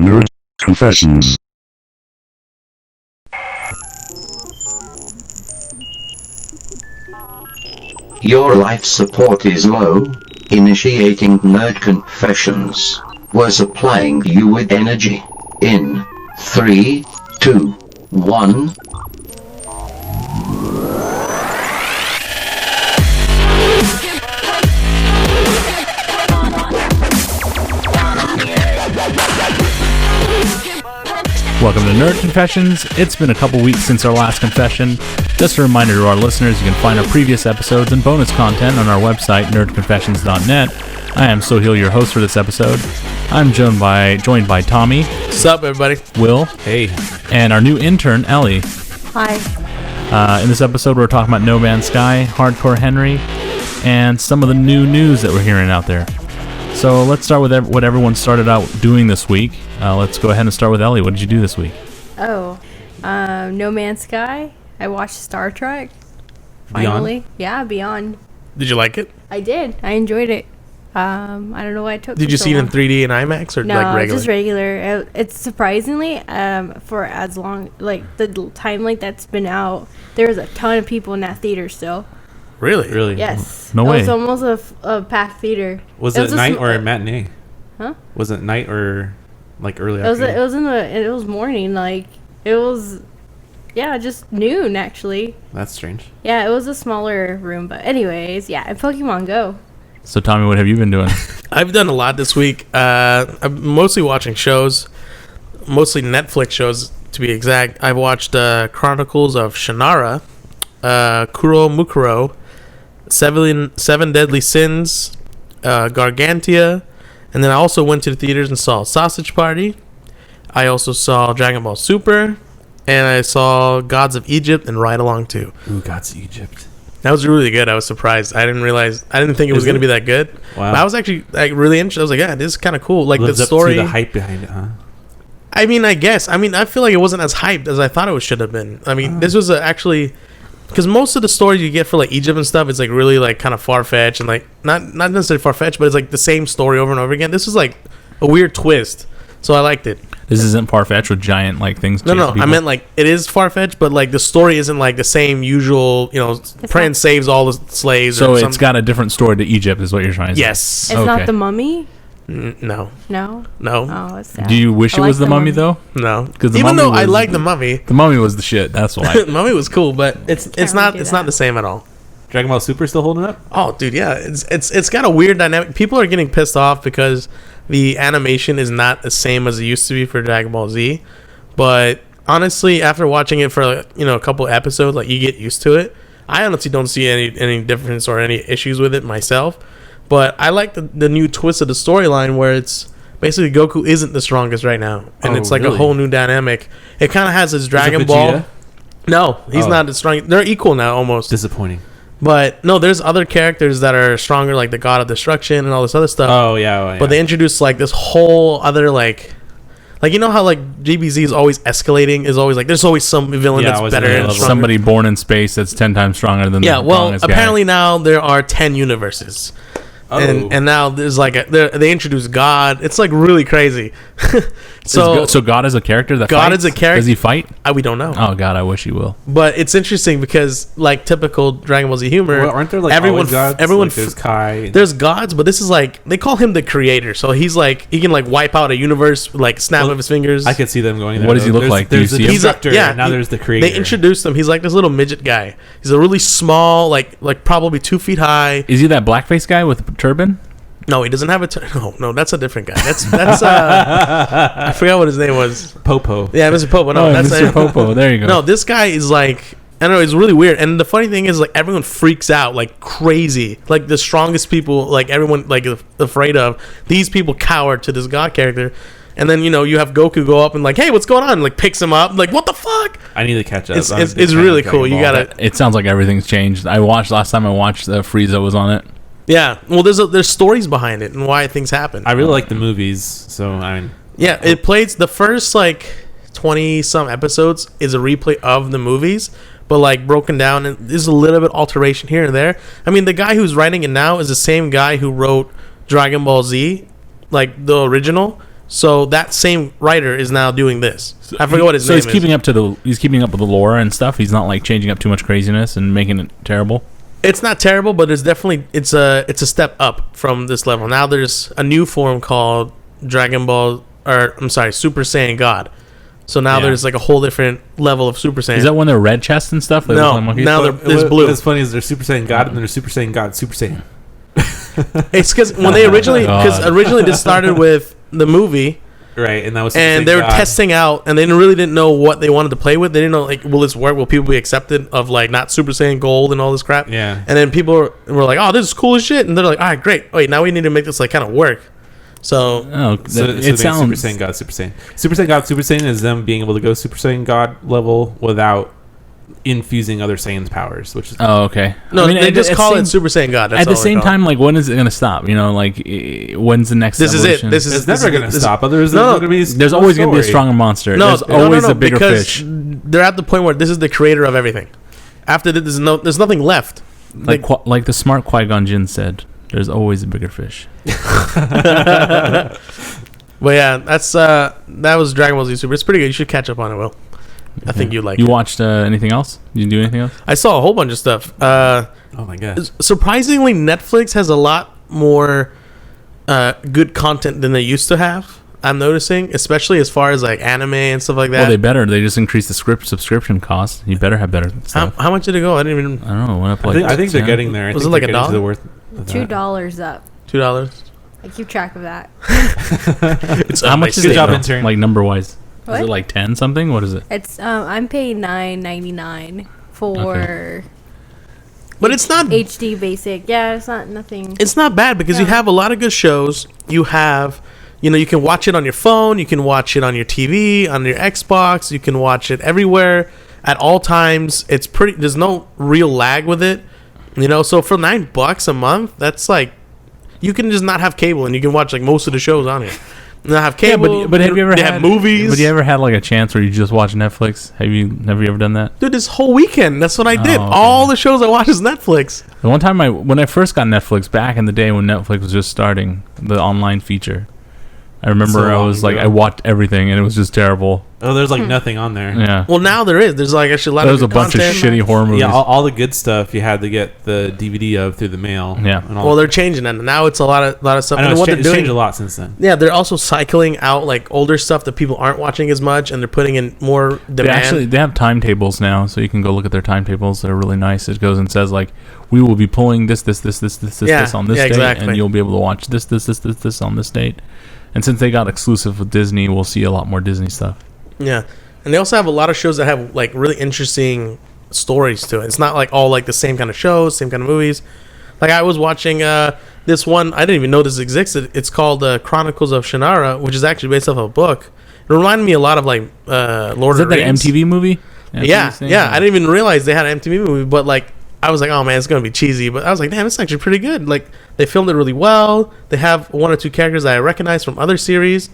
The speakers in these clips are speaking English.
Nerd Confessions. Your life support is low. Initiating Nerd Confessions. We're supplying you with energy. In 3, 2, 1. Welcome to Nerd Confessions. It's been a couple weeks since our last confession. Just a reminder to our listeners, you can find our previous episodes and bonus content on our website, nerdconfessions.net. I am Sohail, your host for this episode. I'm joined by Tommy. What's up, everybody? Will. Hey. And our new intern, Ellie. Hi. In this episode, we're talking about No Man's Sky, Hardcore Henry, and some of the new news that we're hearing out there. So let's start with what everyone started out doing this week. Let's go ahead and start with Ellie. What did you do this week? No Man's Sky. I watched Star Trek. Finally. Beyond? Yeah, Beyond. Did you like it? I did. I enjoyed it. I don't know why it took Did you see it in 3D and IMAX or no, like regular? Just regular. It's surprisingly, for as long, like the time like that's been out, there was a ton of people in that theater still. Really? Yes. No way. It was almost a packed theater. Was it night or a matinee? Huh? Was it night or like early afternoon? It was morning. Like it was, yeah, just noon actually. That's strange. Yeah, it was a smaller room, but anyways, yeah, and Pokemon Go. So Tommy, what have you been doing? I've done a lot this week. I'm mostly watching shows, mostly Netflix shows to be exact. I've watched Chronicles of Shannara, Kuro Mukuro, Seven Deadly Sins, Gargantia, and then I also went to the theaters and saw Sausage Party. I also saw Dragon Ball Super, and I saw Gods of Egypt and Ride Along 2. Ooh, Gods of Egypt. That was really good. I was surprised. I didn't think it was going to be that good. Wow. But I was actually like really interested. I was like, yeah, this is kind of cool. Like Lives the up story. to the hype behind it, huh? I mean, I guess. I mean, I feel like it wasn't as hyped as I thought it should have been. I mean, this was actually because most of the stories you get for like Egypt and stuff is like really like kind of far fetched and like not necessarily far fetched, but it's like the same story over and over again. This was like a weird twist, so I liked it. This isn't far-fetched with giant like things. No, chasing people? I meant like it is far-fetched, but like the story isn't like the same usual. You know, Prince saves all the slaves. So or it's got a different story to Egypt, is what you're trying to say. yes. It's not the Mummy. No. No. No. Oh, it's sad. Do you wish I it was like the mummy though? No. 'Cause the even Mummy though I was- like the Mummy, The mummy was the shit. That's why. Mummy was cool, but it's not really do that. the same at all. Dragon Ball Super still holding up? Oh, dude, yeah, it's got a weird dynamic. People are getting pissed off because the animation is not the same as it used to be for Dragon Ball Z. But honestly, after watching it for a couple episodes, like you get used to it. I honestly don't see any difference or any issues with it myself. But I like the new twist of the storyline where it's basically Goku isn't the strongest right now, and it's like a really? whole new dynamic. It kind of has this Is it Dragon Ball. Vegeta? No, he's not as strong. They're equal now almost. Disappointing. But no, there's other characters that are stronger, like the God of Destruction and all this other stuff. Oh, yeah. But they introduced like this whole other like you know how like GBZ is always escalating, is always like there's always some villain Yeah, that's always better another and level. stronger. Somebody born in space that's 10 times stronger than Yeah, the well, strongest guy. apparently now there are 10 universes. Oh. And now there's like they introduced God. It's like really crazy. So God is a character that God fights? is a character. Does he fight? we don't know. Oh God, I wish he will. But it's interesting because like typical Dragon Ball Z humor, Well, aren't there like everyone gods? everyone Like, there's Kai. there's gods, but this is like they call him the creator. So he's like he can like wipe out a universe, like snap of his fingers. I could see them going there. What does he look like? Do you There's the see him? destructor. Now there's the creator. They introduced him. He's like this little midget guy. He's a really small, like probably 2 feet high. Is he that blackface guy with the turban? No, he doesn't have a. No, that's a different guy. That's I forgot what his name was. Popo. Yeah, Mr. Popo. No, Oh, that's Mr. Popo. There you go. No, this guy is like. I don't know, it's really weird. And the funny thing is, like, everyone freaks out like crazy. Like, the strongest people, like, everyone, like, afraid of. These people cower to this god character. And then, you have Goku go up and, like, hey, what's going on? Like, picks him up. Like, what the fuck? I need to catch up. It's really cool. You gotta. It sounds like everything's changed. Last time I watched, Frieza was on it. Yeah. Well, there's stories behind it and why things happen. I really like the movies, so I mean. Yeah, it plays the first, like, 20-some episodes is a replay of the movies. But like broken down, and there's a little bit alteration here and there. I mean, the guy who's writing it now is the same guy who wrote Dragon Ball Z, like the original. So that same writer is now doing this. I forget what his name is. So he's keeping up with the lore and stuff. He's not like changing up too much craziness and making it terrible. It's not terrible, but it's definitely it's a step up from this level. Now there's a new form called Dragon Ball, or I'm sorry, Super Saiyan God. So now there's like a whole different level of Super Saiyan. Is that when they're red chest and stuff? Like No, look like monkeys? now there's blue. What's funny is there's Super Saiyan God and then there's Super Saiyan God, Super Saiyan. It's because when they originally this started with the movie. Right, and that was Super And Saiyan they were God. testing out, and they really didn't know what they wanted to play with. They didn't know, like, will this work? Will people be accepted of, like, not Super Saiyan Gold and all this crap? Yeah. And then people were like, oh, this is cool as shit. And they're like, all right, great. Wait, now we need to make this, like, kind of work. So, It sounds Super Saiyan God, Super Saiyan. Super Saiyan God, Super Saiyan is them being able to go Super Saiyan God level without infusing other Saiyans' powers, which is okay. no, they just call it Super Saiyan God. That's at the all they same call it. time, like, when is it going to stop? You know, like, when's the next This is it. evolution? it's never going to stop. There's No, going to be There's always going to be a stronger monster. No, There's always a bigger because fish. they're at the point where this is the creator of everything. After this, there's nothing left. Like the smart Qui-Gon Jinn said, there's always a bigger fish. But yeah, that's that was Dragon Ball Z Super. It's pretty good. You should catch up on it, Will. I think you like You it. watched anything else? You do anything else? I saw a whole bunch of stuff. Oh my god! Surprisingly, Netflix has a lot more good content than they used to have. I'm noticing, especially as far as like anime and stuff like that. Well, they better. They just increased the subscription cost. You better have better stuff. How much did it go? I didn't even. I don't know. Went up like I think they're 10. getting there. I Was think it like they're $1? getting to the worth of that. $2 up. $2. I keep track of that. It's How much is Good it? job, though? intern. Like number wise. What? Is it like 10 something? What is it? It's I'm paying $9.99 for But it's not. HD basic. Yeah, it's not nothing. It's not bad because you No. have a lot of good shows. You have, you can watch it on your phone. You can watch it on your TV, on your Xbox. You can watch it everywhere at all times. It's pretty. There's no real lag with it. So for $9 a month, that's like you can just not have cable and you can watch like most of the shows on it. Not have cable. but have you ever they had have movies? But you ever had like a chance where you just watch Netflix? Have you ever done that? Dude, this whole weekend, that's what I did. okay. All the shows I watched is Netflix. The one time when I first got Netflix back in the day when Netflix was just starting the online feature, I remember So I long was like, ago. I watched everything and it was just terrible. Oh, there's like nothing on there. Yeah. Well, now there is. There's like actually a lot There of was a good bunch of content. shitty horror movies. Yeah, all the good stuff you had to get the DVD of through the mail. Yeah. and all Well, they're changing that. Now it's a lot of stuff. I know And it's, what cha- they're it's doing, changed a lot since then. yeah, they're also cycling out like older stuff that people aren't watching as much, and they're putting in more demand. They have timetables now, so you can go look at their timetables. They're really nice. It goes and says like, we will be pulling this on this date, exactly. and you'll be able to watch this on this date. And since they got exclusive with Disney, we'll see a lot more Disney stuff. Yeah, and they also have a lot of shows that have like really interesting stories to it. It's not like all like the same kind of shows, same kind of movies. Like I was watching this one. I didn't even know this existed. It's called Chronicles of Shannara, which is actually based off a book. It reminded me a lot of like Lord Is of that the that Rings. MTV movie? Yeah, MTV thing? yeah. I didn't even realize they had an MTV movie, but like I was like, oh man, it's gonna be cheesy. But I was like, damn, it's actually pretty good. Like they filmed it really well. They have one or two characters that I recognize from other series,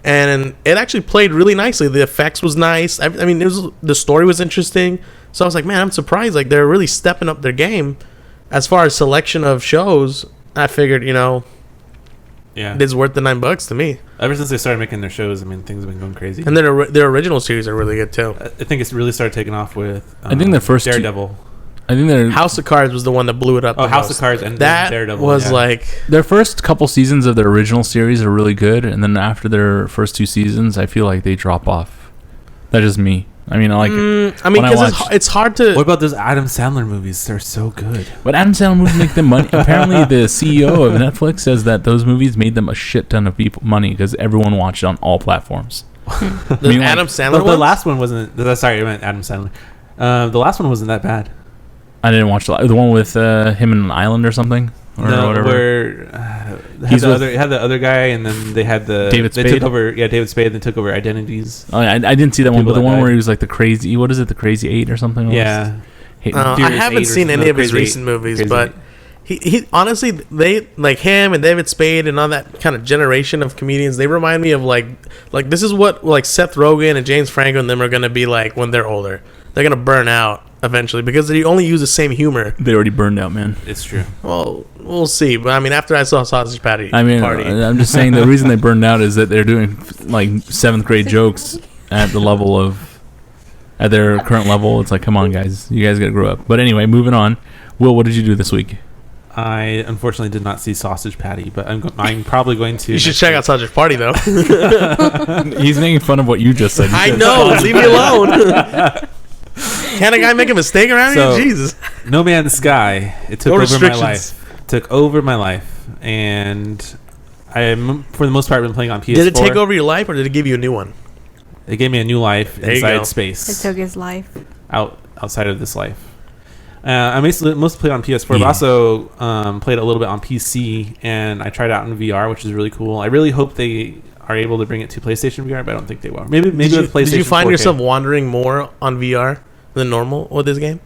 and it actually played really nicely. The effects was nice. I mean, the story was interesting. So I was like, man, I'm surprised. Like they're really stepping up their game as far as selection of shows. I figured, Yeah. it's worth the $9 to me. Ever since they started making their shows, I mean, things have been going crazy. And then their original series are really good too. I think it's really started taking off with. I think the first two- Daredevil. I think their House of Cards was the one that blew it up. Oh, the House most. of Cards and That Daredevil was yeah. like. their first couple seasons of their original series are really good, and then after their first two seasons, I feel like they drop off. That's just me. I mean, I mean, because watched- it's hard to. What about those Adam Sandler movies? They're so good. but Adam Sandler movies make them money. Apparently, the CEO of Netflix says that those movies made them a shit ton of money because everyone watched it on all platforms. The mean, like, Adam Sandler The one. last one wasn't. Sorry, I meant Adam Sandler. The last one wasn't that bad. I didn't watch the one with him in an island or something. Or whatever. where He's with- had the other guy, and then they had the David They Spade? took over. Yeah, David Spade. They took over Identities. Oh, I didn't see that one, People but the that one died. where he was like the crazy. What is it? The Crazy Eight or something? Yeah, I Furious haven't 8 or seen something. any of his Crazy 8. recent movies, Crazy but 8. he honestly, they like him and David Spade and all that kind of generation of comedians. They remind me of like this is what like Seth Rogen and James Franco and them are gonna be like when they're older. They're gonna burn out eventually because they only use the same humor. They already burned out, man. It's true. Well, we'll see. But I mean, after I saw Sausage Party, I'm just saying the reason they burned out is that they're doing like 7th grade jokes at the level of at their current level. It's like, come on, guys, you guys got to grow up. But anyway, moving on. Will, what did you do this week? I unfortunately did not see Sausage Patty, but I'm probably going to. You should check out Sausage Party though. He's making fun of what you just said. I know. Leave me alone. Can a guy make a mistake around here? Jesus. No Man's Sky. It took No over my restrictions. life. Took over my life, and I, for the most part, been playing on PS4. Did it take over your life, or did it give you a new one? It gave me a new life There you inside go. space. It took his life. Outside of this life. I mostly played on PS4, but Yeah. also played a little bit on PC, and I tried it out in VR, which is really cool. I really hope they are able to bring it to PlayStation VR, but I don't think they will. Maybe with PlayStation. Did you find 4K. yourself wandering more on VR than normal with this game?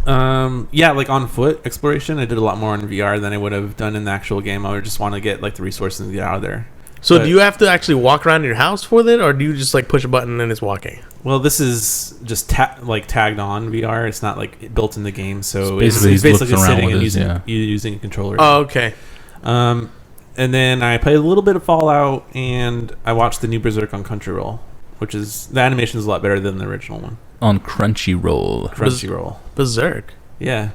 Yeah, like on foot exploration, I did a lot more on VR than I would have done in the actual game. I would just want to get like the resources and get out of there. So But- do you have to actually walk around your house with it, or do you just like push a button and it's walking? Well, this is just tagged on VR. It's not like built in the game, so Basically, it's he looks basically around sitting with and his, using a controller. Oh, okay. And then I played a little bit of Fallout, and I watched the new Berserk on Crunchyroll, which is the animation is a lot better than the original one. On Crunchyroll. Crunchyroll, Berserk. yeah,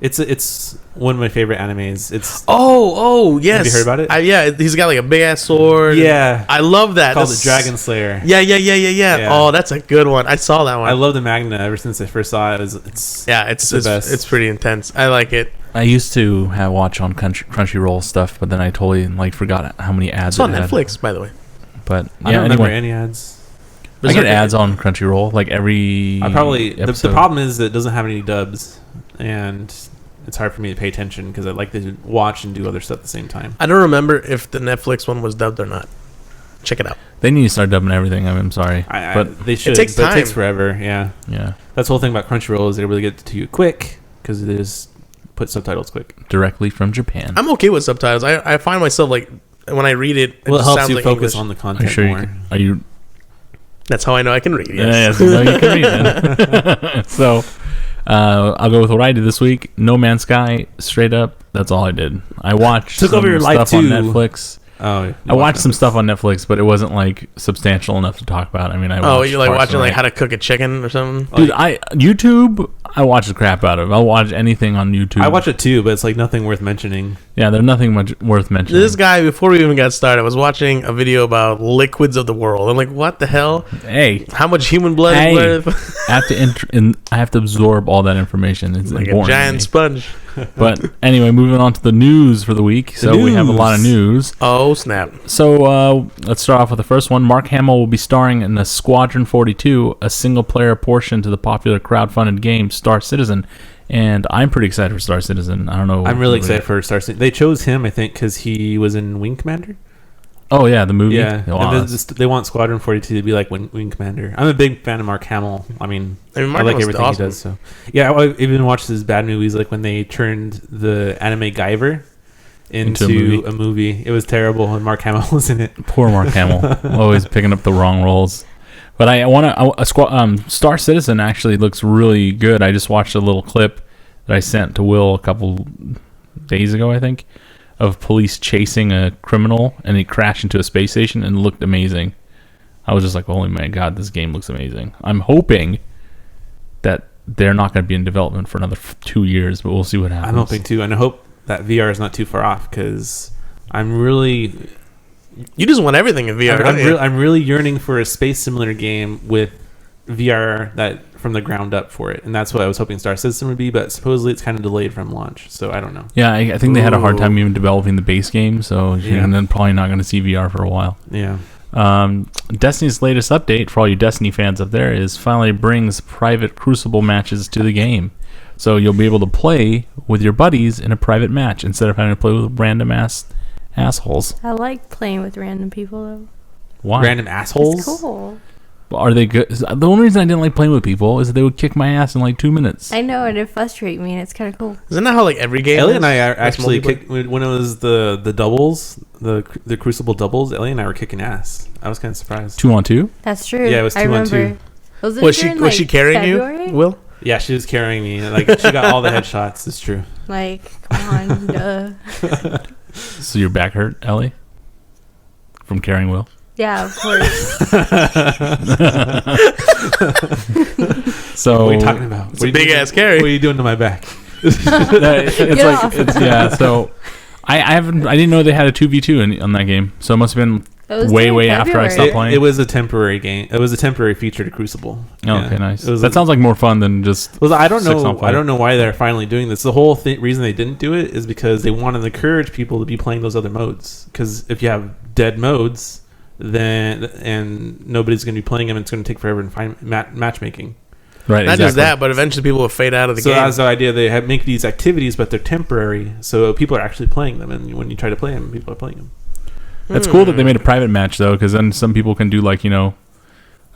it's one of my favorite animes. It's Oh, yes. Have you heard about it? Yeah, he's got like a big ass sword. Yeah. I love that. called That's- the Dragon Slayer. Yeah. Yeah. Oh, that's a good one. I saw that one. I love the manga ever since I first saw it. It's Yeah, it's the best. it's pretty intense. I like it. I used to watch on Crunchyroll stuff, but then I totally like forgot how many ads It's on it had. Netflix, by the way. But I yeah, don't remember anyway, any ads. I get Berserk- ads on Crunchyroll like every. I probably the episode. problem is that it doesn't have any dubs, and it's hard for me to pay attention because I like to watch and do other stuff at the same time. I don't remember if the Netflix one was dubbed or not. Check it out. They need to start dubbing everything. I'm sorry, but They should. takes but time. It takes forever. Yeah, yeah, that's the whole thing about Crunchyroll is they really get to you quick because they just put subtitles quick. directly from Japan. I'm okay with subtitles. I find myself like when I read it, Well, it just helps sounds you like focus English. on the Are you content sure? more. Are you? That's how I know I can read. Yes, Yes. no, you can read then. So, I'll go with what I did this week. No Man's Sky, straight up. That's all I did. I watched Took over your life, stuff on too. Netflix. Oh, I watched some stuff on Netflix, but it wasn't like substantial enough to talk about. I mean, I Oh, watched you like Parks watching and like Rec. how to cook a chicken or something? Dude, YouTube. I watch the crap out of. I'll watch anything on YouTube. I watch it too, but it's like nothing worth mentioning. Yeah, there's nothing much worth mentioning. This guy, before we even got started, was watching a video about liquids of the world. I'm like, what the hell? Hey, How much human blood Hey. is worth? I have to I have to absorb all that information. It's Like a important to giant me. sponge. But anyway, moving on to the news for the week. So we have a lot of news. Oh, snap. So let's start off with the first one. Mark Hamill will be starring in the Squadron 42, a single-player portion to the popular crowdfunded game Star Citizen. And I'm pretty excited for Star Citizen. I don't know. I'm really excited for Star Citizen. They chose him, I think, because he was in Wing Commander. Oh yeah, the movie. Yeah, Oh, and that's- they want Squadron 42 to be like Wing Commander. I'm a big fan of Mark Hamill. I mean, Mark I like Hamill's everything awesome. he does. So yeah, I've even watched his bad movies, like when they turned the anime Guyver into a movie. It was terrible, and Mark Hamill was in it. Poor Mark Hamill, always picking up the wrong roles. But I want to. Star Citizen actually looks really good. I just watched a little clip that I sent to Will a couple days ago, I think, of police chasing a criminal, and he crashed into a space station and looked amazing. I was just like, "Holy my God, this game looks amazing." I'm hoping that they're not going to be in development for another 2 years, but we'll see what happens. I'm hoping too, and I hope that VR is not too far off because I'm really, You just want everything in VR. don't you? I'm really yearning for a space simulator game with VR that from the ground up for it, and that's what I was hoping Star Citizen would be. But supposedly it's kind of delayed from launch, so I don't know. Yeah, I think they had a hard time even developing the base game, so Yeah. and then probably not going to see VR for a while. Yeah. Destiny's latest update for all you Destiny fans up there is finally brings private Crucible matches to the game. So you'll be able to play with your buddies in a private match instead of having to play with random assholes. I like playing with random people though. Why? Random assholes. It's cool. Are they good? The only reason I didn't like playing with people is that they would kick my ass in like 2 minutes. I know, and it frustrates me, and it's kind of cool. Isn't that how like every game? Ellie is? and I are That's actually multiplayer? when it was the doubles, the Crucible doubles. Ellie and I were kicking ass. I was kind of surprised. 2-on-2? That's true. Yeah, it was I 2-on-2. remember. Was she carrying February? you? Will? Yeah, she was carrying me. Like she got all the headshots. It's true. Like, come on, duh. So your back hurt, Ellie? From carrying Will? Yeah, of course. So What are you talking about? It's a big ass carry. What are you doing to my back? it's Get like off. yeah. So I didn't know they had a 2v2 on that game. So it must have been It was way during after I February. stopped playing. It was a temporary game. It was a temporary feature to Crucible. Oh, Yeah. okay, nice. It was That sounds like more fun than just. Well, I don't 6 on know. five. I don't know why they're finally doing this. The whole reason they didn't do it is because they wanted to encourage people to be playing those other modes. Because if you have dead modes, then and nobody's going to be playing them, it's going to take forever to find matchmaking. Right. Not exactly. just that, but eventually people will fade out of the So game. that's the idea. They make these activities, but they're temporary. So people are actually playing them, and when you try to play them, people are playing them. That's cool that they made a private match though, because then some people can do like I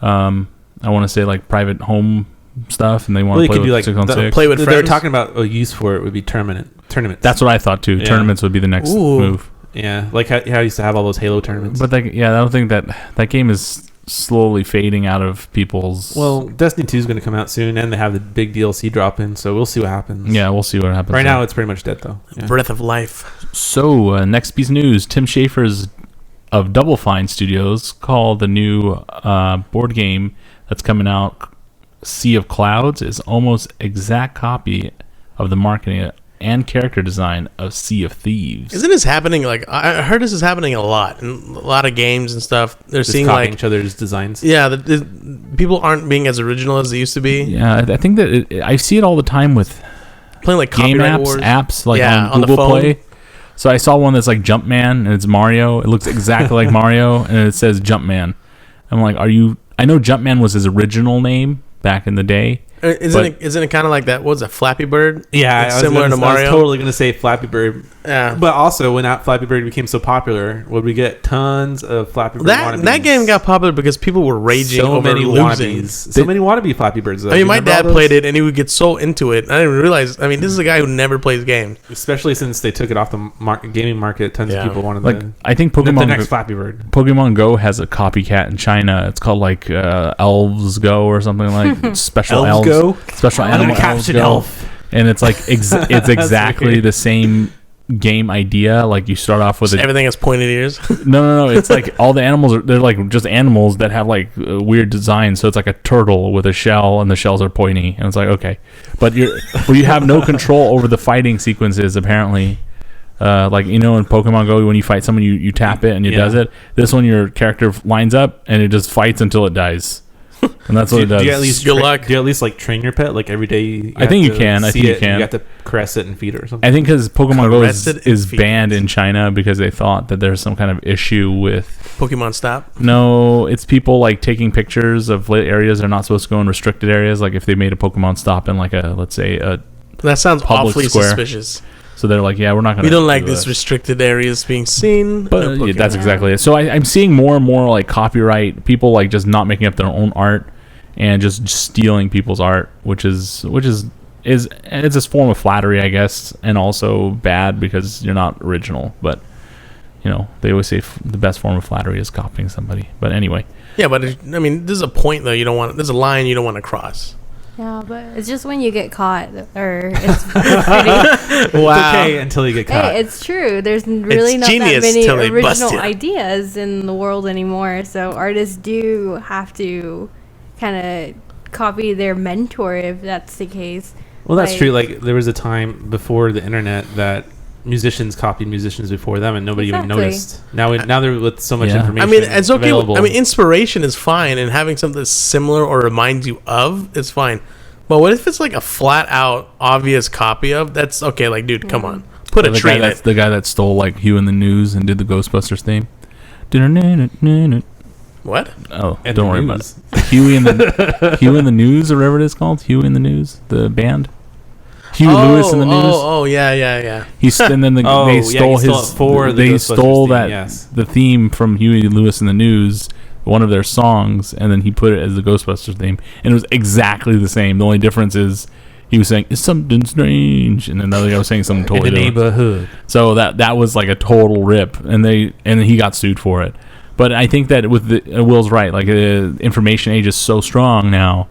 want to say like private home stuff, and they want Well, to you play could with do like 6 on 6. play with They're friends. talking about a use for it would be tournaments. That's what I thought too. Yeah. Tournaments would be the next Ooh. move. Yeah, like how I used to have all those Halo tournaments. But I don't think that game is slowly fading out of people's. Well, Destiny 2 is going to come out soon, and they have the big DLC drop in, so we'll see what happens. yeah, we'll see what happens. Right there. now, it's pretty much dead, though. Yeah. Breath of life. So next piece of news: Tim Schafer's of Double Fine Studios called the new board game that's coming out, Sea of Clouds, is almost exact copy of the marketing and character design of Sea of Thieves. Isn't this happening? Like, I heard this is happening a lot in a lot of games and stuff. They're Just seeing copying like, each other's designs. yeah, people aren't being as original as they used to be. Yeah, I think that I see it all the time with Playing like game copyright wars. apps like Yeah, on on the Google phone. Play. So I saw one that's like Jumpman, and it's Mario. It looks exactly like Mario, and it says Jumpman. I'm like, I know Jumpman was his original name back in the day. Isn't it kind of like that? What was it, Flappy Bird? Yeah, It's I was similar gonna- to Mario. I was totally going to say Flappy Bird. Yeah. But also, when that Flappy Bird became so popular, would we get tons of Flappy Bird wannabes? That game got popular because people were raging so over many losing. wannabes. So many wannabe Flappy Birds. Though. I mean, You my remember all dad those? played it, and he would get so into it. I didn't even realize. I mean, this is a guy who never plays games. Especially since they took it off the gaming market. Tons Yeah. of people wanted Like the I think the Pokemon next Flappy Bird. Pokemon Go has a copycat in China. It's called like Elves Go or something like special Elves elves. Go? Special I'm gonna animal elves caption go. elf. And it's like it's exactly weird. the same game idea. Like you start off with Everything has pointed ears. no. It's like all the animals they're like just animals that have like weird designs. So it's like a turtle with a shell, and the shells are pointy, and it's like okay, but you have no control over the fighting sequences apparently. Like in Pokemon Go, when you fight someone, you tap it and it does it. This one, your character lines up and it just fights until it dies, and that's what it does. Do you at least Good luck. Do you at least like train your pet like every day? I think you can. I think you can. You have to caress it and feed it or something. I think because Pokemon Go is Caressed and banned feeds. in China because they thought that there's some kind of issue with. Pokemon Stop. No, it's people like taking pictures of lit areas they're not supposed to go in restricted areas. Like if they made a Pokemon Stop in like let's say a. That sounds Public awfully square. suspicious. So they're like, yeah, we're not gonna. We don't like do this restricted areas being seen. But No yeah, that's Pokemon. exactly it. So I'm seeing more and more like copyright people like just not making up their own art and just stealing people's art, which is it's a form of flattery, I guess, and also bad because you're not original. But they always say the best form of flattery is copying somebody. But anyway, Yeah, but I mean, there's a point though. You don't want. There's a line you don't want to cross. Yeah, but it's just when you get caught, or it's pretty. It's okay until you get caught. Hey, it's true. There's really It's not that genius many till they bust original ya. ideas in the world anymore. So artists do have to kind of copy their mentor if that's the case. Well, that's Like- true. Like there was a time before the internet that musicians copied musicians before them, and nobody even Exactly. noticed. Now they're with so much Yeah. information. I mean, it's okay. Available. I mean, inspiration is fine, and having something that's similar or reminds you of is fine. But what if it's like a flat out obvious copy of? That's okay. Like, dude, come on, put a the tree guy in that's it. the guy that stole like Hugh in the News and did the Ghostbusters theme. What? Oh, And don't the worry about News. it. Huey in the News, or whatever it is called. Huey in the News, the band. Huey Lewis in the News. Oh, yeah. He's and then Oh, yeah, they he stole stole his it for the they Ghostbusters stole theme, that yes. the theme from Huey Lewis in the News, one of their songs, and then he put it as the Ghostbusters theme, and it was exactly the same. The only difference is he was saying it's something strange, and then the other guy was saying something totally in the different. neighborhood. So that was like a total rip, and he got sued for it. But I think that with Will's right, like the information age is so strong now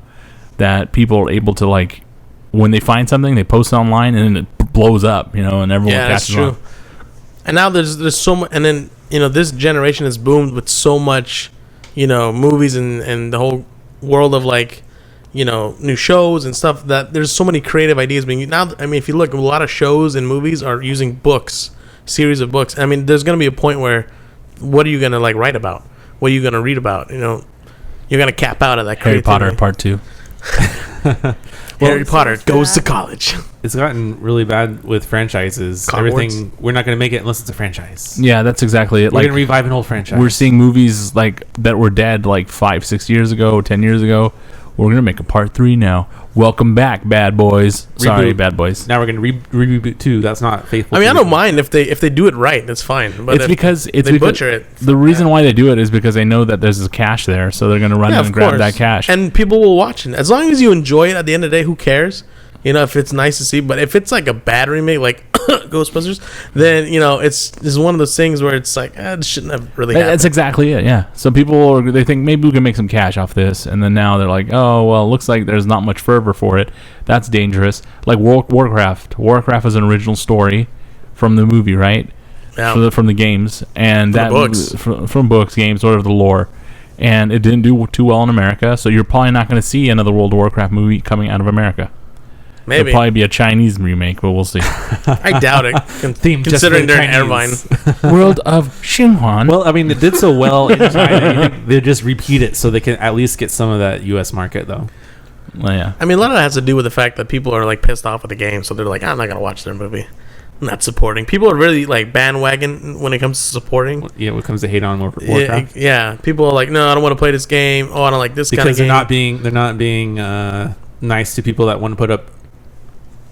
that people are able to like when they find something, they post it online, and then it blows up, and everyone that's catches true. on. And now there's so much, and then this generation has boomed with so much, movies and the whole world of like, new shows and stuff, that there's so many creative ideas being now. I mean, if you look, a lot of shows and movies are using books, series of books. I mean, there's gonna be a point where, what are you gonna like write about? What are you gonna read about? You're gonna cap out of that. Harry Potter Part 2. Harry Potter goes to college. It's gotten really bad with franchises. Hogwarts. Everything, we're not going to make it unless it's a franchise. Yeah, that's exactly it. We're going to revive an old franchise. We're seeing movies like that were dead like 5-6 years ago, 10 years ago. We're going to make a part 3 now. Welcome back, bad boys. Sorry, Reboot. bad boys. Now we're going to reboot 2. That's not faithful. I mean, I don't mind if they do it right. That's fine. But It's because butcher it. The reason why they do it is because they know that there's cash there, so they're going to run in and grab that cash. And people will watch it. As long as you enjoy it at the end of the day, who cares? If it's nice to see. But if it's like a bad remake, like Ghostbusters, then, it's one of those things where it's like, it shouldn't have really happened. That's exactly it, yeah. So they think maybe we can make some cash off this, and then now they're like, oh, well, it looks like there's not much fervor for it. That's dangerous. Like Warcraft. Warcraft is an original story from the movie, right? Yeah. From the games. And From the books. From books, games, whatever the lore. And it didn't do too well in America, so you're probably not going to see another World of Warcraft movie coming out of America. Maybe. It'll probably be a Chinese remake, but we'll see. I doubt it. Considering they're in Irvine. World of Xinhuan. Well, I mean, it did so well in China. You think they'll just repeat it so they can at least get some of that U.S. market, though. Well, yeah. I mean, a lot of that has to do with the fact that people are like pissed off with the game, so they're like, I'm not gonna watch their movie. I'm not supporting. People are really like bandwagon when it comes to supporting. Yeah, when it comes to hate on Warcraft. Yeah, people are like, no, I don't want to play this game. Oh, I don't like this kind of game. Because they're not being nice to people that want to put up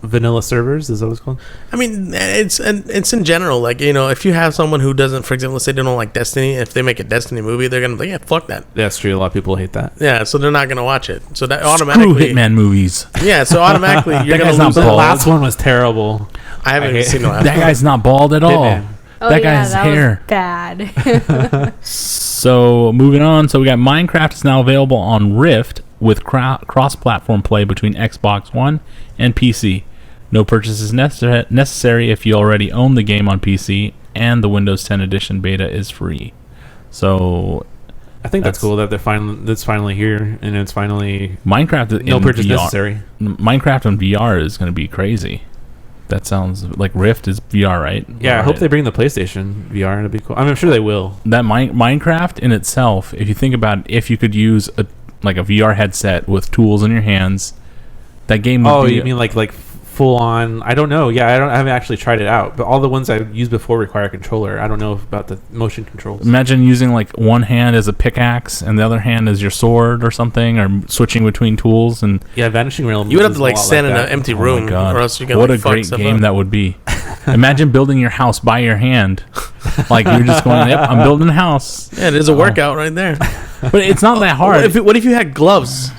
vanilla servers. Is that what it's called? I mean, it's in general. Like, if you have someone who doesn't, for example, let's say they don't like Destiny, if they make a Destiny movie, they're gonna be like, yeah, fuck that. That's true. A lot of people hate that. Yeah, so they're not gonna watch it. So that automatically, Screw Hitman movies. Yeah, so automatically you're gonna lose. The bald. last one was terrible. I haven't seen the last. That guy's not bald at all. Hitman. Oh, that yeah, guy's that hair. was bad. So moving on, so we got Minecraft is now available on Rift with cross-platform play between Xbox One and PC. No purchase is necessary if you already own the game on PC, and the Windows 10 Edition beta is free. So I think that's cool that that's finally here, and it's finally Minecraft. no purchase VR, necessary. Minecraft on VR is going to be crazy. That sounds like Rift is VR, right? Yeah, I Right. hope they bring the PlayStation VR. It'd be cool. I'm sure they will. That Minecraft in itself, if you think about it, if you could use a VR headset with tools in your hands, that game would be... You mean like full on? I don't know. Yeah, I haven't actually tried it out, but all the ones I've used before require a controller. I don't know about the motion controls. Imagine using like one hand as a pickaxe and the other hand as your sword or something, or switching between tools. And Yeah, Vanishing Realm. You would have to is a like lot stand in that. an empty oh my room, God. or else you can what like, a fuck great stuff game up. that would be. Imagine building your house by your hand. Like you're just going, yep, I'm building a house. Yeah, there's a workout right there. But it's not that hard. What if you had gloves?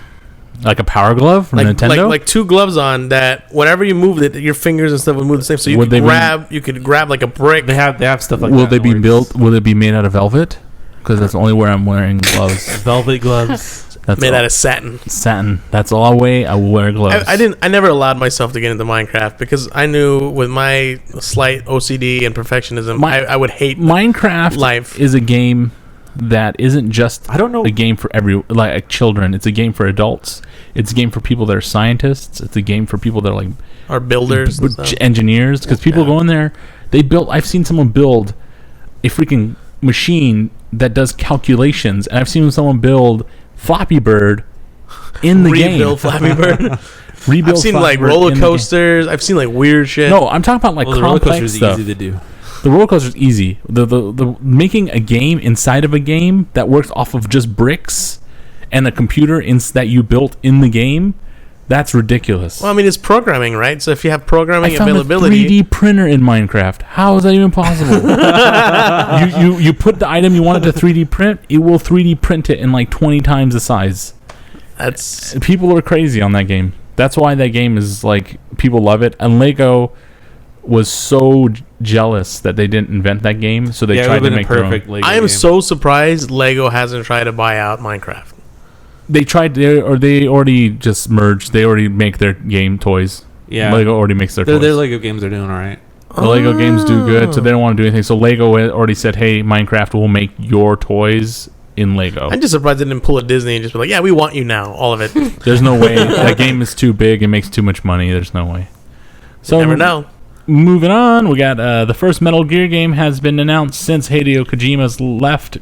Like a power glove from Nintendo? Like two gloves on that whenever you moved it, your fingers and stuff would move the same. So you could grab like a brick. They have stuff like Will that. they be built? Will they be made out of velvet? Because that's only where I'm wearing gloves. velvet gloves? That's made all. out of satin. Satin. That's all I weigh. I will wear gloves. I never allowed myself to get into Minecraft because I knew with my slight OCD and perfectionism, I would hate Minecraft. life. Is a game that isn't just I don't know. a game for like children. It's a game for adults. It's a game for people that are scientists. It's a game for people that are like Or builders, and stuff. engineers. Because people go in there, they build. I've seen someone build a freaking machine that does calculations, and I've seen someone build Flappy Bird in the game. Rebuild Flappy Bird. Rebuild I've seen Flappy like Bird in roller the game. coasters. I've seen like weird shit. No, I'm talking about like Well, the roller complex coaster is stuff. easy to do. The roller coaster is easy. The making a game inside of a game that works off of just bricks and a computer that you built in the game, that's ridiculous. Well, I mean, it's programming, right? So if you have programming I found availability, a 3D printer in Minecraft. How is that even possible? you put the item you wanted to 3D print, it will 3D print it in like 20 times the size. that's People are crazy on that game. That's why that game is like, people love it. And Lego was so jealous that they didn't invent that game, so they tried to make their own. perfect Lego I am game. so surprised Lego hasn't tried to buy out Minecraft. They tried, they already just merged. They already make their game toys. Yeah. Lego already makes their toys. Their Lego games are doing all right. The Lego games do good, so they don't want to do anything. So Lego already said, hey, Minecraft will make your toys in Lego. I'm just surprised they didn't pull a Disney and just be like, yeah, we want you now, all of it. There's no way. That game is too big. It makes too much money. There's no way. So You never know. Moving on, we got the first Metal Gear game has been announced since Hideo Kojima's left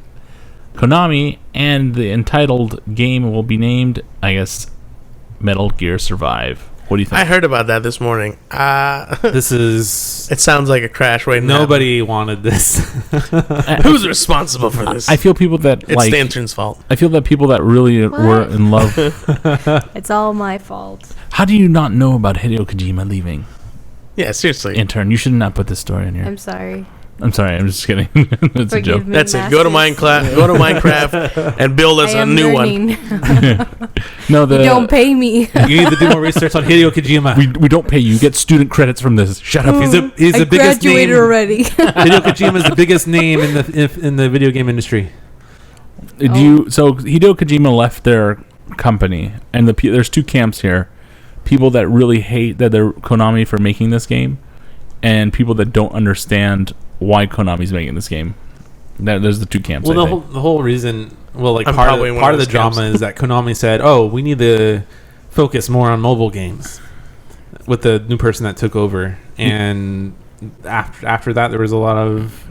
Konami, and the entitled game will be named, I guess, Metal Gear Survive. What do you think? I heard about that this morning. This is... It sounds like a crash waiting to Nobody wanted this. happen. Who's responsible for this? I feel people that it's Stanton's fault. I feel that people that really were in love. It's all my fault. How do you not know about Hideo Kojima leaving? Yeah, seriously. Intern, you should not put this story in here. I'm sorry. I'm sorry. I'm just kidding. It's a joke. Forgive me, That's it. Go to masters. Minecraft and build us I a am new learning. one. No, You don't pay me. You need to do more research on Hideo Kojima. we don't pay you. You get student credits from this. Shut up. He's the I biggest graduated name. already. Hideo Kojima is the biggest name in the video game industry. So Hideo Kojima left their company, and there's two camps here: people that really hate that they're Konami for making this game, and people that don't understand why Konami's making this game. There's the two camps. Well, the whole reason, like I'm part probably one of of the those drama camps. is that Konami said, "Oh, we need to focus more on mobile games." With the new person that took over, and after that, there was a lot of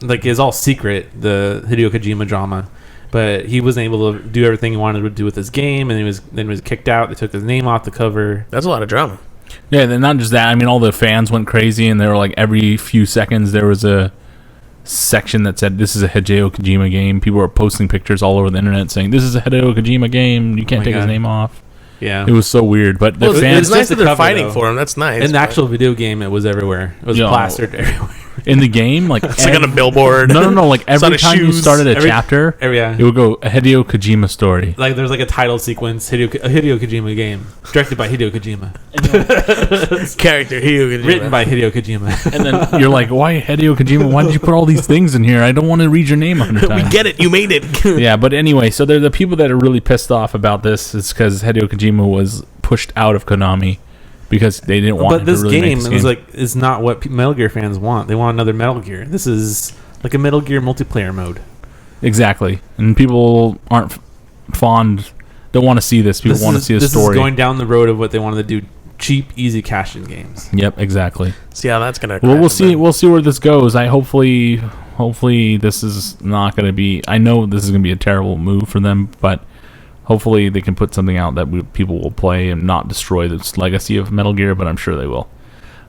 it's all secret, the Hideo Kojima drama. But he wasn't able to do everything he wanted to do with his game, and he was kicked out. They took his name off the cover. That's a lot of drama. Yeah, and not just that. I mean, all the fans went crazy, and they were like, every few seconds there was a section that said, "This is a Hideo Kojima game." People were posting pictures all over the internet saying, "This is a Hideo Kojima game. You can't take his name off." Yeah, It was so weird. But the Well, fans it's nice just that the they're cover, fighting though. for him. That's nice. in the but actual video game, it was everywhere. It was Yo. plastered everywhere. in the game, like it's like on a billboard. no, like It's on every his time you shoes. started a Every- chapter, Yeah, it would go a Hideo Kojima story. like there's like a title sequence, a Hideo Kojima game, directed by Hideo Kojima, Character Hugh. written by Hideo Kojima. And then you're like, "Why Hideo Kojima? Why did you put all these things in here? I don't want to read your name 100 We times." get it. You made it. Yeah, but anyway, so they're the people that are really pissed off about this is because Hideo Kojima was pushed out of Konami because they didn't want But him this to really game make this game. is not what Metal Gear fans want. They want another Metal Gear. This is like a Metal Gear multiplayer mode. Exactly, and people aren't fond, don't want to see this. People want to see the This story. is going down the road of what they wanted to do: cheap, easy cash-in games. Yep, exactly. See how that's gonna. Well, we'll crash see. a bit. We'll see where this goes. Hopefully, this is not going to be. I know this is going to be a terrible move for them, but hopefully they can put something out that people will play and not destroy this legacy of Metal Gear. But I'm sure they will.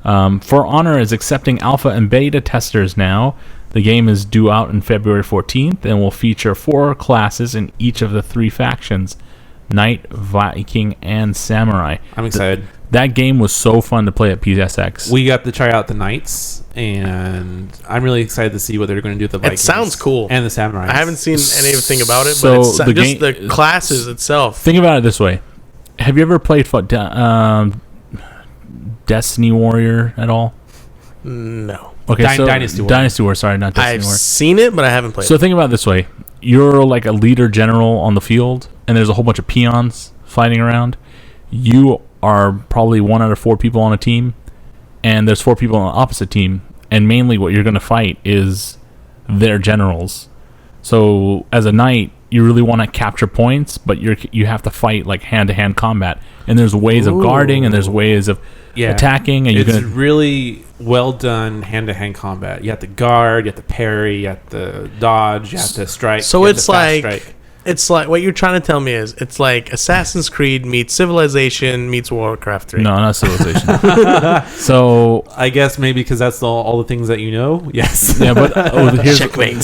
For Honor is accepting alpha and beta testers now. The game is due out on February 14th and will feature 4 classes in each of the 3 factions: Knight, Viking, and Samurai. I'm excited. That game was so fun to play at PSX. We got to try out the Knights, and I'm really excited to see what they're going to do with the Vikings. sounds cool. And the Samurais. I haven't seen anything about it, So but it's the just game- the classes itself. Think about it this way: have you ever played Destiny Warrior at all? No, Okay, Dynasty Warrior. Dynasty Warrior. Sorry, not Destiny I've Warrior. seen it, but I haven't played. So think about it this way: you're like a leader general on the field, and there's a whole bunch of peons fighting around. You are probably 1 out of 4 people on a team, and there's 4 people on the opposite team. And mainly, what you're going to fight is their generals. So as a knight, you really want to capture points, but you have to fight like hand-to-hand combat. And there's ways of guarding, and there's ways of attacking, and you're It's going to. really well done hand-to-hand combat. You have to guard, you have to parry, you have to dodge, you have to strike. So you have it's to fast like strike. it's like what you're trying to tell me is it's like Assassin's Creed meets Civilization meets Warcraft 3. No, not Civilization. So I guess maybe because that's all the things that you know. Yes. yeah, but here's Checkmate.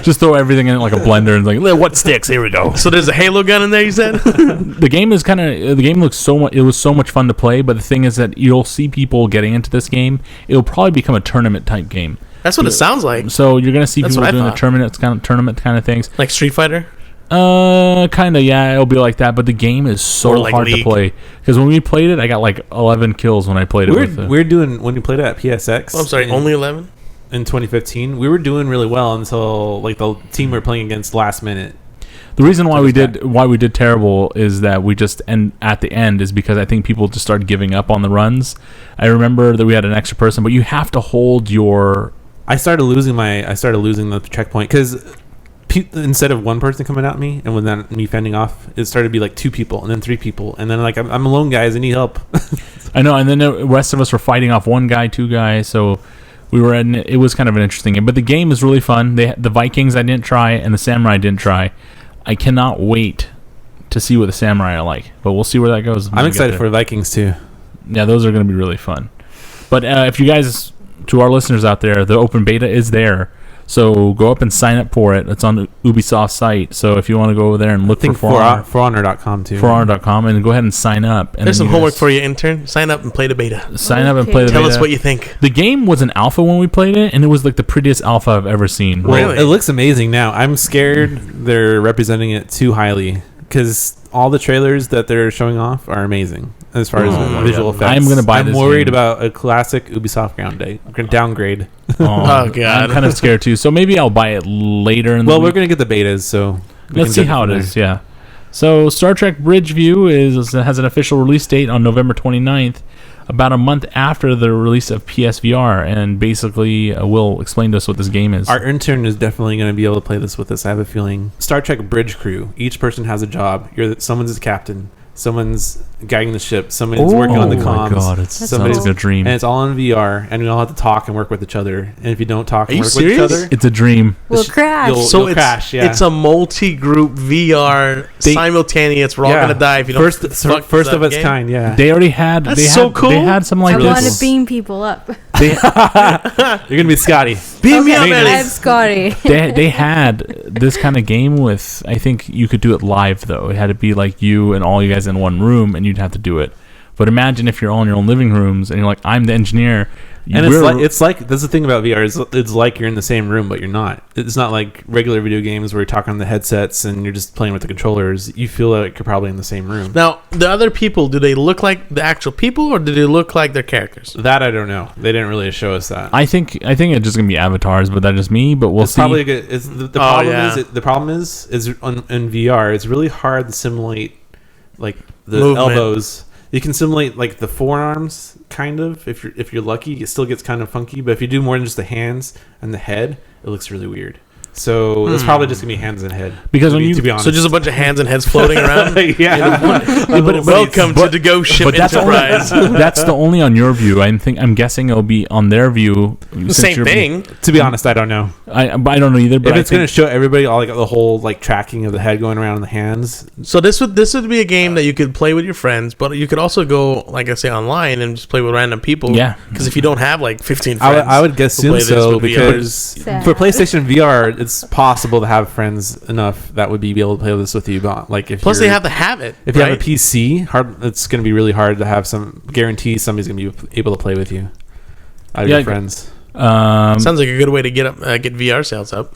just throw everything in like a blender and like what sticks. Here we go. So there's a Halo gun in there. You said. The game is the game looks so much. It was so much fun to play, but the thing is that you'll see people getting into this game. It'll probably become a tournament type game. That's what it sounds like. So you're gonna see That's people what I doing the thought. tournament kind of things. Like Street Fighter. Kind of, yeah, it'll be like that. But the game is so Or like hard to League. play because when we played it, I got like 11 kills when I played it. We're doing when you played it at PSX. Oh, I'm sorry, only 11. in 2015. We were doing really well until like the team we were playing against last minute. The reason why we did terrible is that we just at the end is because I think people just started giving up on the runs. I remember that we had an extra person, but you have to hold your. I started losing the checkpoint because instead of one person coming at me and then me fending off, it started to be like 2 people and then 3 people and then like I'm alone, guys. I need help. I know, and then the rest of us were fighting off 1 guy, 2 guys. So we were in. It was kind of an interesting game, but the game is really fun. The Vikings I didn't try and the Samurai I didn't try. I cannot wait to see what the Samurai are like, but we'll see where that goes. I'm excited for the Vikings too. Yeah, those are going to be really fun. But if you guys, to our listeners out there, the open beta is there. So go up and sign up for it. It's on the Ubisoft site. So if you want to go over there and look for ForHonor.com too. ForHonor.com and go ahead and sign up. And there's some homework for you, intern. Sign up and play the beta. Sign up and play the beta. Tell us what you think. The game was an alpha when we played it, and it was like the prettiest alpha I've ever seen. Well, Really? it looks amazing now. I'm scared they're representing it too highly because all the trailers that they're showing off are amazing as far as visual effects. I'm going to buy this I'm worried game. about a classic Ubisoft downgrade. Oh, God. I'm kind of scared too. So maybe I'll buy it later in the week. We're going to get the betas, so let's see how it is. Yeah. So Star Trek Bridgeview has an official release date on November 29th, about a month after the release of PSVR, and basically Will explain to us what this game is. Our intern is definitely going to be able to play this with us, I have a feeling. Star Trek Bridge Crew. Each person has a job. Someone's a captain. Someone's guiding the ship. Someone's working on the comms. Oh my God, it sounds like a dream. And it's all in VR, and we all have to talk and work with each other. And if you don't talk and work with each serious? other, It's a dream. We'll crash. you'll crash. Yeah, It's a multi-group VR simultaneous. We're all gonna die if you don't. first of its kind. Yeah, They already had. That's so cool. They had some like I this. want to beam people up. you're gonna be Scotty. Beam me up, I'm Eddie. Scotty. They had this kind of game with. I think you could do it live though. It had to be like you and all you guys in one room, and you'd have to do it. But imagine if you're all in your own living rooms and you're like, I'm the engineer. And it's like that's the thing about VR is it's like you're in the same room, but you're not. It's not like regular video games where you're talking on the headsets and you're just playing with the controllers. You feel like you're probably in the same room. Now, the other people, do they look like the actual people, or do they look like their characters? That I don't know. They didn't really show us that. I think it's just gonna be avatars, but that's just me. But we'll see. Probably good. The problem is in VR, it's really hard to simulate like the movement. elbows. You can simulate like the forearms, kind of. If you're lucky, it still gets kind of funky. But if you do more than just the hands and the head, it looks really weird. So it's probably just gonna be hands and head. Because to be honest, So just a bunch of hands and heads floating around. Welcome to the Ghost Ship But that's Enterprise. that's the only on your view. I'm guessing it'll be on their view. Same thing. to be honest, I don't know. I don't know either. But If it's gonna show everybody all like the whole like tracking of the head going around in the hands, So this would be a game that you could play with your friends, but you could also go, like I say, online and just play with random people. Yeah. Because if you don't have like 15 friends, I would guess who soon play this so with VR. because Sad. for PlayStation VR, it's possible to have friends enough that would be able to play this with you. But like if Plus you're- they have to have it. If you have right? a PC, it's going to be really hard to have guarantee somebody's going to be able to play with you. Out of your friends. Sounds like a good way to get VR sales up.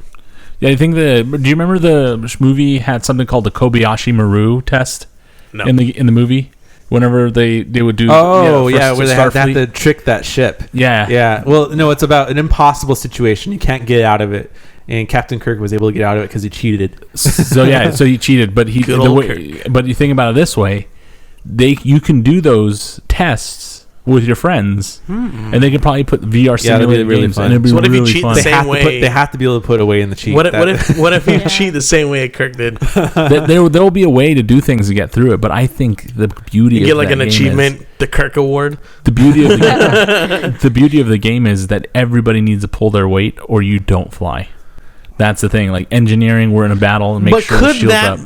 Yeah, I think do you remember the movie had something called the Kobayashi Maru test? No. In the movie, whenever they would do. Oh, yeah, where they have to trick that ship. Yeah. Yeah. Well, no, it's about an impossible situation. You can't get out of it. And Captain Kirk was able to get out of it because he cheated. So he cheated, but Good old Kirk. but you think about it this way, you can do those tests with your friends, and they could probably put VR simulated really games, fun. and it'd be So what if you really cheat fun. the same way? They have to be able to put away in the cheat. What if you cheat the same way Kirk did? There will be a way to do things to get through it, but I think the beauty You of get like that an game achievement, the Kirk Award. the beauty of the beauty of the game is that everybody needs to pull their weight, or you don't fly. That's the thing. Like engineering, we're in a battle and make But sure the shield's up.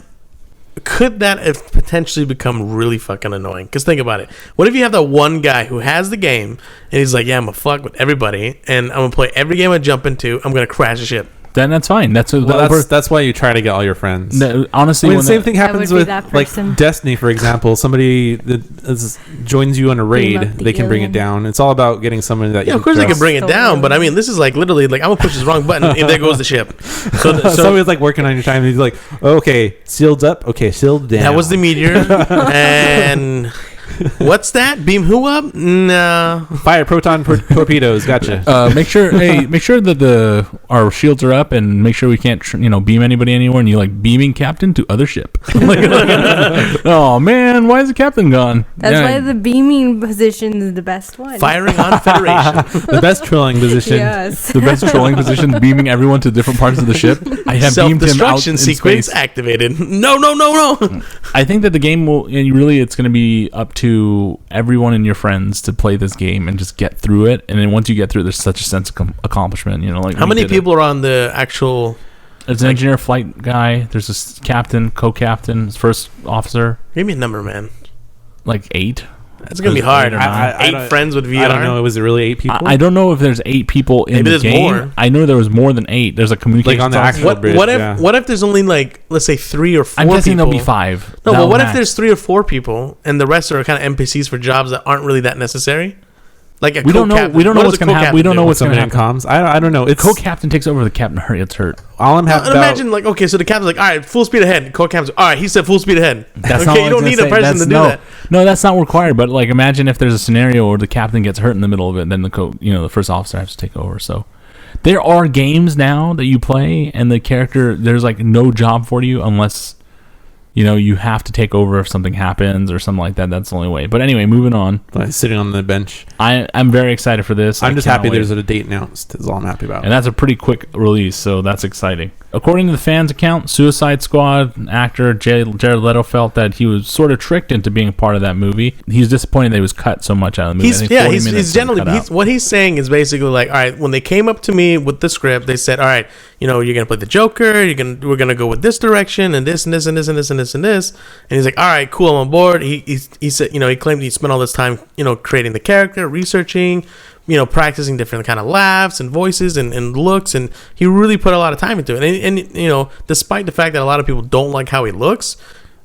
could that have potentially become really fucking annoying? Because think about it. What if you have that one guy who has the game and he's like, yeah, I'm gonna fuck with everybody and I'm gonna play every game I jump into. I'm gonna crash the ship. Then that's fine. That's why you try to get all your friends. Honestly, I mean, when the same thing happens I would be with that like person. Destiny, for example. Somebody that joins you on a raid, up the they can bring it alien. down. It's all about getting someone that Yeah, you of course they can trust. bring it down, but I mean, this is like literally like I'm gonna push this wrong button and there goes the ship. So Somebody's like working on your time, and he's like, "Okay, sealed up. Okay, sealed down." that was the meteor, and What's that? Beam who up? No. Fire proton torpedoes. Gotcha. Make sure that our shields are up, and make sure we can't beam anybody anywhere. And you like beaming captain to other ship. Oh man, why is the captain gone? That's why the beaming position is the best one. Firing on Federation. The best trolling position. Yes. The best trolling position, beaming everyone to different parts of the ship. I have beamed him out Self-destruction in sequence space. activated. No. I think that the game will, and really, it's going to be up to everyone and your friends to play this game and just get through it. And then once you get through it, there's such a sense of accomplishment. Like how many people are on the actual? There's an engineer, flight guy. There's a captain, co-captain, first officer. Give me a number, man. Like 8. That's gonna be hard. I Eight don't- friends with VR. I don't know. Was it really 8 people? I don't know if there's 8 people in Maybe the there's game. more. I know there was more than 8. There's a communication. Like on the software. actual What bridge, if yeah. what if there's only like, let's say 3 or 4 I'm guessing people? there'll be 5. No, That'll but what max. if there's 3 or 4 people and the rest are kind of NPCs for jobs that aren't really that necessary? Like a We don't know. co-captain. We don't know What what's does a going to happen. We co-captain don't know do? what's going to Somebody in happen. comms. I don't know. It's Co-captain takes over. The captain gets hurt. all I'm having. Imagine like, okay, so the captain's like, all right, full speed ahead. Co-captain's all right, he said full speed ahead. That's okay, not what you I don't was need gonna a say. person to do that. No, that's not required. But like, imagine if there's a scenario where the captain gets hurt in the middle of it, then the first officer has to take over. So there are games now that you play, and the character there's like no job for you unless you have to take over if something happens or something like that. That's the only way. But anyway, moving on. like, sitting on the bench. I'm very excited for this. I'm just cannot happy wait. there's a date announced. Is all I'm happy about. And that's a pretty quick release, so that's exciting. According to the fans' account, Suicide Squad actor Jared Leto felt that he was sort of tricked into being a part of that movie. He's disappointed that he was cut so much out of the movie. I think 40 minutes He's generally cut out. what he's saying is basically like, all right, when they came up to me with the script, they said, all right, you're gonna play the Joker, we're gonna go with this direction and this and this and this and this and this and this, and he's like, all right, cool, I'm on board. He said, he claimed he spent all this time, creating the character, researching, practicing different kind of laughs and voices and looks, and he really put a lot of time into it. And despite the fact that a lot of people don't like how he looks,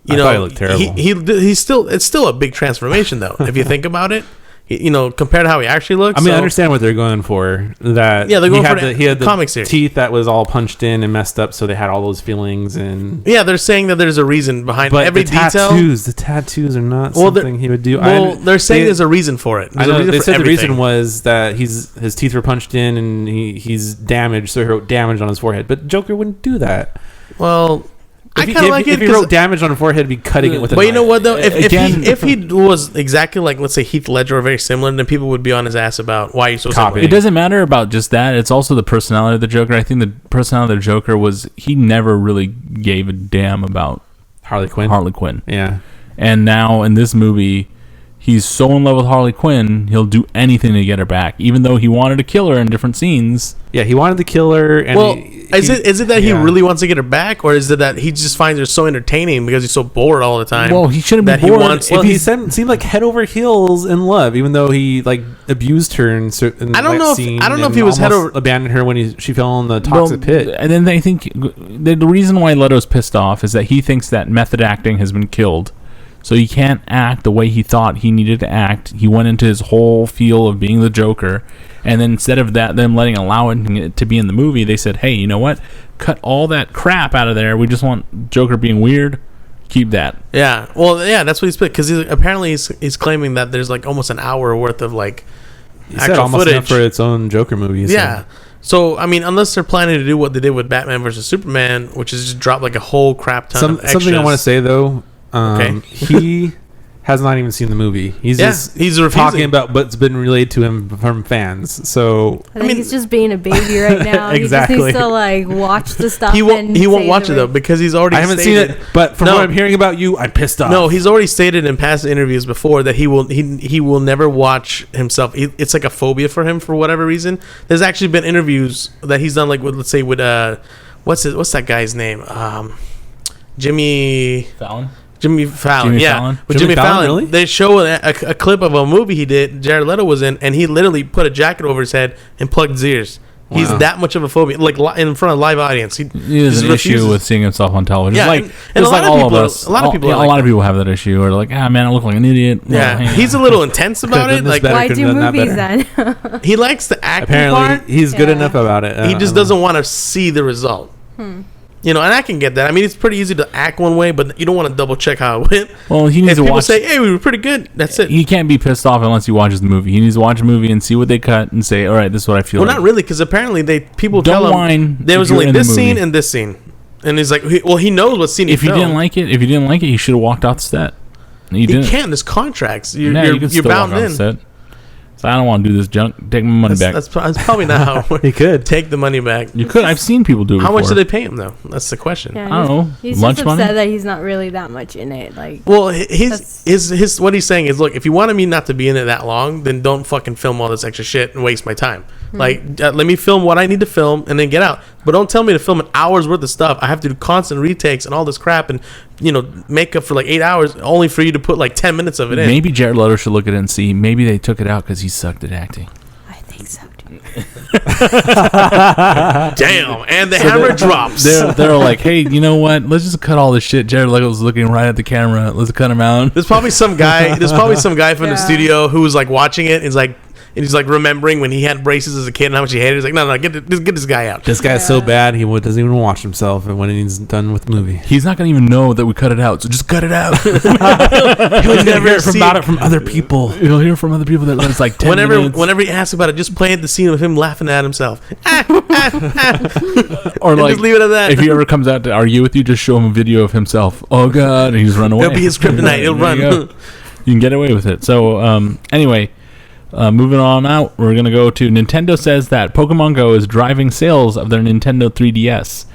I thought he looked terrible. it's still a big transformation though, if you think about it. Compared to how he actually looks. I mean, I understand what they're going for. That Yeah, they're going for he had the comic series. teeth that was all punched in and messed up, so they had all those feelings and. Yeah, they're saying that there's a reason behind But every the detail. tattoos are not Well, something he would do. They're saying there's a reason for it. I There's a know reason they for said the reason everything. was that his teeth were punched in and he's damaged, so he wrote damage on his forehead. But Joker wouldn't do that. Well, I If kind of like it if he wrote damage on a forehead, he'd be cutting it with a but knife. you know what though? Again- If he was exactly like, let's say, Heath Ledger or very similar, then people would be on his ass about why you're so Copy. similar. It doesn't matter about just that. It's also the personality of the Joker. I think the personality of the Joker was he never really gave a damn about Harley Quinn. Harley Quinn. Yeah. And now in this movie, he's so in love with Harley Quinn, he'll do anything to get her back, even though he wanted to kill her in different scenes. Yeah, he wanted to kill her. And Well, is it that he yeah. really wants to get her back, or is it that he just finds her so entertaining because he's so bored all the time? Well, he shouldn't be that he bored. wants- If Well, he he's- seemed like head over heels in love, even though he like abused her in certain. I don't know if he was head over- abandoned her when she fell in the toxic pit. And then I think the reason why Leto's pissed off is that he thinks that method acting has been killed. So he can't act the way he thought he needed to act. He went into his whole feel of being the Joker. And then instead of them allow it to be in the movie, they said, hey, you know what? Cut all that crap out of there. We just want Joker being weird. Keep that. Yeah. Well, yeah, that's what he's because apparently he's claiming that there's like almost an hour worth of like He said actual almost enough footage. for its own Joker movie. so- Yeah. So I mean, unless they're planning to do what they did with Batman versus Superman, which is just drop like a whole crap ton of extras. Something I want to say though. Okay. He has not even seen the movie. He's just he's refusing. talking about what's been relayed to him from fans. So I think he's just being a baby right now. Exactly. He just needs to like watch the stuff. He won't say watch the it though right- because he's already. I haven't stated, seen it, but from No. what I'm hearing about you, I'm pissed off. No, he's already stated in past interviews before that he will never watch himself. It's like a phobia for him for whatever reason. There's actually been interviews that he's done, like with, let's say with what's that guy's name? Jimmy Fallon. Jimmy Yeah, Fallon? with Jimmy Jimmy Fallon, Fallon. really? They show a clip of a movie he did. Jared Leto was in, and he literally put a jacket over his head and plugged his ears. He's Wow. that much of a phobia, like in front of live audience. He He has just an issue refuses. with seeing himself on television. Yeah, Like, and it's a like lot of all people- of us. a lot of people are a like lot of people have that issue. Or like, man, I look like an idiot. Yeah, Well, he's a little intense about Could've it. done this Like better. Why could've do done that movies better. then? he likes the acting Apparently, part. he's good Yeah. enough about it. He just doesn't want to see the result. You know, and I can get that. I mean, it's pretty easy to act one way, but you don't want to double check how it went. Well, he needs If to people watch. say, "Hey, we were pretty good," that's it. He can't be pissed off unless he watches the movie. He needs to watch a movie and see what they cut and say, "All right, this is what I feel." Well, like. not really, because apparently people Don't tell him whine there if was you're only in the this scene movie. and this scene, and he's like, he knows what scene. If he you filmed. didn't like it, he should have walked off the set. And he You didn't. can't. There's contracts. You You're can still bound walk off in. the set. So I don't want to do this junk. Take my money back. That's probably not how it works. He could. Take the money back. You could. I've seen people do it. How much before. do they pay him though? That's the question. Yeah, I don't know. He's Lunch just money? upset that he's not really that much in it. Like, Well, That's- his what he's saying is, look, if you wanted me not to be in it that long, then don't fucking film all this extra shit and waste my time. Like, let me film what I need to film and then get out. But don't tell me to film an hour's worth of stuff. I have to do constant retakes and all this crap and, you know, makeup for like 8 hours only for you to put like 10 minutes of it in. Maybe Jared Leto should look at it and see. Maybe they took it out because he sucked at acting. I think so, dude. Damn, and the hammer drops. They're like, hey, you know what? Let's just cut all this shit. Jared Leto's looking right at the camera. Let's cut him out. There's probably some guy. There's probably some guy from the Yeah. studio who was like watching it. And he's like remembering when he had braces as a kid and how much he hated it. He's like, no, get this guy out. This guy's so bad he doesn't even watch himself, and when he's done with the movie, He's not gonna even know that we cut it out. So just cut it out. he'll never hear see about it from other people. You'll hear from other people that it's like 10 minutes. Whenever he asks about it, just play the scene of him laughing at himself. Or And like, just leave it at that. if he ever comes out to argue with you, just show him a video of himself. Oh God, and he's run away. It'll be his kryptonite. He'll There run. you go. You can get away with it. So anyway, moving on out, we're gonna go to Nintendo says that Pokemon Go is driving sales of their Nintendo 3DS.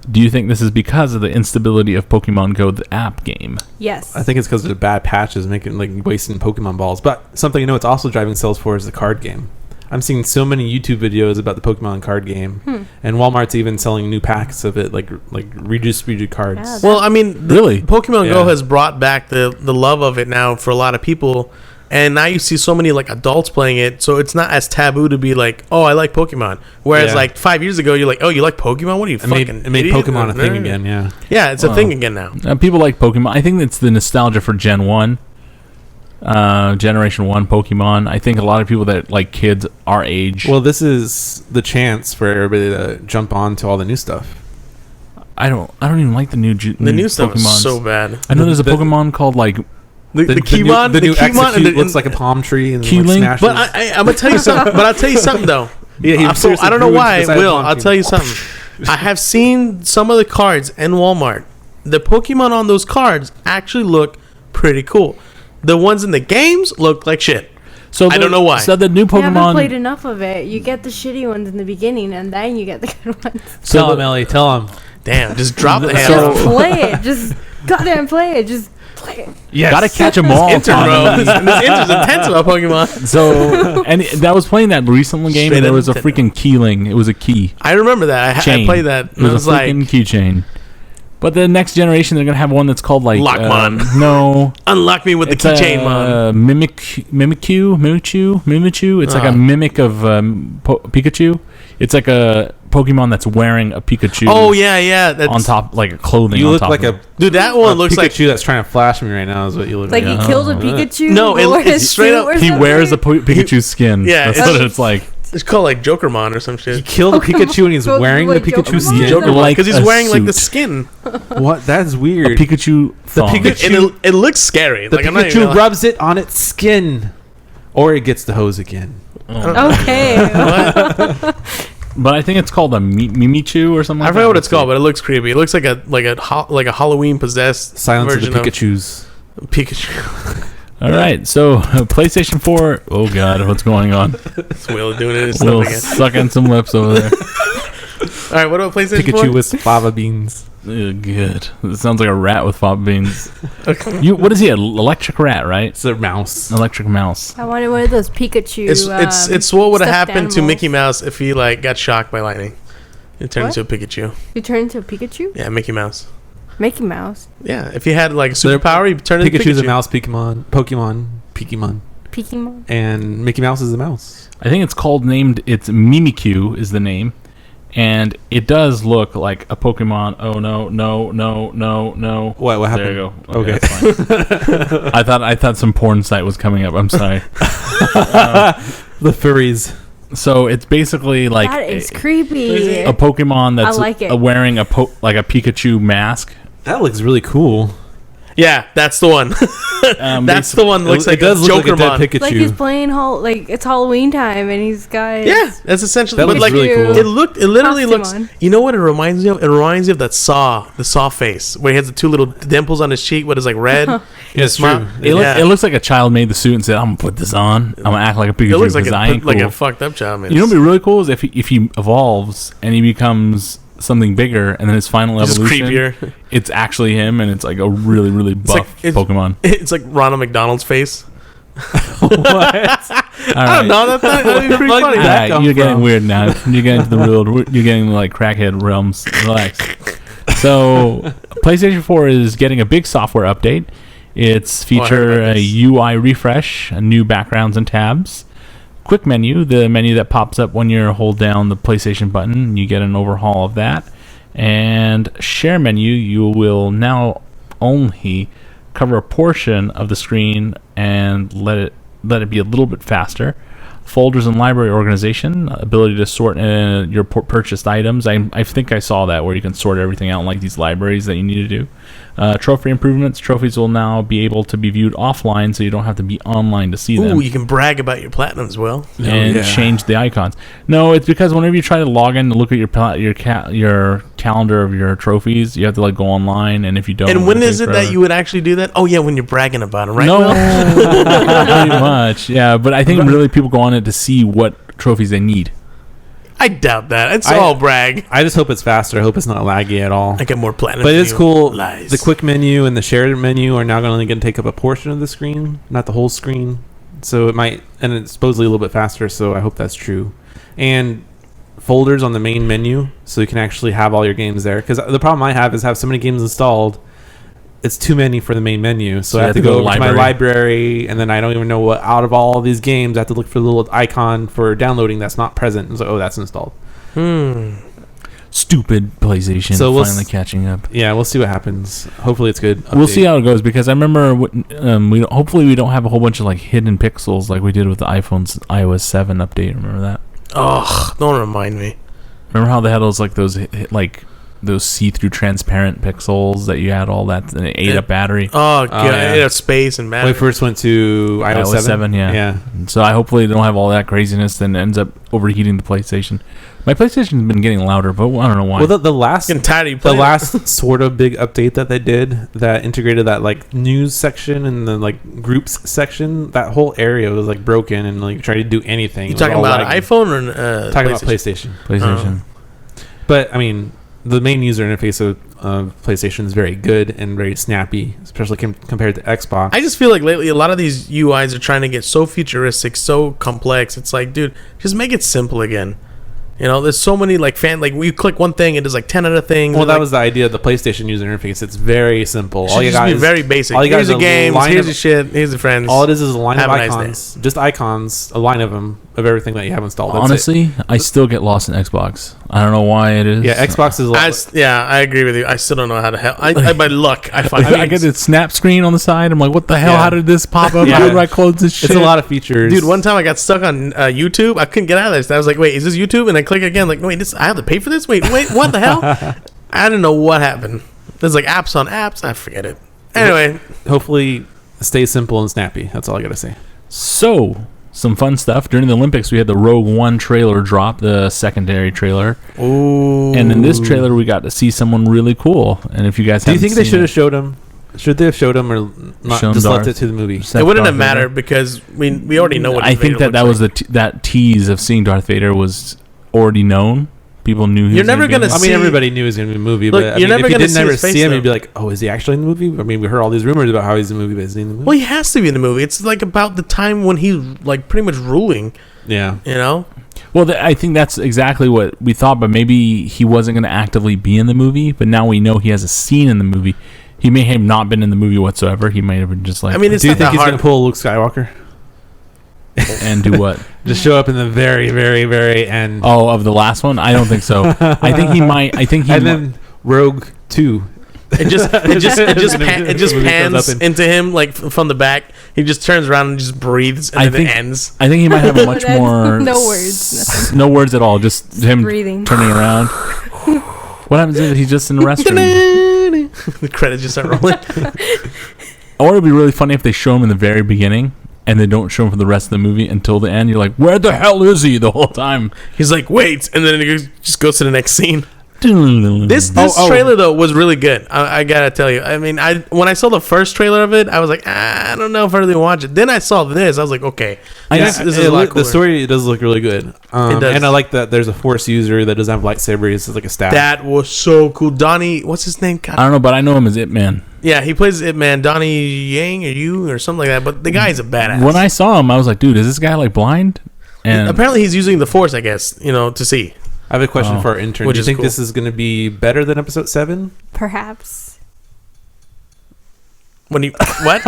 Do you think this is because of the instability of Pokemon Go, the app game? Yes. I think it's because of the bad patches making like wasting Pokemon balls. But something it's also driving sales for is the card game. I'm seeing so many YouTube videos about the Pokemon card game, and Walmart's even selling new packs of it, like redistributed cards. Yeah, Well, I mean, Really? Pokemon Go Yeah. has brought back the love of it now for a lot of people. And now you see so many like adults playing it, so it's not as taboo to be like, "Oh, I like Pokemon." Whereas Yeah. like 5 years ago, you're like, "Oh, you like Pokemon? What are you It made, fucking?" it made idiot?" Pokemon a thing again. Yeah. Yeah, it's a thing again now. People like Pokemon. I think it's the nostalgia for Gen 1. Generation 1 Pokemon. I think a lot of people that like kids our age. Well, this is the chance for everybody to jump on to all the new stuff. I don't even like the new The new stuff Pokemons. is so bad. I know there's a The- Pokemon called like The Keymon, the new Keymon, Execute looks like a palm tree and Keyling? like smashes. But I'm gonna tell you something. But I'll tell you something though. Yeah, he I seriously don't know grew why. into the size of Will, palm I'll tree. tell you something. I have seen some of the cards in Walmart. The Pokemon on those cards actually look pretty cool. The ones in the games look like shit. so I don't know why. So the new You haven't played Pokemon. enough of it. You get the shitty ones in the beginning, and then you get the good ones. Tell him, Ellie. Tell him. Damn, just drop the So- hammer. Just play it. Just goddamn play it. Just play it. Yes. Gotta catch them all. Inter, bro. Tommy. This Inter's intense about Pokemon. So and that was playing that recently game, Straight and there up was a Nintendo. freaking keyling. It was a key I remember that. I chain. played that. It And I was was a like, freaking keychain. But the next generation, they're gonna have one that's called like Lockmon. No, unlock me with the it's keychain, man. Mimikyu. It's like a mimic of Pikachu. It's like a Pokemon that's wearing a Pikachu. Oh yeah. That's, on top, like a clothing. You on look top like of a it. dude, that one looks Pikachu like. that's trying to flash me right now. Is what you look Like like. he killed a Pikachu. No, wore it's his straight suit up- or He wears a something? Pikachu skin. Yeah, That's it's- what it's like. It's called like Jokermon or some He shit. killed a Pikachu and he's Pokemon wearing the like Pikachu Jokermon? skin. Joker like Because he's a wearing like the suit. skin. What? That's weird. Pikachu thong. Pikachu- It looks scary. The Like, I'm not even Pikachu gonna- rubs it on its skin, or it gets the hose again. Okay. But I think it's called a Mimichu or something. I like forgot that. what it's called, but it looks creepy. It looks like a Halloween possessed Silence of the version Pikachu's. of Pikachu. All right, so PlayStation 4. Oh God, what's going on? It's Will doing it. His Will stuff again. sucking some lips over there. All right, what about PlayStation Pikachu 4? with fava beans. Good. It sounds like a rat with fava beans. Okay. What is he? An electric rat, right? It's a mouse. Electric mouse. I wanted one of those Pikachu. It's what would have stuffed happened to animals. Mickey Mouse if he like got shocked by lightning. It turned What? into a Pikachu. You turn into a Pikachu? Yeah, Mickey Mouse. Mickey Mouse. Yeah, if he had like a They're- superpower, he turned into Pikachu's Pikachu. a mouse, Pokemon, Pokemon. and Mickey Mouse is a mouse. I think it's it's Mimikyu is the name. And it does look like a Pokemon. Oh no. What happened? There you go. Okay. That's fine. I thought some porn site was coming up. I'm sorry. The furries. So it's basically like That is creepy. a Pokemon that's I like it. wearing like a Pikachu mask. That looks really cool. Yeah, that's the one. That's the one that looks like it does a look Joker like a dead mon. Pikachu. Like he's playing like it's Halloween time and he's got Yeah, that's essentially. That But looks like, really cool. it literally looks. Costume on. You know what it reminds me of? It reminds me of that the Saw face, where he has the two little dimples on his cheek. What is like red? Yeah, it's smile. true. It looks like a child made the suit and said, "I'm gonna put this on. I'm gonna act like a Pikachu." It looks like because I ain't like cool." a fucked up child. Man. You know what'd be really cool is if he evolves and he becomes something bigger, and then his final Just evolution, creepier. it's actually him, and it's like a really really buff Pokemon. It's like Ronald McDonald's face. All I don't know. That'd be pretty fuck funny. did that Alright, come you're getting from? weird now. You're getting to the real. You're getting to like crackhead realms. Relax. So, PlayStation 4 is getting a big software update. It's feature about a this. UI refresh, new backgrounds and tabs. Quick menu, the menu that pops up when you hold down the PlayStation button. You get an overhaul of that. And share menu, you will now only cover a portion of the screen and let it be a little bit faster. Folders and library organization, ability to sort your purchased items. I think I saw that where you can sort everything out in like these libraries that you need to do. Trophy improvements. Trophies will now be able to be viewed offline, so you don't have to be online to see them. Ooh, you can brag about your platinums, Will. And change the icons. No, it's because whenever you try to log in to look at your calendar of your trophies, you have to like go online, and if you don't, And when it'll is take it forever. that you would actually do that? Oh yeah, when you're bragging about it, right? No, Will? pretty much. Yeah, but I think really people go on it to see what trophies they need. I doubt that. It's all brag. I just hope it's faster. I hope it's not laggy at all. I get more platinum. But than it's you. cool. Lies. The quick menu and the shared menu are now only going to take up a portion of the screen, not the whole screen. So it might, and it's supposedly a little bit faster. So I hope that's true. And folders on the main menu, so you can actually have all your games there. Because the problem I have is so many games installed. It's too many for the main menu, so I have to go over to my library, and then I don't even know what out of all these games I have to look for the little icon for downloading that's not present. It's like, oh, that's installed. Stupid PlayStation finally catching up. Yeah, we'll see what happens. Hopefully it's good. We'll see how it goes, because I remember hopefully we don't have a whole bunch of like hidden pixels like we did with the iPhone's iOS 7 update. Remember that? Oh, don't remind me. Remember how they had those see-through transparent pixels that you had all that, and it ate up battery. Oh god, yeah. it had space and When battery. we first went to iOS 7, yeah. So I hopefully they don't have all that craziness, then ends up overheating the PlayStation. My PlayStation's been getting louder, but I don't know why. Well, the last Getting tired of you the playing. last sort of big update that they did that integrated that like news section and the like groups section, that whole area was like broken and like trying to do anything. You It was talking all about laggy. iPhone or Talking about PlayStation. PlayStation. But I mean, the main user interface of PlayStation is very good and very snappy, especially compared to Xbox. I just feel like lately a lot of these UIs are trying to get so futuristic, so complex. It's like, dude, just make it simple again. You know, there's so many like you click one thing and there's like 10 other things. Well, and, that like, was the idea of the PlayStation user interface. It's very simple. should just be very basic. all you got Here's is the a games, line here's of- the shit, here's the friends. All it is a line Have of a nice icons, just icons, a line of them of everything that you have installed. That's Honestly, I still get lost in Xbox. I don't know why it is. it. Yeah, Xbox is. I agree with you. I still don't know how to help. I by luck, I find. I get the snap screen on the side. I'm like, what the hell? Yeah. How did this pop up? How did I close this shit? It's a lot of features, Dude, one time I got stuck on YouTube. I couldn't get out of this. I was like, wait, is this YouTube? And I click again. Like, wait, I have to pay for this? Wait, what the hell? I don't know what happened. There's like apps on apps. I forget it. Anyway, Hopefully, stay simple and snappy. That's all I gotta say. So, some fun stuff. During the Olympics, we had the Rogue One trailer drop, the secondary trailer. ooh. And in this trailer, we got to see someone really cool. And if you guys Do you haven't think they seen should it- have showed him? Should they have showed him or not? Shown Just left Darth. it to the movie. Seth It wouldn't Darth have mattered Vader? because we already know what. I think Vader that looks was like. that tease of seeing Darth Vader was already known. People knew he You're was never gonna be in gonna it. I mean, see- everybody knew he was going to be in the movie, Look, but I you're mean, never if you gonna didn't see ever his face, see him, though. you'd be like, "Oh, is he actually in the movie?" I mean, we heard all these rumors about how he's in the movie, but is he in the movie? Well, he has to be in the movie. It's like about the time when he's like pretty much ruling. Yeah, You know, Well, I think that's exactly what we thought, but maybe he wasn't going to actively be in the movie. But now we know he has a scene in the movie. He may have not been in the movie whatsoever. He might have been just like, I mean, it's do you not think that he's hard. going to pull Luke Skywalker? and do what? Just show up in the very, very, very end, Oh, of the last one? I don't think so. I think he might. I think he. and then Rogue 2. It just Movie pans goes up and- into him like from the back. He just turns around and just breathes, and then it ends. I think he might have a much That's more no words. no words at all. Just him breathing. turning around. What happens if he's just in the restroom? The credits just start rolling. Or it'd be really funny if they show him in the very beginning and they don't show him for the rest of the movie until the end. You're like, where the hell is he the whole time? He's like, wait, and then it just goes to the next scene. This This trailer though was really good. I gotta tell you. I mean, when I saw the first trailer of it, I was like, I don't know if I really watch it. Then I saw this. I was like, okay, this is a lot cooler. The story does look really good. It does. And I like that there's a Force user that doesn't have lightsabers. It's like a staff. That was so cool. Donnie, what's his name? God. I don't know, but I know him as Ip Man. Yeah, he plays Ip Man, Donnie Yang or you or something like that. But the guy's a badass. When I saw him, I was like, dude, is this guy like blind? And apparently he's using the Force, I guess, to see. I have a question for our intern. Which Do you is think cool. this is going to be better than episode 7? Perhaps. When you what?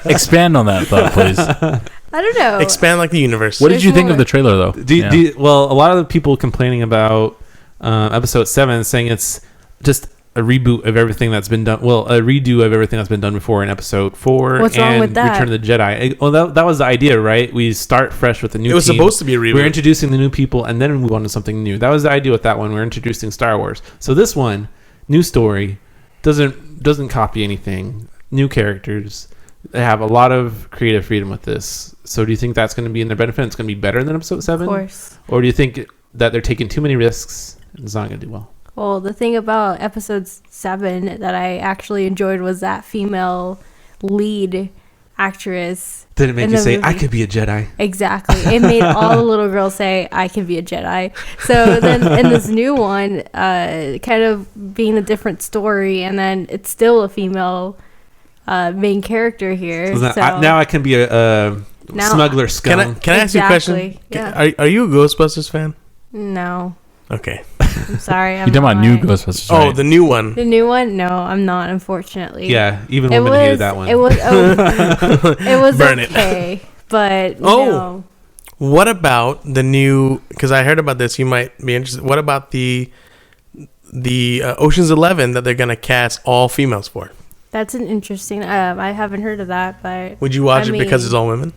expand on that thought, please. I don't know. Expand like the universe. What did There's you think more. of the trailer, though? Well, a lot of the people complaining about episode 7 saying it's just a reboot of everything that's been done. Well, a redo of everything that's been done before in episode 4 What's and wrong with that? Return of the Jedi. Well, that was the idea, right? We start fresh with the new It was team. supposed to be a reboot. We're introducing the new people and then move on to something new. That was the idea with that one. We're introducing Star Wars. So this one, new story, doesn't copy anything. New characters. They have a lot of creative freedom with this. So do you think that's going to be in their benefit? It's going to be better than episode 7? Of course. Or do you think that they're taking too many risks and it's not going to do well? Well, the thing about episode 7 that I actually enjoyed was that female lead actress. Did it make in you the say, movie. I could be a Jedi? Exactly. It made all the little girls say, I can be a Jedi. So then in this new one, kind of being a different story, and then it's still a female main character here. So now I can be a Now- smuggler scum. Can I ask you a question? Exactly, yeah. Are you a Ghostbusters fan? No. Okay. I'm sorry. I'm You're talking about new not. Ghostbusters, Oh, right? the new one. The new one? No, I'm not, unfortunately. Yeah, even It women hated was, that one. it was, it was Burn it. okay, but Oh. no. What about the new? Because I heard about this. You might be interested. What about the Ocean's 11 that they're gonna cast all females for? That's an interesting. I haven't heard of that, but Would you watch I it because mean- it's all women?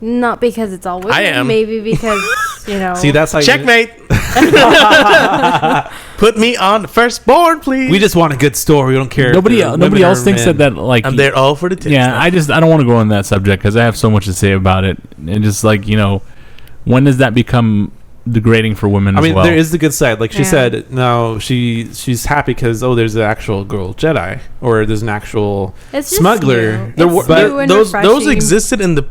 not because it's all women. I am. Maybe because See, that's how Checkmate. Put me on the first board, please. we just want a good story. We don't care. Nobody if nobody women else or thinks men. that like I'm there all for the tits. yeah. I don't want to go on that subject because I have so much to say about it. And just like when does that become degrading for women? I mean, as well? there is the good side. Like she Yeah. said, no, she's happy because there's an actual girl Jedi, or there's an actual it's just smuggler. new. It's But new and those refreshing. existed in the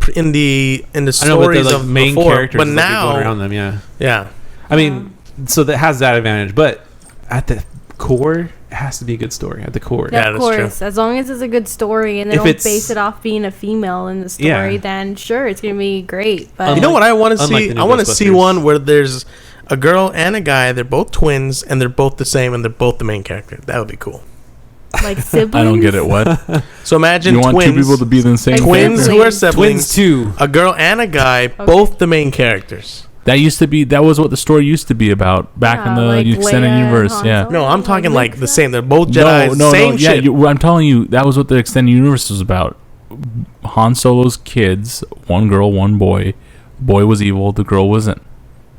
I know, but they're stories like of main before, characters, but like, people now, around them. Yeah, yeah, I mean, so that has that advantage, but at the core, it has to be a good story. At the core, Yeah, of that's true. course, as long as it's a good story and they If don't it's- base it off being a female in the story, Yeah. then sure, it's gonna be great. But you know what I want to unlike see? the new I want to see Ghostbusters. one where there's a girl and a guy. They're both twins, and they're both the same, and they're both the main character. That would be cool. like siblings, I don't get it. What So imagine you want twins, two people to be the same? twins character? who are Twins siblings, twins too. a girl and a guy, both the main characters. That was what the story used to be about back in Yeah, the like extended Leia and universe. Han Yeah. Solo. No, I'm talking Like like the same. They're both No, Jedi. no, same yeah. shit. I'm telling you, that was what the extended universe was about. Han Solo's kids, one girl, one boy. Boy was evil. The girl wasn't.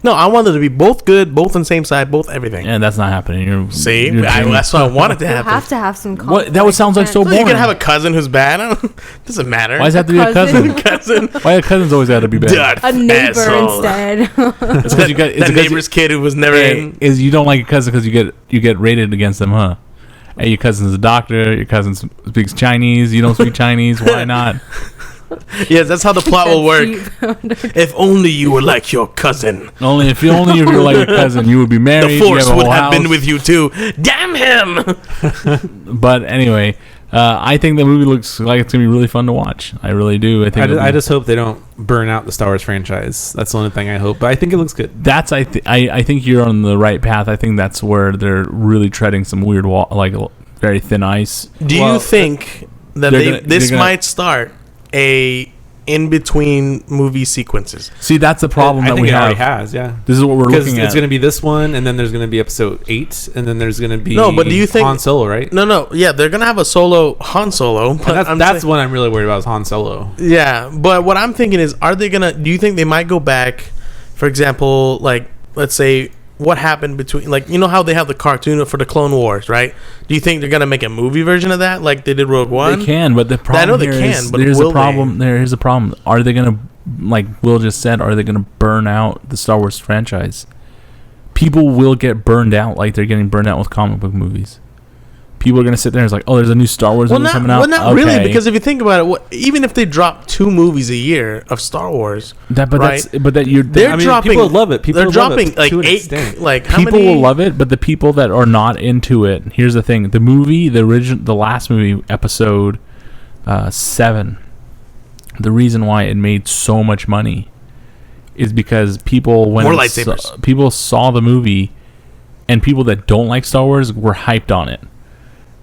No, I wanted to be both good, both on the same side, both everything. And that's not happening. See, you're dreaming. that's what I wanted to You happen. have to have some. What? That would sounds like so So you boring. can have a cousin who's bad. Doesn't matter. Why does it have to be a cousin? cousin? Why a cousin's always got to be bad? Dud, a neighbor asshole. instead. It's because you got That neighbor's kid who was never in. is you don't like your cousin because you get rated against them, huh? Hey, your cousin's a doctor. Your cousin speaks Chinese. You don't speak Chinese. Why not? Yes, that's how the plot will work. Deep. If only you were like your cousin, Only if you were like your cousin, you would be married. the you Force have a would whole have been house. with you too. Damn him! But anyway, I think the movie looks like it's gonna be really fun to watch. I really do. I just hope they don't burn out the Star Wars franchise. That's the only thing I hope. But I think it looks good. that's I think you're on the right path. I think that's where they're really treading some weird like very thin ice. Do Well, you think that they're this gonna- might start a in between movie sequences. See, that's the problem I that think we it have. already has, yeah. This is what we're Because looking it's at. going to be this one, and then there's going to be episode 8, and then there's going to be No, but do you think- Han Solo, right? No, yeah, they're gonna have a solo Han Solo. But And that's what I'm really worried about is Han Solo. Yeah, but what I'm thinking is, are they gonna? Do you think they might go back? For example, like let's say what happened between, like, you know how they have the cartoon for the Clone Wars, right? Do you think they're gonna make a movie version of that, like they did Rogue One? They can, but the problem I know they here can, is but there's will a problem. There's a problem. Are they gonna, like Will just said, are they gonna burn out the Star Wars franchise? People will get burned out like they're getting burned out with comic book movies. People are gonna sit there and it's like, oh, there's a new Star Wars movie coming out. Well, not really, because if you think about it, even if they drop 2 movies a year of Star Wars, that, but right? that's, but that you're, they're dropping. people love it. People they're love dropping it like to an 8. extent. Like how people many? will love it, but the people that are not into it, here's the thing: the movie, the original, the last movie, episode 7. The reason why it made so much money is because people More lightsabers. People saw the movie, and people that don't like Star Wars were hyped on it.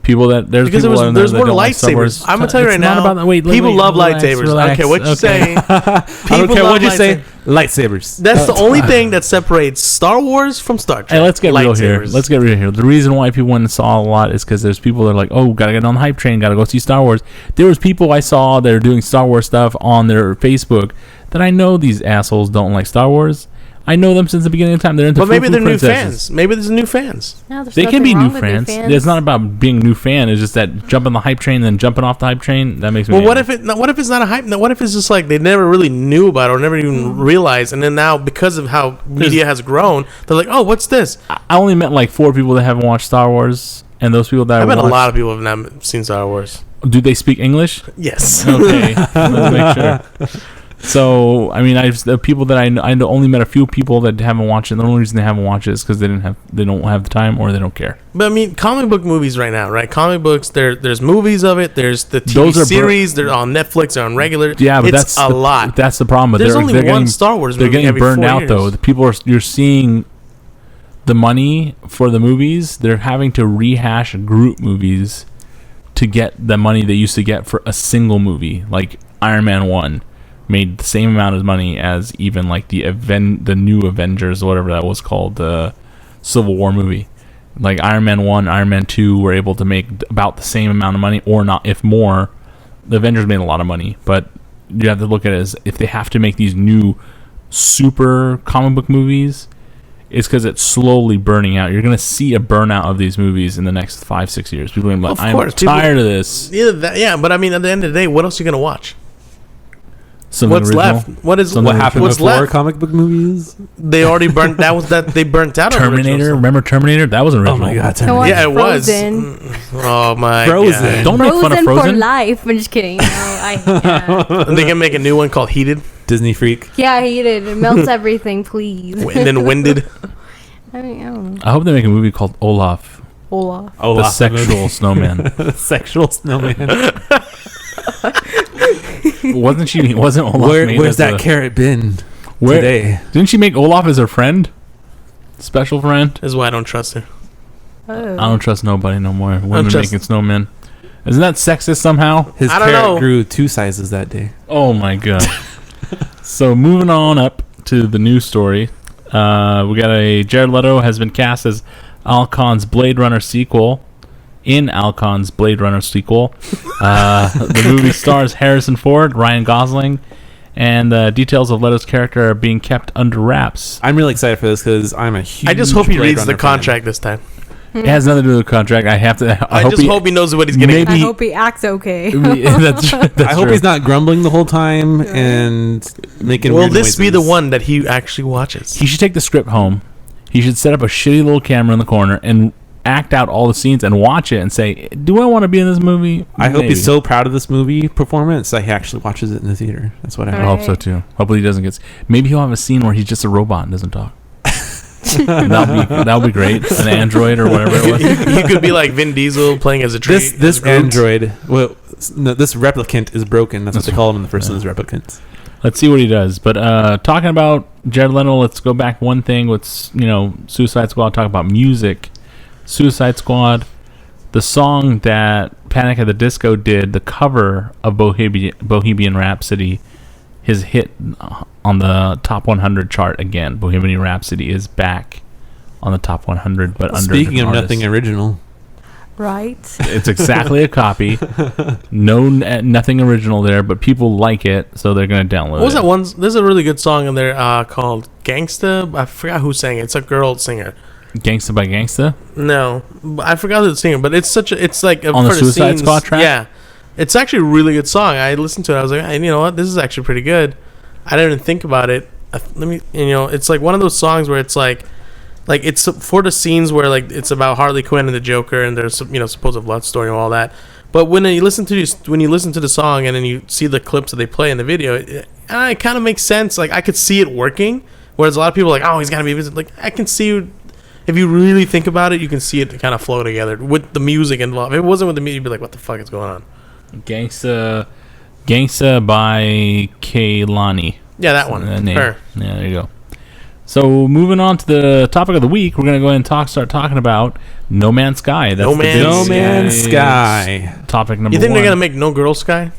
People that there's Because people there's that more don't like Star Wars. lightsabers. I'm gonna tell you It's right not now. about that. Wait, people love relax, lightsabers. relax. I don't care what you say. I don't care what you say. Lightsabers. That's the only thing that separates Star Wars from Star Trek. Hey, let's get real here. Lightsabers. Let's get real here. The reason why people went and saw a lot is because there's people that are like, oh, gotta get on the hype train, gotta go see Star Wars. There was people I saw that are doing Star Wars stuff on their Facebook that I know these assholes don't like Star Wars. I know them since the beginning of time. They're into But maybe Foo they're new princesses. fans. Maybe there's new fans. No, there's They can nothing be new wrong with fans. It's not about being a new fan. It's just that jumping the hype train and then jumping off the hype train. That makes me. Well, what angry. if it? no, What if it's not a hype? No, what if it's just like they never really knew about it or never even realized, and then now because of how media has grown, they're like, oh, what's this? I only met like 4 people that haven't watched Star Wars, and those people that I bet a watched- lot of people have not seen Star Wars. Do they speak English? Yes. Okay, let's make sure. So, I mean, the people that I know, I only met a few people that haven't watched it. The only reason they haven't watched it is because they don't have the time or they don't care. But I mean, comic book movies right now, right? Comic books, there's movies of it. There's the TV Those are series. They're on Netflix. They're on regular. Yeah, but it's that's a lot. That's the problem. But There's they're, only they're one getting, Star Wars They're movie getting every burned 4 out years. though. The people are. You're seeing the money for the movies. They're having to rehash group movies to get the money they used to get for a single movie, like Iron Man 1. Made the same amount of money as even like the new Avengers, or whatever that was called, the Civil War movie. Like Iron Man 1, Iron Man 2 were able to make about the same amount of money, or not, if more. The Avengers made a lot of money, but you have to look at it as if they have to make these new super comic book movies, it's because it's slowly burning out. You're going to see a burnout of these movies in the next 5-6 years. People are going to be like, Of I'm course, people- tired of this. Yeah, but I mean, at the end of the day, what else are you gonna watch? Something What's original. left? What is Something What original. happened What's before left? comic book movies? They already burnt. They burnt out. on original Terminator. stuff. Remember Terminator? That was original. Oh my god, Come on. Yeah, it Frozen. was. Oh my Frozen. god. Don't make fun of for Frozen. life. I'm just kidding. No, yeah. And they can make a new one called Heated, Disney freak. Yeah, he did. It melts everything, please. and then Winded. I mean, I don't know. I hope they make a movie called Olaf, Olaf. Oh, the sexual snowman. sexual snowman. Wasn't Olaf made Where's as that a- carrot been where- today? Didn't she make Olaf as her friend? Special friend? This is why I don't trust her. Oh. I don't trust nobody no more. Women trust- making snowmen. Isn't that sexist somehow? His I don't carrot know. grew 2 sizes that day. Oh my god. So moving on up to the news story. We got Jared Leto has been cast as Alcon's Blade Runner sequel. In Alcon's Blade Runner sequel. The movie stars Harrison Ford, Ryan Gosling, and details of Leto's character are being kept under wraps. I'm really excited for this because I'm a huge. I just hope he Blade reads the Runner fan. contract this time. It has nothing to do with the contract. I have to. I just hope he knows what he's getting. Maybe- I hope he acts okay. that's I hope true. he's not grumbling the whole time and making. Will weird this be the noises. one that he actually watches? He should take the script home. He should set up a shitty little camera in the corner and act out all the scenes and watch it and say, "Do I want to be in this movie?" I hope Maybe. he's so proud of this movie performance that he actually watches it in the theater. That's what I I hope. hope so too. Hopefully he doesn't get. Maybe he'll have a scene where he's just a robot and doesn't talk. That'll be great. An android or whatever it was. He could be like Vin Diesel playing as a tree. This android, well, no, this replicant is broken. That's what they call him in the first one. Is replicants. Let's see what he does. But talking about Jared Leto, let's go back one thing with Suicide Squad. Talk about music. Suicide Squad, the song that Panic at the Disco did, the cover of Bohemian Rhapsody, his hit on the top 100 chart again. Bohemian Rhapsody is back on the top 100, but under Speaking of artist. nothing original, Right. It's exactly a copy. Nothing original there, but people like it, so they're going to download What was it. that one? There's a really good song in there called Gangsta. I forgot who sang it. It's a girl singer. Gangsta by Gangsta? No, I forgot who the singer, but it's like On the for Suicide scenes, Squad track? Yeah, it's actually a really good song. I listened to it. I was like, hey, you know what? This is actually pretty good. I didn't even think about it. It's like one of those songs where it's like it's for the scenes where like it's about Harley Quinn and the Joker, and there's supposed blood story and all that. But when you listen to the song and then you see the clips that they play in the video, it kind of makes sense. Like I could see it working. Whereas a lot of people are like, oh, he's gotta be like I can see. If you really think about it, you can see it kind of flow together with the music involved. If it wasn't with the music, you'd be like, what the fuck is going on? Gangsta by Kehlani. Yeah, that one. Name. Her. Yeah, there you go. So moving on to the topic of the week, we're gonna go ahead and start talking about No Man's Sky. That's No Man's Sky. Topic number You think one. they're gonna make No Girl Sky?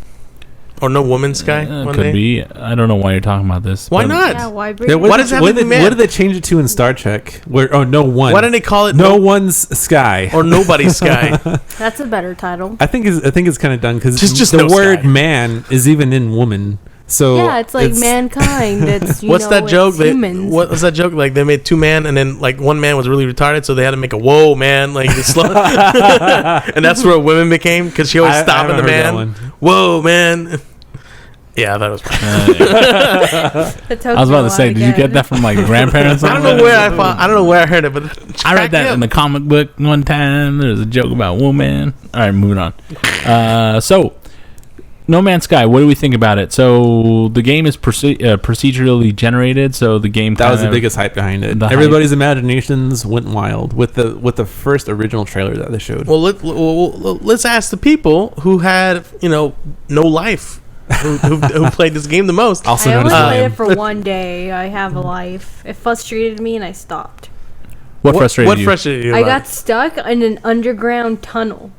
Or No Woman Sky? one could day? be. I don't know why you're talking about this. Why but- not? Yeah, why bring Yeah, it what, What did, does that what, mean, did, man? what did they change it to in Star Trek? No one. Why didn't they call it No One's Sky? or Nobody's Sky? That's a better title. I think it's kind of done because Just the no word sky. man is even in woman. So Yeah, it's like mankind. It's What's that joke? It's humans. What was that joke? Like they made two men, and then like one man was really retarded, so they had to make a whoa man, like the slow. And that's where women became because she always I stopped at the haven't heard that man. one. Whoa man. Yeah, I thought it was. I was about to say, did you get that from like grandparents? I don't know where I don't know where I heard it, but I read that in the comic book one time. There's a joke about woman. All right, moving on. So, No Man's Sky. What do we think about it? So the game is procedurally generated. So the game that was the biggest hype behind it. Everybody's imaginations went wild with the first original trailer that they showed. Well, let's ask the people who had no life, who played this game the most. Also I known only as played Liam. it for one day. I have a life. It frustrated me and I stopped. What frustrated you? frustrated you? I about got stuck in an underground tunnel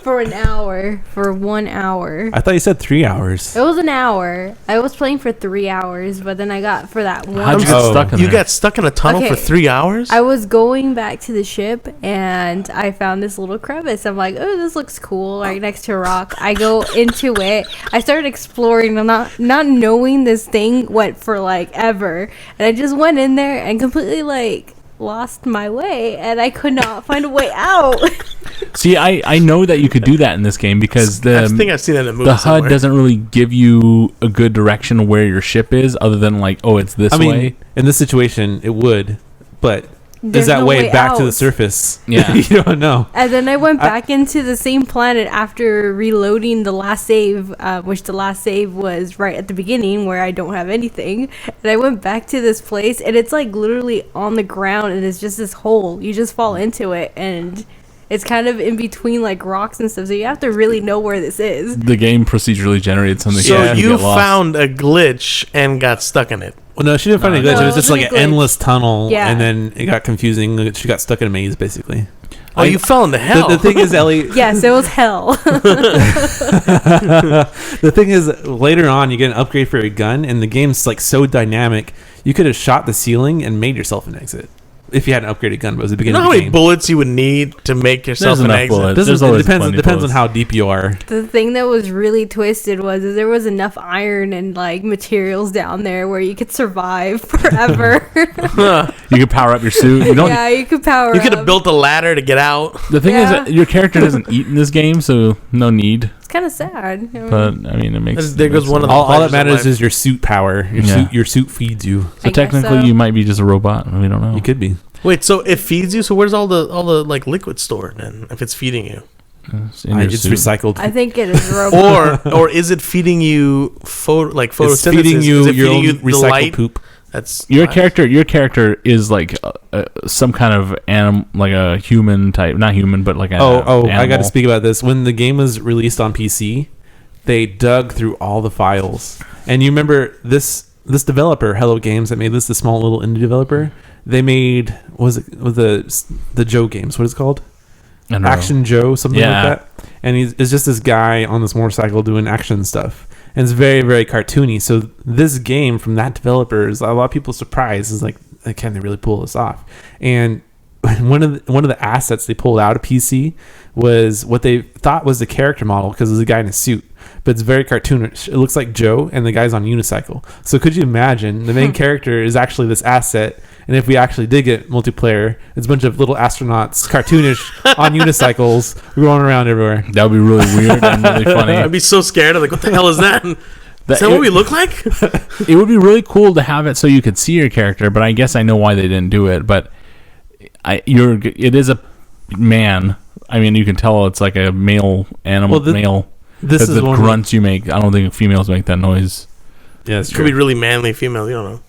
for an hour. For 1 hour. I thought you said 3 hours. It was an hour. I was playing for 3 hours, but then I got for that one. How'd you get Oh. stuck in You there? got stuck in a tunnel for Okay. 3 hours? I was going back to the ship and I found this little crevice. I'm like, oh, this looks cool, right next to a rock. I go into it. I started exploring. I'm not knowing this thing went for like ever. And I just went in there and completely like lost my way and I could not find a way out. See, I know that you could do that in this game because I think I've seen that in a movie the HUD somewhere. doesn't really give you a good direction of where your ship is, other than like, oh, it's this I mean, way. in this situation, it would, but There's is that no way back to the out. surface? Yeah. You don't know. And then I went back into the same planet after reloading the last save, which the last save was right at the beginning where I don't have anything. And I went back to this place, and it's like literally on the ground, and it's just this hole. You just fall into it, and it's kind of in between like rocks and stuff. So you have to really know where this is. The game procedurally generated something. So you you get lost. found a glitch and got stuck in it. Well, no, she didn't find a glitch. No, It was it just wasn't like a an glitch. endless tunnel, Yeah. and then it got confusing. She got stuck in a maze, basically. Oh, you fell into hell. The thing is, Ellie. Yes, it was hell. The thing is, later on, you get an upgrade for your gun, and the game's like so dynamic. You could have shot the ceiling and made yourself an exit if you had an upgraded gun. But it was the You beginning know how of the many game. bullets you would need to make yourself There's an enough exit? bullets. Doesn't- There's it always depends. plenty of Depends on bullets. how deep you are. The thing that was really twisted was that there was enough iron and like materials down there where you could survive forever. You can power up your suit. You don't. Yeah, you could power You could have up. built a ladder to get out. The thing is Yeah. that your character doesn't eat in this game, so no need. It's kind of sad. But I mean, it makes. There goes one of the All that pleasures of matters life. is your suit power. Yeah. Your suit feeds you. So I guess technically, so. you might be just a robot. We don't know. You could be. Wait, so it feeds you? So where's all the like liquid stored then? If it's feeding you, It's in your It's suit. recycled. I think it is robot. or is it feeding you It's photosynthesis? feeding you Is it your feeding own you the recycled light? poop. That's Your character is like some kind of like a human type, not human, but like a I got to animal. speak about this. When the game was released on PC, they dug through all the files, and you remember this developer, Hello Games, that made this, the small little indie developer. They made was the Joe games. What is it called? I don't know. Action Joe, something Yeah. like that. And it's just this guy on this motorcycle doing action stuff. and it's very, very cartoony. So this game from that developer is a lot of people surprised. Is like, can they really pull this off? And one of the assets they pulled out of PC was what they thought was the character model, because there's a guy in a suit, but it's very cartoonish. It looks like Joe, and the guy's on unicycle. So could you imagine the main character is actually this asset? And if we actually did get multiplayer, it's a bunch of little astronauts, cartoonish, on unicycles, going around everywhere. That would be really weird and really funny. I'd be so scared. I'm like, what the hell is that? Is that what we look like? It would be really cool to have it so you could see your character, but I guess I know why they didn't do it. But it is a man. I mean, you can tell it's like a male animal. Male. This is the grunts you make. I don't think females make that noise. Yeah, it's true. Could be really manly female. You don't know.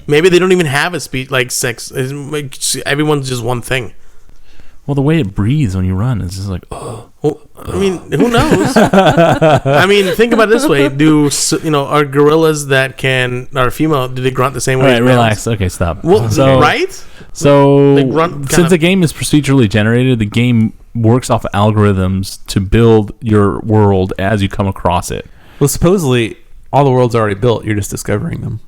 Maybe they don't even have a speech like sex. Everyone's just one thing. Well, the way it breathes when you run is just like, oh. Well, I mean, who knows? I mean, think about it this way: are gorillas that are female? Do they grunt the same way? All right, relax. Okay, stop. Well, right? So, since the game is procedurally generated, the game works off algorithms to build your world as you come across it. Well, supposedly all the world's already built. You're just discovering them.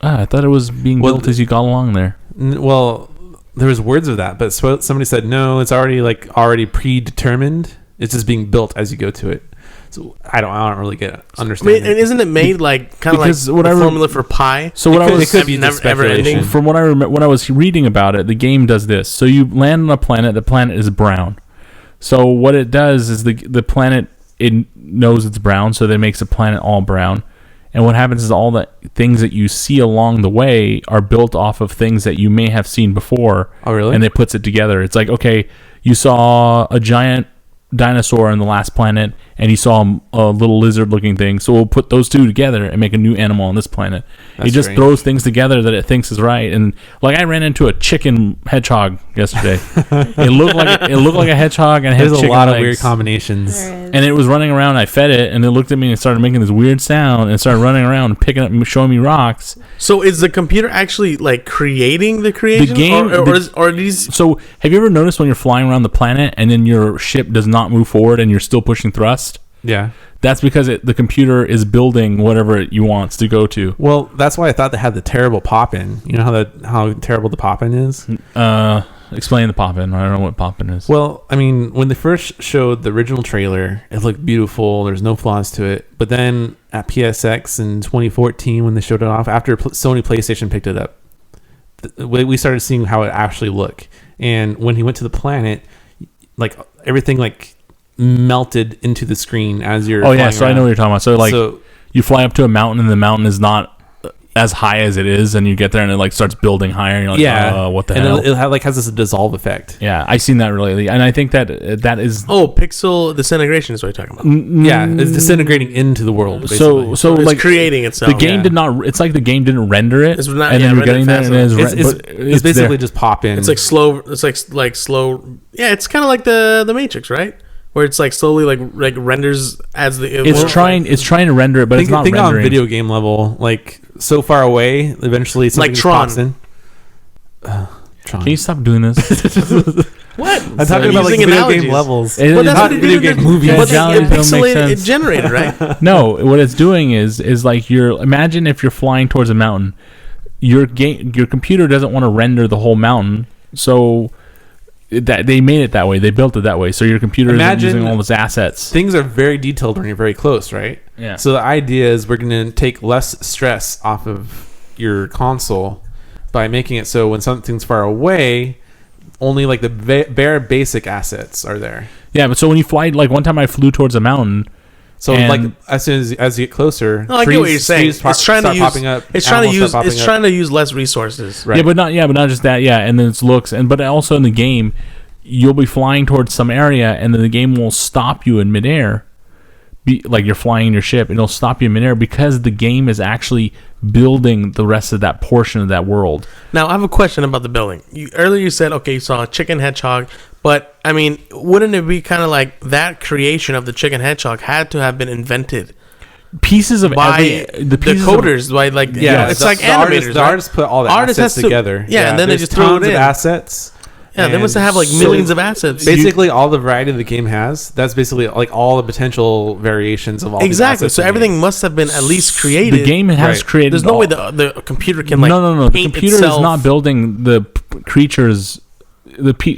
I thought it was being built as you got along there. Well, there was words of that, but somebody said no, it's already predetermined. It's just being built as you go to it. So I don't really understand. I mean, and isn't it made like kind of like the formula for pi? So it could be never ending. From what I remember, when I was reading about it, the game does this. So you land on a planet. The planet is brown. So what it does is the planet, it knows it's brown, so that makes the planet all brown. And what happens is all the things that you see along the way are built off of things that you may have seen before. Oh, really? And it puts it together. It's like, okay, you saw a giant dinosaur on the last planet, and you saw a little lizard-looking thing. So we'll put those two together and make a new animal on this planet. It just throws things together that it thinks is right. And like I ran into a chicken hedgehog yesterday. it looked like a hedgehog and had There's a lot of legs. Weird combinations. And it was running around. I fed it, and it looked at me and started making this weird sound and started running around and picking up, showing me rocks. So is the computer actually like creating the creation? The game, or these? So have you ever noticed when you're flying around the planet and then your ship does not move forward and you're still pushing thrust? Yeah. That's because the computer is building whatever it wants to go to. Well, that's why I thought they had the terrible pop-in. You know how terrible the pop-in is? Explain the pop-in. I don't know what pop-in is. Well, I mean, when they first showed the original trailer, it looked beautiful. There's no flaws to it. But then at PSX in 2014, when they showed it off, after Sony PlayStation picked it up, we started seeing how it actually looked. And when he went to the planet, like everything like melted into the screen as you're flying around. I know what you're talking about. So you fly up to a mountain and the mountain is not as high as it is, and you get there and it like starts building higher and you're like, what the hell? And it has this dissolve effect. Yeah, I've seen that lately, and I think that is pixel disintegration is what you're talking about. Yeah, it's disintegrating into the world, basically. So it's like creating itself. The game did not. It's like the game didn't render it, and then you're getting there, and it's basically just pop in. It's like slow. It's like slow. Yeah, it's kind of like the Matrix, right? Where it's like slowly like renders as the. It's trying to render it, but it's not rendering. On video game level, like so far away, eventually something like Tron. Pops in. Can you stop doing this? What? I'm talking about like video game levels. But that's not video game movies. But it's generated, right? No, what it's doing is like imagine if you're flying towards a mountain, your computer doesn't want to render the whole mountain, so. That they made it that way. They built it that way. So your computer is using all those assets. Things are very detailed when you're very close, right? Yeah. So the idea is we're going to take less stress off of your console by making it so when something's far away, only like the bare basic assets are there. Yeah, but so when you fly, like one time I flew towards a mountain. So like as soon as you get closer, I get what you're saying. It's trying to use less resources. Right. Yeah, but not just that. Yeah, and then it looks but also in the game, you'll be flying towards some area, and then the game will stop you in midair. Like you're flying in your ship, and it'll stop you in midair because the game is actually building the rest of that portion of that world. Now, I have a question about the building. Earlier you said, okay, you saw a chicken hedgehog, but I mean, wouldn't it be kind of like that creation of the chicken hedgehog had to have been invented? Pieces of by the coders, by like it's like animators. The artists put all the assets together. And then they just throw it in. Assets. Yeah, they And must have like so millions of assets. Basically, all the variety the game has, that's basically like all the potential variations of all these Exactly. assets So in the everything game. must have been at least created. The game has Right. created. There's no all- way the computer can like no. The paint computer itself. is not building the creatures.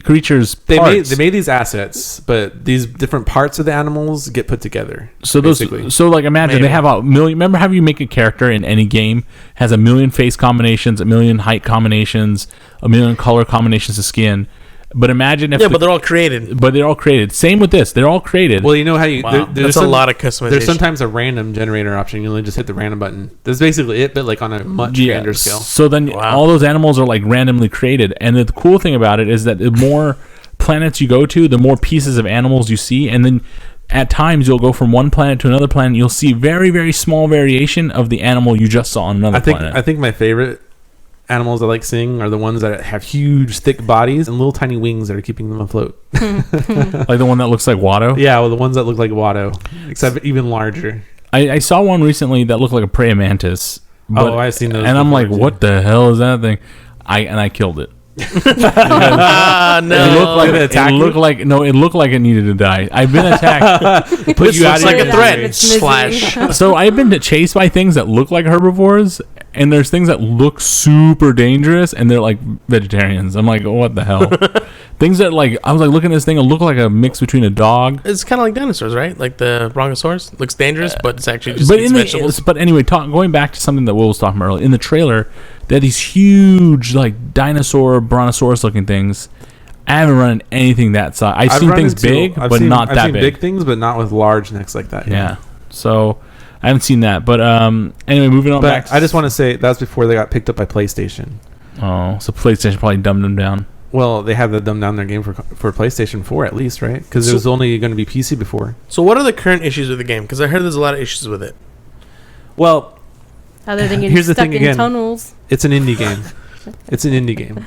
Creatures. They parts. made these assets, but these different parts of the animals get put together. So basically. so like imagine Maybe. they have a million. Remember how you make a character in any game has a million face combinations, a million height combinations, a million color combinations of skin. But imagine if but they're all created. but they're all created. Same with this. They're all created. Well, you know how you Wow, that's a lot of customization. There's sometimes a random generator option. You only just hit the random button. That's basically it, but like on a much grander scale. So then Wow. all those animals are like randomly created. And the cool thing about it is that the more planets you go to, the more pieces of animals you see. And then at times you'll go from one planet to another planet. You'll see very, very small variation of the animal you just saw on another planet. I think my favorite animals I like seeing are the ones that have huge, thick bodies and little tiny wings that are keeping them afloat. Like the one that looks like Watto. Yeah, well, the ones that look like Watto, except even larger. I saw one recently that looked like a praying mantis. Oh, I've seen those And I'm before, like, too. what the hell is that thing? I killed it. Ah, It no. looked like Did it attack you? it looked like it needed to die. I've been attacked. Put This you out looks of like your a threat. misery. It's misery. Slash. So I've been chased by things that look like herbivores, and there's things that look super dangerous, and they're like vegetarians. I'm like, what the hell? Things that like I was like looking at this thing, it looked like a mix between a dog. It's kind of like dinosaurs, right? Like the brontosaurus looks dangerous, but it's actually just But eats vegetables. but anyway, going back to something that Will was talking about earlier in the trailer, they had these huge like dinosaur brontosaurus looking things. I haven't run into anything that size. I've seen run things into- big, I've but seen- not I've that seen big. things, but not with large necks like that. Yeah. So I haven't seen that. But anyway, moving on back. But I just want to say that was before they got picked up by PlayStation. Oh, so PlayStation probably dumbed them down. Well, they had to dumb down their game for PlayStation 4 at least, right? Because it So- was only going to be PC before. So what are the current issues with the game? Because I heard there's a lot of issues with it. Well, Other than getting Here's the stuck thing in again. tunnels. it's an indie game. It's an indie game.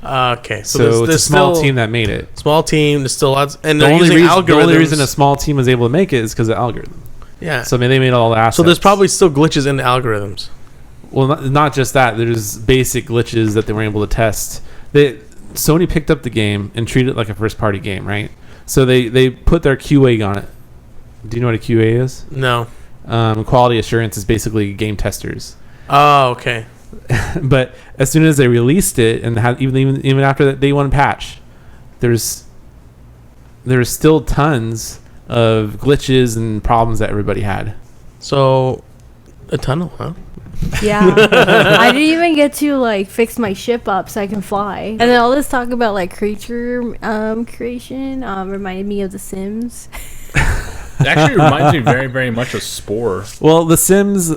Okay, So, it's a small still team that made it. Small team. There's still lots, and The they're only, using reason, algorithms. the only reason a small team was able to make it is because of algorithm. Yeah. So I mean, they made all the assets. So there's probably still glitches in the algorithms. Well, not just that. There's basic glitches that they were able to test. Sony picked up the game and treated it like a first-party game, right? So they put their QA on it. Do you know what a QA is? No. Quality assurance is basically game testers. Oh, okay. But as soon as they released it, and even after that day one patch, there's still tons of glitches and problems that everybody had. So a tunnel, huh? Yeah. I didn't even get to like fix my ship up so I can fly. And then all this talk about like creature creation reminded me of The Sims. It actually reminds me very, very much of Spore. Well, The Sims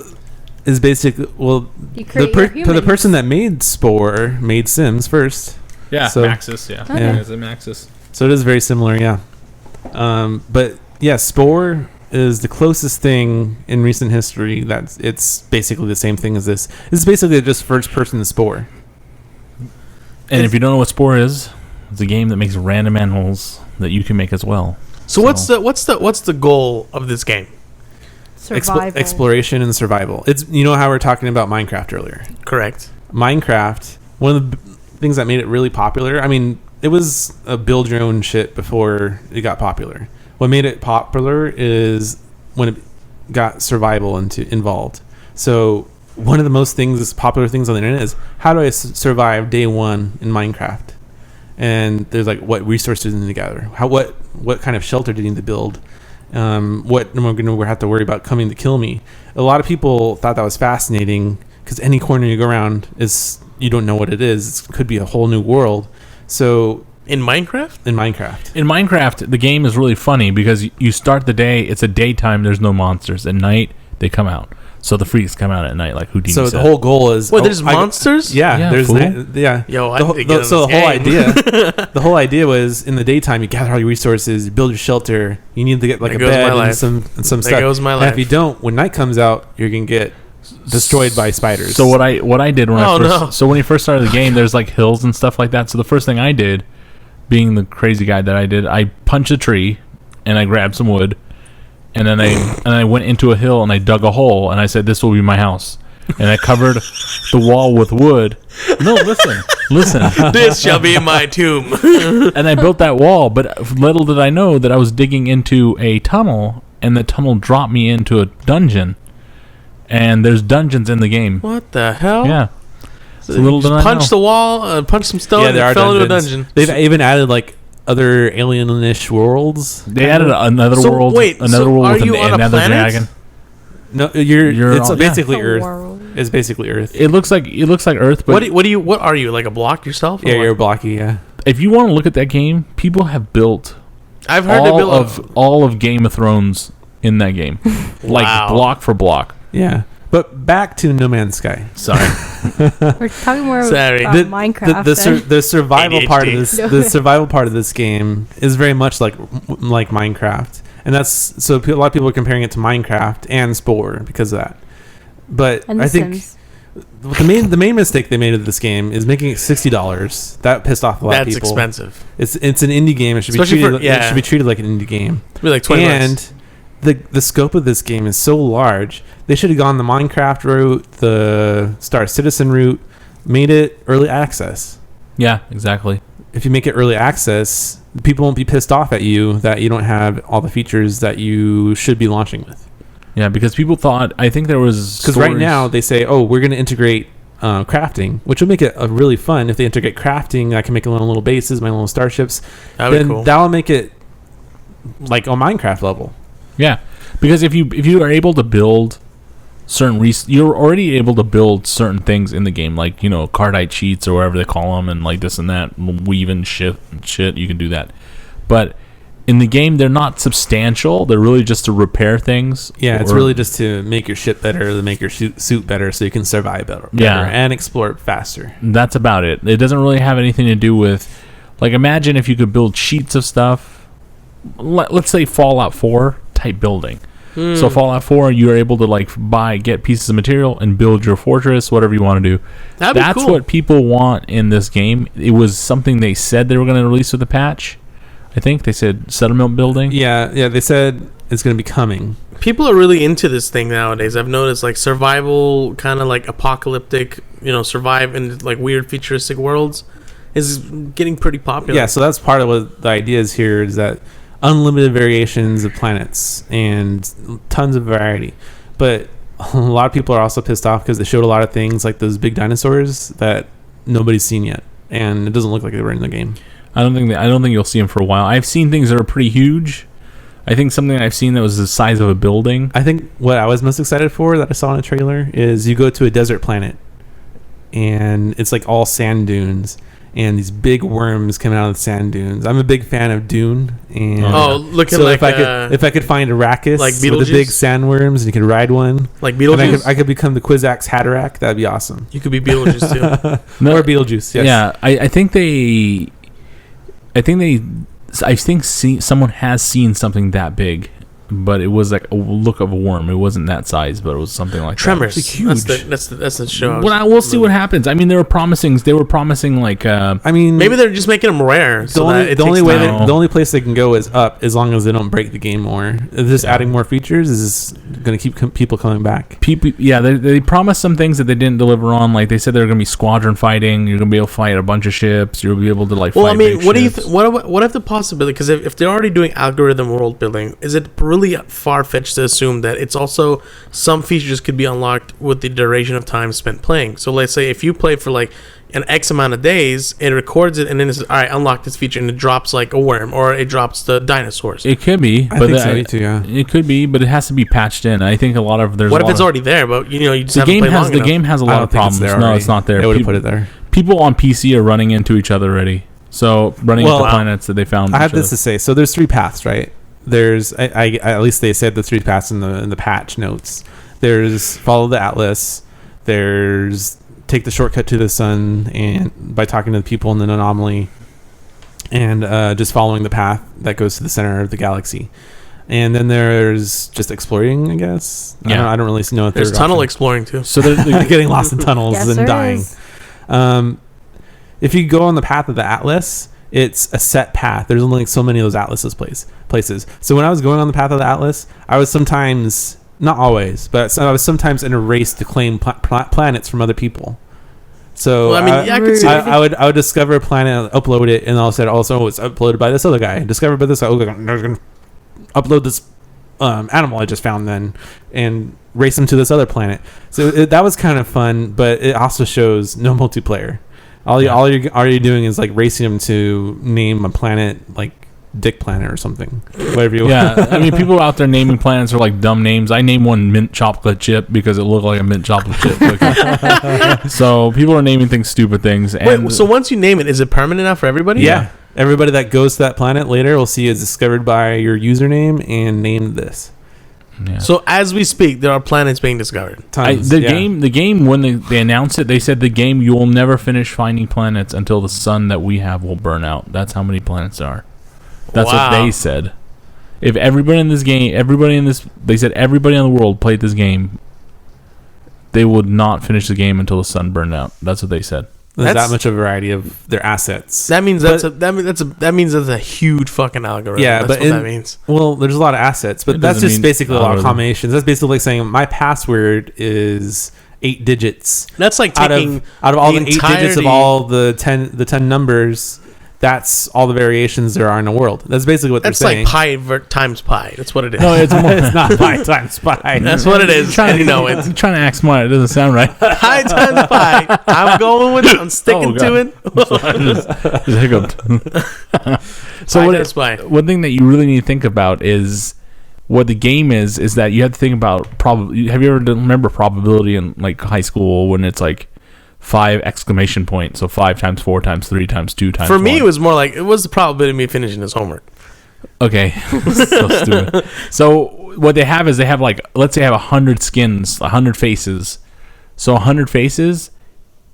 is basically You create your the person that made Spore made Sims first. Yeah, So- Maxis. Yeah, Okay. Yeah. It's a Maxis. So it is very similar, yeah. But yeah, Spore is the closest thing in recent history that it's basically the same thing as this. This is basically just first person Spore. And if you don't know what Spore is, it's a game that makes random animals that you can make as well. So what's the goal of this game? Survival. Exploration and survival. It's, you know how we were talking about Minecraft earlier. Correct. Minecraft, one of the things that made it really popular, I mean, it was a build your own shit before it got popular. What made it popular is when it got survival involved. So one of the most popular things on the internet is, how do I survive day one in Minecraft? And there's like, what resources do you need to gather? What kind of shelter do you need to build? What am I going to have to worry about coming to kill me? A lot of people thought that was fascinating because any corner you go around you don't know what it is. It could be a whole new world. So In Minecraft? in Minecraft, In Minecraft, the game is really funny because you start the day, it's a daytime, there's no monsters. At night, they come out. So the freaks come out at night, like Houdini so said. the whole goal is Wait, there's monsters? Yeah, Yeah, there's fool. yeah. Yo, I The, need to get in so the this whole game. idea, the whole idea was in the daytime you gather all your resources, you build your shelter. You need to get like There a goes bed my and life. some There stuff. goes my And life. if you don't, when night comes out, you're gonna get destroyed by spiders. So what I did when Oh, I first no. so when you first started the game, there's like hills and stuff like that. So the first thing I did, being the crazy guy that I did, I punched a tree and I grabbed some wood and then I went into a hill and I dug a hole and I said, this will be my house. And I covered the wall with wood. No, listen. Listen. This shall be my tomb. And I built that wall, but little did I know that I was digging into a tunnel, and the tunnel dropped me into a dungeon. And there's dungeons in the game. What the hell? Yeah. So little did I punch know. the wall, punch some stone, Yeah, and there are fell into a dungeons. dungeon. They've even added like other alien-ish worlds. They added another So, world. wait, another so world are with you on a another planet? dragon. No, You're it's on- basically The Earth. world. It's basically Earth. It looks like Earth, but What are you, like a block yourself? or Yeah, what? you're blocky. Yeah. if you want to look at that game, people have built I've heard they built all of Game of Thrones in that game, like Wow. block for block. Yeah. But back to No Man's Sky. Sorry. We're talking more Sorry. about Minecraft. The survival part of ADHD. this No. the survival part of this game is very much like Minecraft, and that's so a lot of people are comparing it to Minecraft and Spore because of that. But and The I think Sims. the main mistake they made of this game is making it $60. That pissed off a lot of That's people. expensive. It's an indie game. It should Especially be treated. for- yeah. It should be treated like an indie game. It'd be like 20 And bucks. the scope of this game is so large. They should have gone the Minecraft route, the Star Citizen route, made it early access. Yeah, exactly. If you make it early access, people won't be pissed off at you that you don't have all the features that you should be launching with. Yeah, because people thought, I think there was Because right now they say, oh, we're going to integrate crafting, which will make it really fun. If they integrate crafting, I can make my own little bases, my little starships. That'd Then be cool. that'll make it like on Minecraft level. Yeah, because if you are able to build certain you're already able to build certain things in the game, like cardite sheets or whatever they call them, and like this and that, weaving shit. You can do that, but in the game they're not substantial. They're really just to repair things. Yeah, it's really just to make your ship better, to make your suit better, so you can survive better, Yeah. and explore faster. That's about it. It doesn't really have anything to do with, like, imagine if you could build sheets of stuff. Let's say Fallout 4 type building. So Fallout 4, you're able to get pieces of material and build your fortress, whatever you want to do. That'd be That's cool. what people want in this game. It was something they said they were going to release with the patch. I think they said settlement building. Yeah, they said it's going to be coming. People are really into this thing nowadays. I've noticed, like, survival, kind of like apocalyptic, survive in like weird futuristic worlds is getting pretty popular. Yeah, so that's part of what the idea is here, is that unlimited variations of planets and tons of variety. But a lot of people are also pissed off because they showed a lot of things like those big dinosaurs that nobody's seen yet, and it doesn't look like they were in the game. I don't think you'll see them for a while. I've seen things that are pretty huge. I think something I've seen that was the size of a building. I think what I was most excited for that I saw in a trailer is you go to a desert planet and it's like all sand dunes and these big worms coming out of the sand dunes. I'm a big fan of Dune, and looking so like if I could find Arrakis like with the Beetlejuice? big sandworms and you could ride one, like and Beetlejuice. I could become the Quizax Hatterack, that'd be awesome. You could be Beetlejuice too. No, Or Beetlejuice, yes. Yeah, I think someone has seen something that big, but it was like a look of a worm. It wasn't that size, but it was something like Tremors. that. It's huge. That's the show. We'll see what happens. I mean, they were promising like I mean, Maybe they're just making them rare. the only time. the only place they can go is up, as long as they don't break the game more. Just adding more features is going to keep people coming back. people. Yeah, they promised some things that they didn't deliver on. Like they said, they're going to be squadron fighting. You're going to be able to fight a bunch of ships. You'll be able to Well, fight I mean, big what do you ships. what if the possibility? Because if they're already doing algorithm world building, is it really far-fetched to assume that it's also some features could be unlocked with the duration of time spent playing? So let's say if you play for like an X amount of days, it records it and then it says, all right, unlock this feature, and it drops like a worm or it drops the dinosaurs. It could be, I but think so too, yeah. it could be, but it has to be patched in. I think a lot of What if it's already there, but you just the haven't game played long enough? game has a I lot don't of think it's problems. there No, already. it's not there. They would have put it there. People on PC are running into each other already. So running into planets that they found. I have each this to say. So there's 3 paths, right? There's I at least they said the 3 paths in the patch notes. There's follow the Atlas. There's take the shortcut to the sun, and by talking to the people in an anomaly, and just following the path that goes to the center of the galaxy. And then there's just exploring, I guess. Yeah. I don't really know if There's tunnel exploring too. So they're getting lost in tunnels Yes, and there dying. is. If you go on the path of the Atlas, it's a set path. There's only like so many of those Atlases places. So when I was going on the path of the Atlas, I was sometimes, not always, but I was sometimes in a race to claim planets from other people. So Well, I mean, I could see Rude. I would discover a planet, upload it, and all of a sudden also it's uploaded by this other guy. Discovered by this guy. Okay, I'm going to upload this animal I just found then, and race them to this other planet. So that was kind of fun, but it also shows no multiplayer. All you're doing is like racing them to name a planet, like Dick Planet or something, whatever you want. Yeah, I mean, people out there naming planets are like dumb names. I named one mint chocolate chip because it looked like a mint chocolate chip cookie. So people are naming things stupid things. And Wait, so once you name it, is it permanent now for everybody? Yeah. Everybody that goes to that planet later will see it's discovered by your username and named this. yeah. So as we speak, there are planets being discovered. Tons, The game when they announced it, they said the game you will never finish finding planets until the sun that we have will burn out. That's how many planets there are. That's Wow. what they said. If everybody in this game, they said everybody in the world played this game, they would not finish the game until the sun burned out. That's what they said. There's That's- that much of a variety of their assets. That means that means that's a huge fucking algorithm. Yeah, that's but what that means. Well, there's a lot of assets, but It that's doesn't just mean basically a lot of algorithm. combinations. That's basically like saying my password is 8 digits. That's like Out taking of all the 8 digits of entirety- all the 10 numbers, that's all the variations there are in the world. That's basically what That's they're saying. like pi times pi. That's what it is. No, it's more. It's not pi times pi. That's what it is. And you know it. You're trying to act smart. It doesn't sound right. Pi times pi. I'm going with it. I'm sticking Oh, to it. just hiccuped. So Pi what, times pi. one thing that you really need to think about is what the game is that you have to think about probably. Have you ever remember probability in like high school when it's like 5 exclamation points? So 5 times 4 times 3 times 2 times For me, 1. it was more like it was the probability of me finishing this homework. Okay. So stupid. So what they have is they have like, let's say I have 100 skins, 100 faces. So 100 faces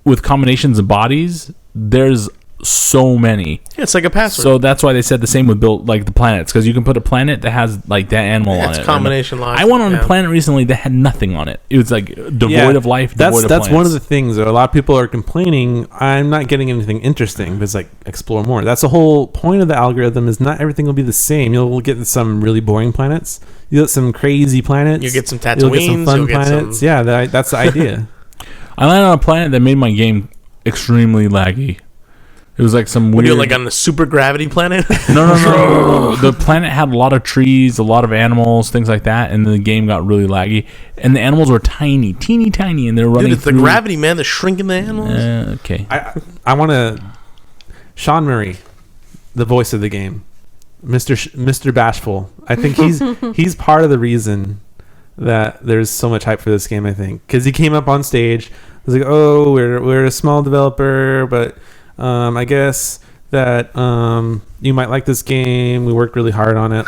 with combinations of bodies, there's so many. Yeah, it's like a password. So that's why they said the same with build like the planets, because you can put a planet that has like that animal on it's it. combination logic. I went on yeah. a planet recently that had nothing on it. It was like devoid of life. Devoid That's of one of plants. the things that a lot of people are complaining. I'm not getting anything interesting, but it's like explore more. That's the whole point of the algorithm. Is not everything will be the same. You'll get some really boring planets. You get some crazy planets. You get some You'll get some Tatooines. fun You'll get planets. some. Yeah, that's the idea. I landed on a planet that made my game extremely laggy. It was like some When weird. you're like on a super gravity planet. No. The planet had a lot of trees, a lot of animals, things like that, and the game got really laggy. And the animals were tiny, teeny tiny, and they're running. Dude, it's the through- gravity, man. The shrinking the animals. Okay. I want to. Sean Murray, the voice of the game, Mr. Bashful. I think he's part of the reason that there's so much hype for this game. I think because he came up on stage, was like, "Oh, we're a small developer, but I guess that you might like this game. We worked really hard on it.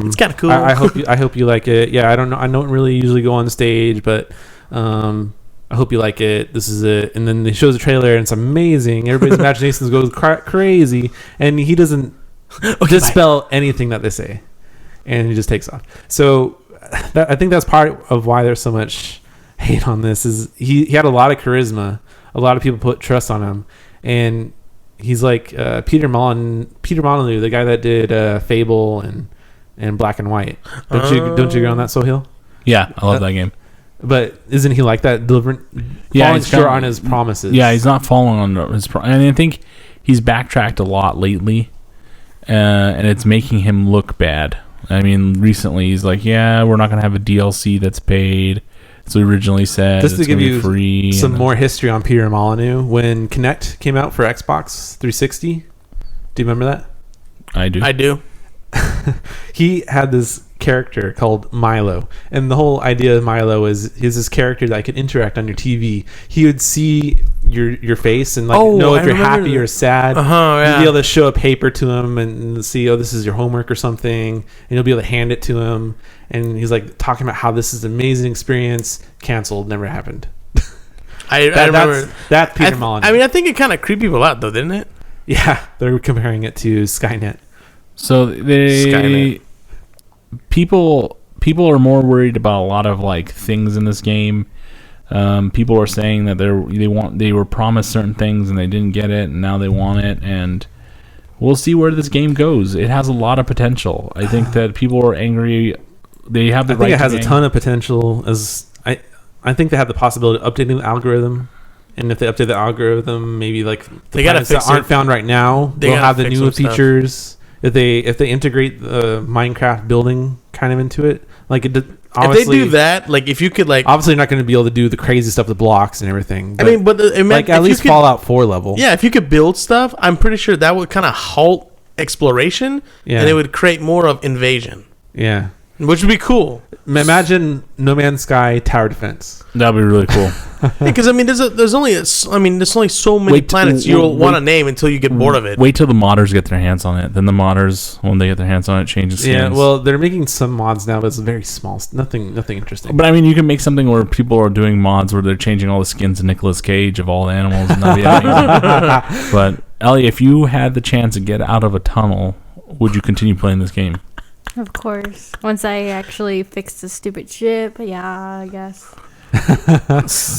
It's kind of cool. I hope you like it. Yeah, I don't know. I don't really usually go on stage, but I hope you like it. This is it." And then he shows a trailer, and it's amazing. Everybody's imaginations goes crazy, and he doesn't dispel anything that they say, and he just takes off. So I think that's part of why there's so much hate on this. Is he had a lot of charisma. A lot of people put trust on him, and he's like Peter Molyneux, the guy that did Fable and Black and White. Don't you agree on that, Sohail? Yeah, I love that game. But isn't he like that? Falling he's short kinda- on his promises. Yeah, he's not following on his. And I think he's backtracked a lot lately, and it's making him look bad. I mean, recently he's like, "Yeah, we're not gonna have a DLC that's paid." So he originally said Just to it's give gonna be you free. some and- more history on Peter Molyneux, when Kinect came out for Xbox 360, do you remember that? I do. I do. He had this character called Milo, and the whole idea of Milo is this character that could interact on your TV. He would see your face and like know if I you're remember happy that. or sad. Yeah. You'd be able to show a paper to him and see, oh, this is your homework or something, and you'll be able to hand it to him. And he's like talking about how this is an amazing experience. Canceled, never happened. I remember. That's Peter Molyneux. I mean, I think it kind of creeped people out, though, didn't it? yeah, they're comparing it to Skynet. So they Skynet. people are more worried about a lot of like things in this game. People are saying that they were promised certain things and they didn't get it, and now they want it, and we'll see where this game goes. It has a lot of potential. I think that people are angry. They have the I right. think it has to a be ton of potential. I think they have the possibility of updating the algorithm And if they update the algorithm, maybe like the They gotta planets that fix aren't it. found right now, They they'll gotta have the fix new some stuff. features. If they integrate the Minecraft building kind of into it, like it did, If they obviously, do that, like if you could like, obviously you're not going to be able to do the crazy stuff with blocks and everything. I mean, but like at least Fallout 4 level. Yeah, if you could build stuff, I'm pretty sure that would kind of halt exploration, Yeah. and it would create more of invasion, Yeah. which would be cool. Imagine No Man's Sky tower defense. That'd be really cool. Because I mean, there's only so many Wait, planets wait, you'll want to wait. name until you get bored of it. Wait till the modders get their hands on it. Then the modders, when they get their hands on it, change the skins. Yeah, well, they're making some mods now, but it's very small. Nothing interesting. But I mean, you can make something where people are doing mods where they're changing all the skins of Nicolas Cage of all the animals. And that'd be amazing. But Ellie, if you had the chance to get out of a tunnel, would you continue playing this game? Of course. Once I actually fixed the stupid ship, yeah, I guess.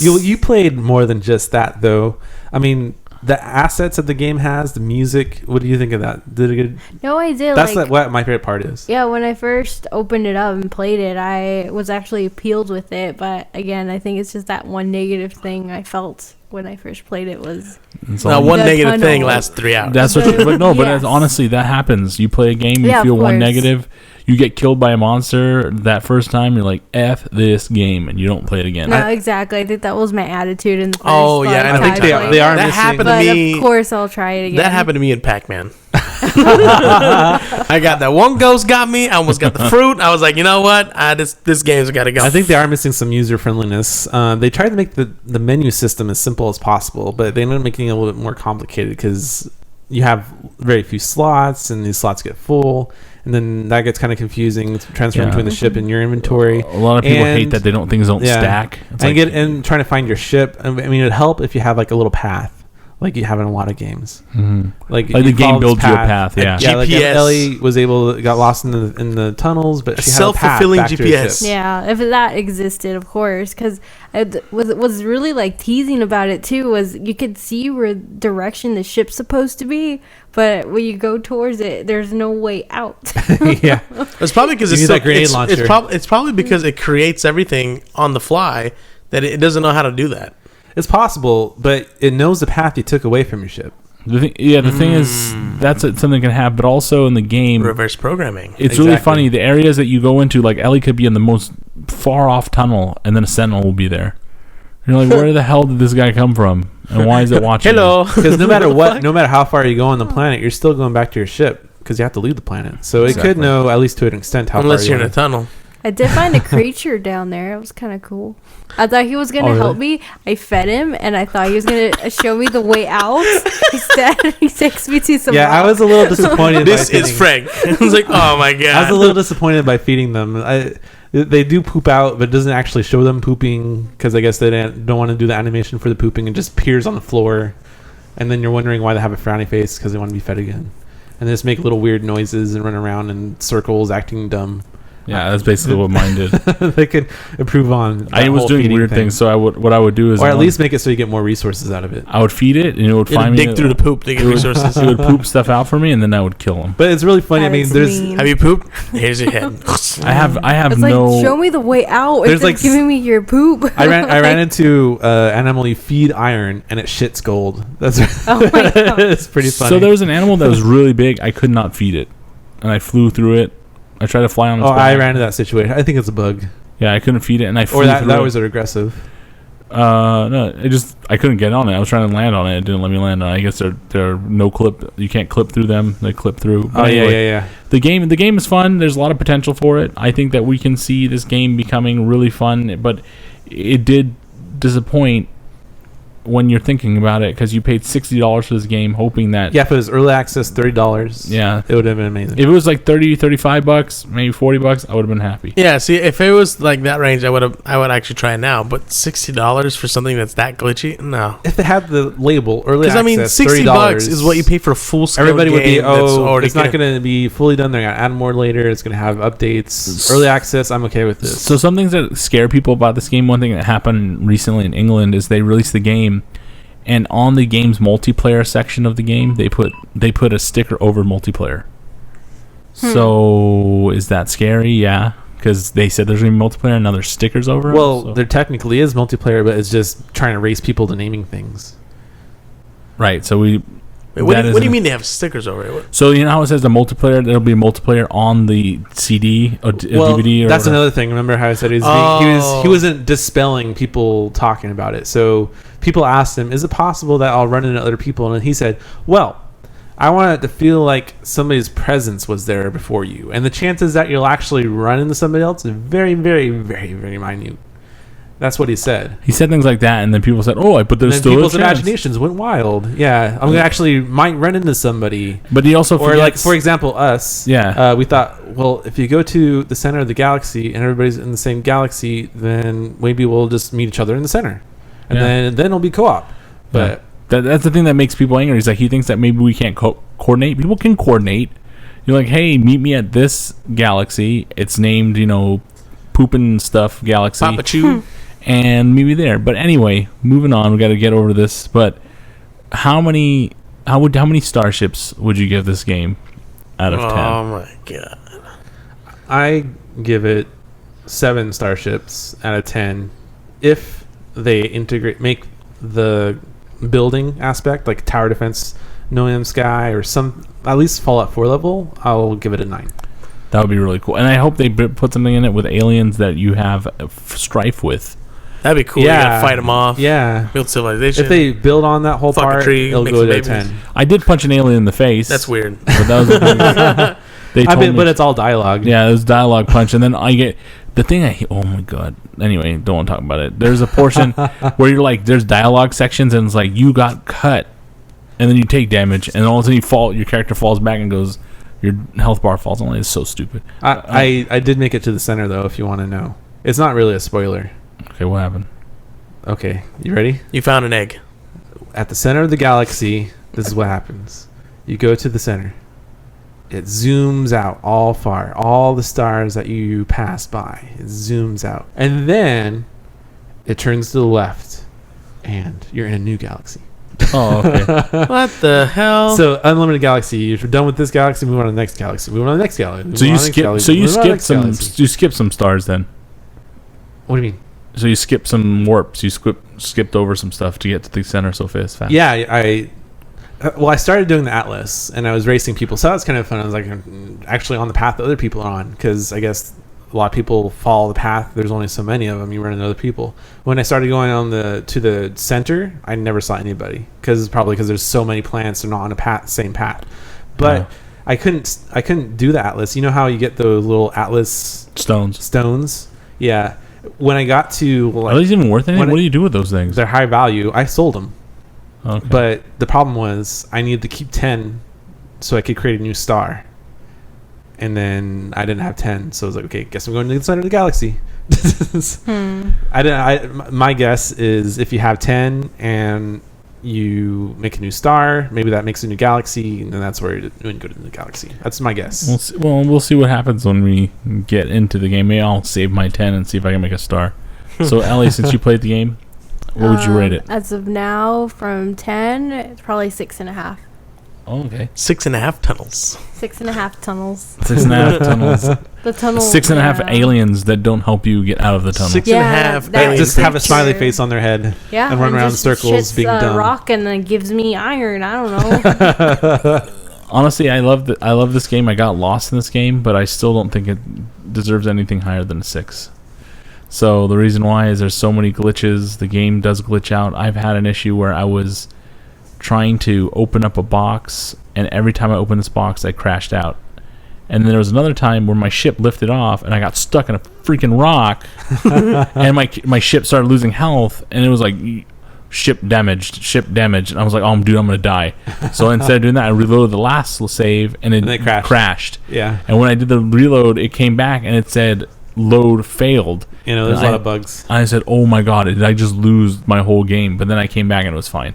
You played more than just that, though. I mean, the assets that the game has, the music. What do you think of that? Did it good? No, I did. That's like, what my favorite part is. yeah, when I first opened it up and played it, I was actually appealed with it. But again, I think it's just that one negative thing I felt when I first played it was It's Now, all- one The negative tunnel. thing lasts 3 hours. That's what. But no, but Yes. honestly, that happens. You play a game, you Yeah, of feel one course. negative, you get killed by a monster that first time. You're like, "F this game," and you don't play it again. no, exactly. I think that was my attitude in the first. Oh, yeah, like, I I think time they, played they it. are That missing. happened to But me. of course, I'll try it again. That happened to me in Pac-Man. I got that one ghost got me. I almost got the fruit. I was like, you know what? This game's got to go. I think they are missing some user friendliness. They tried to make the menu system as simple as possible, but they ended up making it a little bit more complicated because you have very few slots, and these slots get full, and then that gets kind of confusing transferring Yeah. between the ship and your inventory. A lot of people hate And- that things don't Yeah. stack. It's And like- and trying to find your ship. I mean, it'd help if you have like a little path, like you have in a lot of games. Mhm. Like Like the you game follow this builds you a path, yeah. Yeah, like GPS. Ellie was got lost in the tunnels, but A she had a path self-fulfilling back to her GPS. ship. Yeah, if that existed, of course, because was really like teasing about it too was you could see where direction the ship's supposed to be, but when you go towards it, there's no way out. Yeah. It's probably because You it's need still, that grenade it's, launcher. it's probably because it creates everything on the fly that it doesn't know how to do that. It's possible, but it knows the path you took away from your ship. The thing is, that's something can happen, but also in the game, Reverse programming. it's really Exactly. funny. The areas that you go into, like Ellie could be in the most far off tunnel, and then a sentinel will be there. And you're like, where the hell did this guy come from, and why is it watching? Hello. Because no matter what, no matter how far you go on the planet, you're still going back to your ship because you have to leave the planet. So it could Exactly. know, at least to an extent, how Unless far you're you in a tunnel. I did find a creature down there. It was kind of cool. I thought he was gonna Oh, really? help me. I fed him, and I thought he was gonna show me the way out. Instead, he takes me to some. Yeah, I rock. was a little disappointed. This by is feeding- Frank. I was like, oh my god. I was a little disappointed by feeding them. They do poop out, but it doesn't actually show them pooping because I guess they don't want to do the animation for the pooping. It just appears on the floor, and then you're wondering why they have a frowny face because they want to be fed again, and they just make little weird noises and run around in circles, acting dumb. Yeah, that's basically what mine did. They could improve on. I that was whole doing feeding weird thing. things, so what I would do is, or at least make it so you get more resources out of it. I would feed it, and it would You had find to me. dig through the poop to get resources. It would poop stuff out for me, and then I would kill him. But it's really funny. That I mean, is there's mean. Have you pooped? Here's your head. I have It's no. like, show me the way out. There's Instead like of giving me your poop. I ran into animal you feed iron and it shits gold. That's Oh my God. it's pretty funny. So there was an animal that was really big. I could not feed it, and I flew through it. I tried to fly on its Oh, back. I ran into that situation. I think it's a bug, Yeah, I couldn't feed it, and I flew or that through that it. was aggressive. No, I couldn't get on it. I was trying to land on it. It didn't let me land on it. I guess there are no clip. You can't clip through them. They clip through. But Oh yeah, anyway, yeah. The game is fun. There's a lot of potential for it. I think that we can see this game becoming really fun, but it did disappoint when you're thinking about it because you paid $60 for this game hoping that Yeah, if it was early access, $30. Yeah. it would have been amazing. if it was like 30 $35 maybe $40 I would have been happy. Yeah, see, if it was like that range, I would actually try it now. But $60 for something that's that glitchy, no. If they had the label early Because access, I mean, $60 $30 is what you pay for a full scale. Everybody would be, game that's already it's not good. going to be fully done. They're going to add more later. It's going to have updates. Early access, I'm okay with this. So some things that scare people about this game, one thing that happened recently in England is they released the game, and on the game's multiplayer section of the game, they put a sticker over multiplayer. So is that scary? Yeah. because they said there's gonna be multiplayer and now there's stickers over. Well, them, so. there technically is multiplayer, but it's just trying to race people to naming things. Right. So we. Wait, what do you mean they have stickers over it? So you know how it says the multiplayer? There'll be multiplayer on the CD or DVD. Or that's whatever? another thing. Remember how I said he wasn't dispelling people talking about it. So people asked him, "Is it possible that I'll run into other people?" And he said, "Well, I want it to feel like somebody's presence was there before you, and the chances that you'll actually run into somebody else is very, very, very, very minute." That's what he said. He said things like that, and then people said, "Oh, but there's And still people's a chance." imaginations went wild. Yeah, I'm gonna actually might run into somebody. But he also Or forgets, like, for example, us. Yeah. We thought, well, if you go to the center of the galaxy and everybody's in the same galaxy, then maybe we'll just meet each other in the center, and then it'll be co-op. But that's the thing that makes people angry. He's like, he thinks that maybe we can't coordinate. People can coordinate. You're like, hey, meet me at this galaxy. It's named, Poopin' Stuff Galaxy. Papa Chew. And meet me there. But anyway, moving on. We got to get over this. But how many starships would you give this game out of 10? Oh my god! I give it 7 starships out of 10 if they make the building aspect like tower defense, No Man's Sky, or some at least Fallout 4 level. I'll give it a 9. That would be really cool. And I hope they put something in it with aliens that you have strife with. That'd be cool. Yeah. You gotta fight them off. Yeah. Build civilization. If they build on that whole Fuck a part, tree, it'll make go some to a babies. 10. I did punch an alien in the face. That's weird. But that was the thing. They told me, But it's all dialogue. yeah, it was dialogue punch, and then I get the thing. Oh my god. Anyway, don't want to talk about it. There's a portion where you're like, there's dialogue sections, and it's like you got cut, and then you take damage, and all of a sudden your character falls back and goes, your health bar falls on. It's so stupid. I did make it to the center though. If you want to know, it's not really a spoiler. Okay, what happened? Okay, you ready? You found an egg. At the center of the galaxy, this is what happens. You go to the center. It zooms out all far. All the stars that you pass by, it zooms out. And then it turns to the left, and you're in a new galaxy. Oh, okay. What the hell? So, unlimited galaxy. If you're done with this galaxy, move on to the next galaxy. Move on to the next galaxy. So you skip some stars then. What do you mean? So you skip some warps. You skipped over some stuff to get to the center so fast. Yeah, I started doing the Atlas, and I was racing people, so that was kind of fun. I was like actually on the path that other people are on, because I guess a lot of people follow the path. There's only so many of them. You run into other people. When I started going to the center, I never saw anybody, because there's so many planets. They're not on a same path. But Yeah. I couldn't do the Atlas. You know how you get those little Atlas Stones. Yeah. When I got to Are these even worth anything? when What do you do with those things? they're high value, I sold them. Okay. But the problem was I needed to keep 10 so I could create a new star. And then I didn't have 10, so I was like, okay, guess I'm going to the center of the galaxy. My guess is if you have 10 and you make a new star, maybe that makes a new galaxy, and then that's where you go to the new galaxy. That's my guess. We'll see what happens when we get into the game. Maybe I'll save my 10 and see if I can make a star. So, Ellie, since you played the game, what would you rate it? As of now, from 10, it's probably 6.5. Oh, okay. 6.5 tunnels. 6.5 tunnels. 6.5 tunnels. The tunnels. 6.5 aliens that don't help you get out of the tunnel. 6.5 that aliens. Just have a smiley Picture. face on their head Yeah, and run around in just circles shits being dumb. rock and then gives me iron. I don't know. Honestly, I love this game. I got lost in this game, but I still don't think it deserves anything higher than a 6. So the reason why is there's so many glitches. The game does glitch out. I've had an issue where I was trying to open up a box, and every time I opened this box, I crashed out. And then there was another time where my ship lifted off, and I got stuck in a freaking rock, and my ship started losing health, and it was like ship damaged, and I was like, oh, dude, I'm gonna die. So instead of doing that, I reloaded the last save, and it crashed. Yeah. And when I did the reload, it came back, and it said load failed. There's a lot of bugs. I said, oh my god, did I just lose my whole game? But then I came back and it was fine.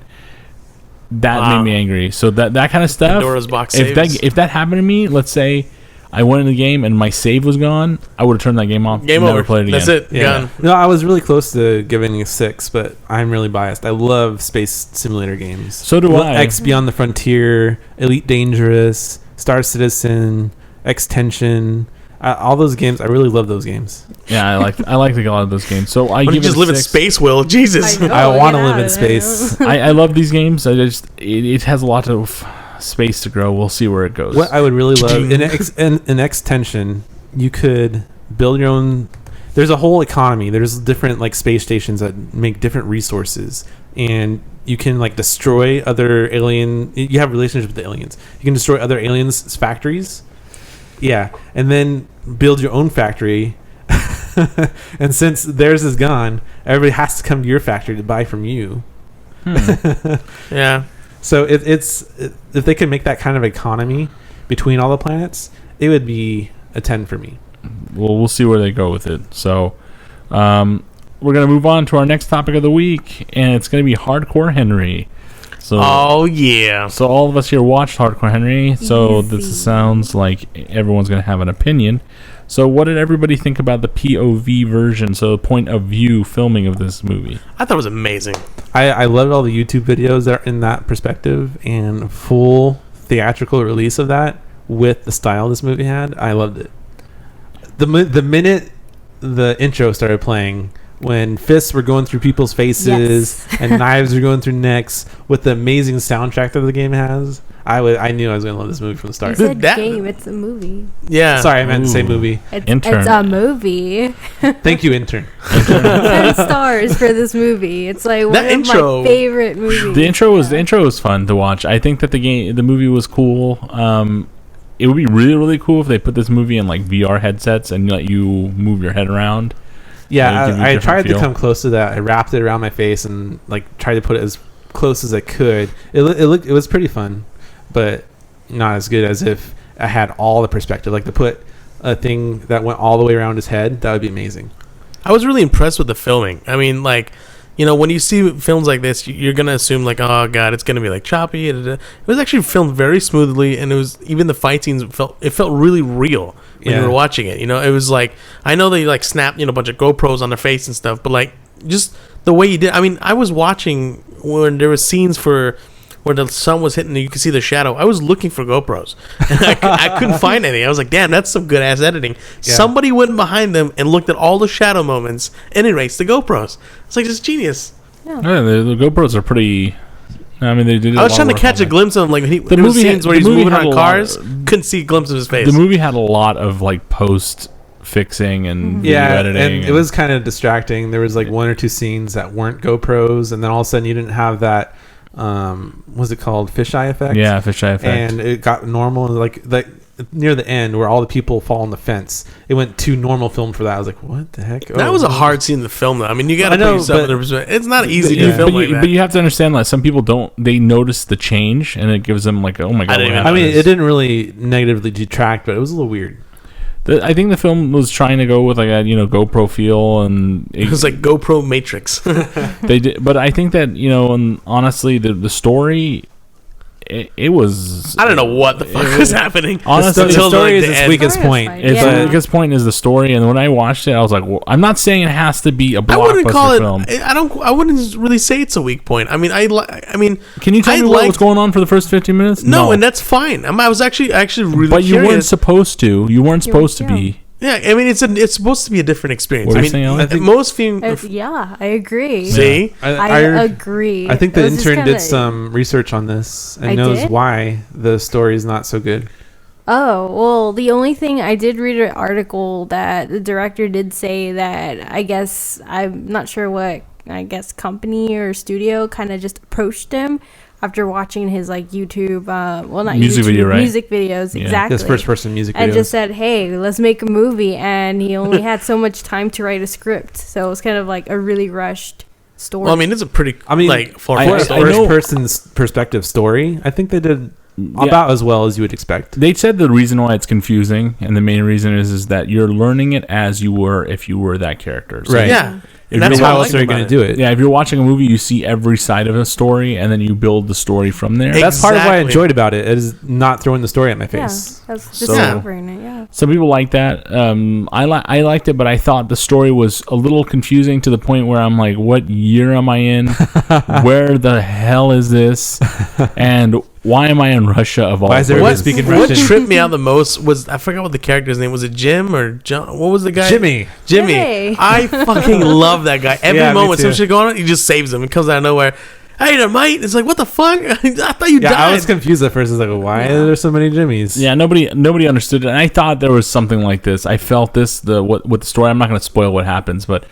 That made me angry. So that kind of stuff. Pandora's box if saves. that happened to me, let's say I went in the game and my save was gone, I would have turned that game off. Game never over. played it That's again. it. Yeah. Gone. No, I was really close to giving a 6, but I'm really biased. I love space simulator games. So do I. X Beyond the Frontier, Elite Dangerous, Star Citizen, Extension. All those games, I really love those games. Yeah, I like a lot of those games. So I Why don't give you just it a live in 6. space, Will? Jesus. I know. I want to yeah, live in I space. I love these games. It has a lot of space to grow. We'll see where it goes. What I would really love in extension, you could build your own. There's a whole economy. There's different like space stations that make different resources, and you can like destroy other alien. You have relationships with the aliens. You can destroy other aliens' factories. Yeah, and then build your own factory. And since theirs is gone, everybody has to come to your factory to buy from you. Yeah. So it's if they could make that kind of economy between all the planets, it would be a 10 for me. Well, we'll see where they go with it. So, we're gonna move on to our next topic of the week, and it's gonna be Hardcore Henry. So, Oh yeah. so all of us here watched Hardcore Henry. So Easy. this sounds like everyone's gonna have an opinion. So, what did everybody think about the POV version? So, point of view filming of this movie. I thought it was amazing. I loved all the YouTube videos that are in that perspective and full theatrical release of that with the style this movie had. I loved it. The minute the intro started playing, when fists were going through people's faces and knives were going through necks, with the amazing soundtrack that the game has, I knew I was going to love this movie from the You start. said That- game. It's a movie. Yeah. Sorry, I meant to say Ooh. movie. Intern. It's a movie. Thank you, intern. 10 stars for this movie. It's like one That of intro- my favorite movies. The intro was fun to watch. I think that the movie was cool. It would be really, really cool if they put this movie in like VR headsets and let you move your head around. Yeah, give you a I different tried feel. to come close to that. I wrapped it around my face and like tried to put it as close as I could. It was pretty fun, but not as good as if I had all the perspective. Like to put a thing that went all the way around his head, that would be amazing. I was really impressed with the filming. I mean, like, you know, when you see films like this, you're gonna assume like, oh god, it's gonna be like choppy. It was actually filmed very smoothly, and it was even the fight scenes felt really real when you Yeah. were watching it. You know, it was like, I know they like snapped, you know, a bunch of GoPros on their face and stuff, but like just the way you did. I mean, I was watching when there was scenes where the sun was hitting, you could see the shadow. I was looking for GoPros, and I couldn't find any. I was like, damn, that's some good ass editing. Yeah. Somebody went behind them and looked at all the shadow moments and erased the GoPros. It's like, it's genius. Yeah, the GoPros are pretty. I mean, they did. I was trying to catch a glimpse of him, like there was scenes where he's moving around cars, couldn't see a glimpse of his face. The movie had a lot of like post fixing and video Yeah, editing, and it was kind of distracting. There was like one or two scenes that weren't GoPros, and then all of a sudden you didn't have that. Was it called fisheye effect? Yeah, fisheye effect. And it got normal, and like near the end where all the people fall on the fence, it went to normal film for that. I was like, what the heck? That was a hard scene to film, though. I mean, you got to I know, put yourself but- in their perspective. It's not easy Yeah. to film like that. But you have to understand that some people don't. They notice the change, and it gives them like, oh my god. didn't what even- I mean, happened? it didn't really negatively detract, but it was a little weird. I think the film was trying to go with like a GoPro feel, and It was like GoPro Matrix. they did. But I think that and honestly, the story, it was. I don't know what the fuck was happening. Honestly, the until, story like, is the its end. weakest Story was point. fine. It's Yeah. the biggest point is the story, and when I watched it, I was like, well, I'm not saying it has to be a I wouldn't blockbuster call it. film. I wouldn't really say it's a weak point. I mean, I mean, Can you tell I me what was liked- going on for the first 15 minutes? No, and that's fine. I was actually really but you weren't curious. supposed to. You weren't supposed to yeah. be. Yeah, I mean, it's supposed to be a different experience. What I were you mean, saying, Alex? most films. Yeah, I agree. See, I agree. I think It the was just intern kinda- did some research on this and I knows did? why the story is not so good. Oh, well, the only thing I did read an article that the director did say that I guess I'm not sure what company or studio kind of just approached him after watching his like YouTube, not Music YouTube, video, right? music videos, Yeah. exactly. His first person music and videos. just said, "Hey, let's make a movie," and he only had so much time to write a script, so it was kind of like a really rushed story. well, I mean, it's a pretty. I mean, like for I- For a I first know- person's perspective story, I think they did about as well as you would expect. They said the reason why it's confusing, and the main reason is that you're learning it as you were if you were that character. So Right. yeah. If That's you're what I How like else are you about going it. to do it? Yeah, if you're watching a movie, you see every side of a story, and then you build the story from there. Ex- That's part of what I Exactly. enjoyed about it, is not throwing the story at my yeah, face. that's just So- covering it. Yeah. Some people like that. I liked it, but I thought the story was a little confusing to the point where I'm like, what year am I in? Where the hell is this? And Why am I in Russia of all Why is everybody places? speaking What Russian? tripped me out the most was, I forgot what the character's name was. It Jim or John? What was the guy? Jimmy. Jimmy. I fucking love that guy. Every Yeah, me moment too. some shit going on, he just saves him. He comes out of nowhere. Hey there, mate. It's like, what the fuck? I thought you Yeah, died. I was confused at first. I was like, why are there so many Jimmys? Yeah, nobody understood it. And I thought there was something like this. I felt this with the story. I'm not going to spoil what happens, but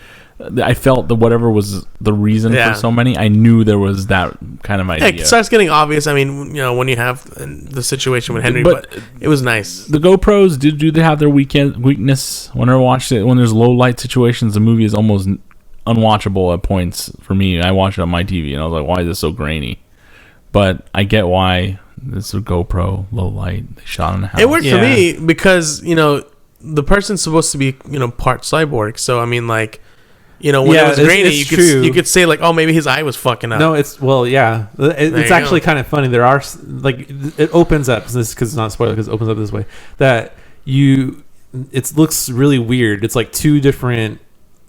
I felt that whatever was the reason Yeah. for so many, I knew there was that kind of Yeah, idea. it starts getting obvious. I mean, you know, when you have the situation with Henry, But- but it was nice. The GoPros do they have their weakness? Whenever I watched it, when there's low light situations, the movie is almost unwatchable at points for me. I watched it on my TV and I was like, why is this so grainy? But I get why. This is a GoPro, low light. They shot in a house. It worked for Yeah. me because, you know, the person's supposed to be, you know, part cyborg. So, I mean, like, you know, when Yeah, it was it's- grainy, it's true. you could say, like, oh, maybe his eye was fucking up. No, it's yeah. It's you actually go. kind of funny. There are like it opens up this because it's not spoiler because it opens up this way that it looks really weird. It's like two different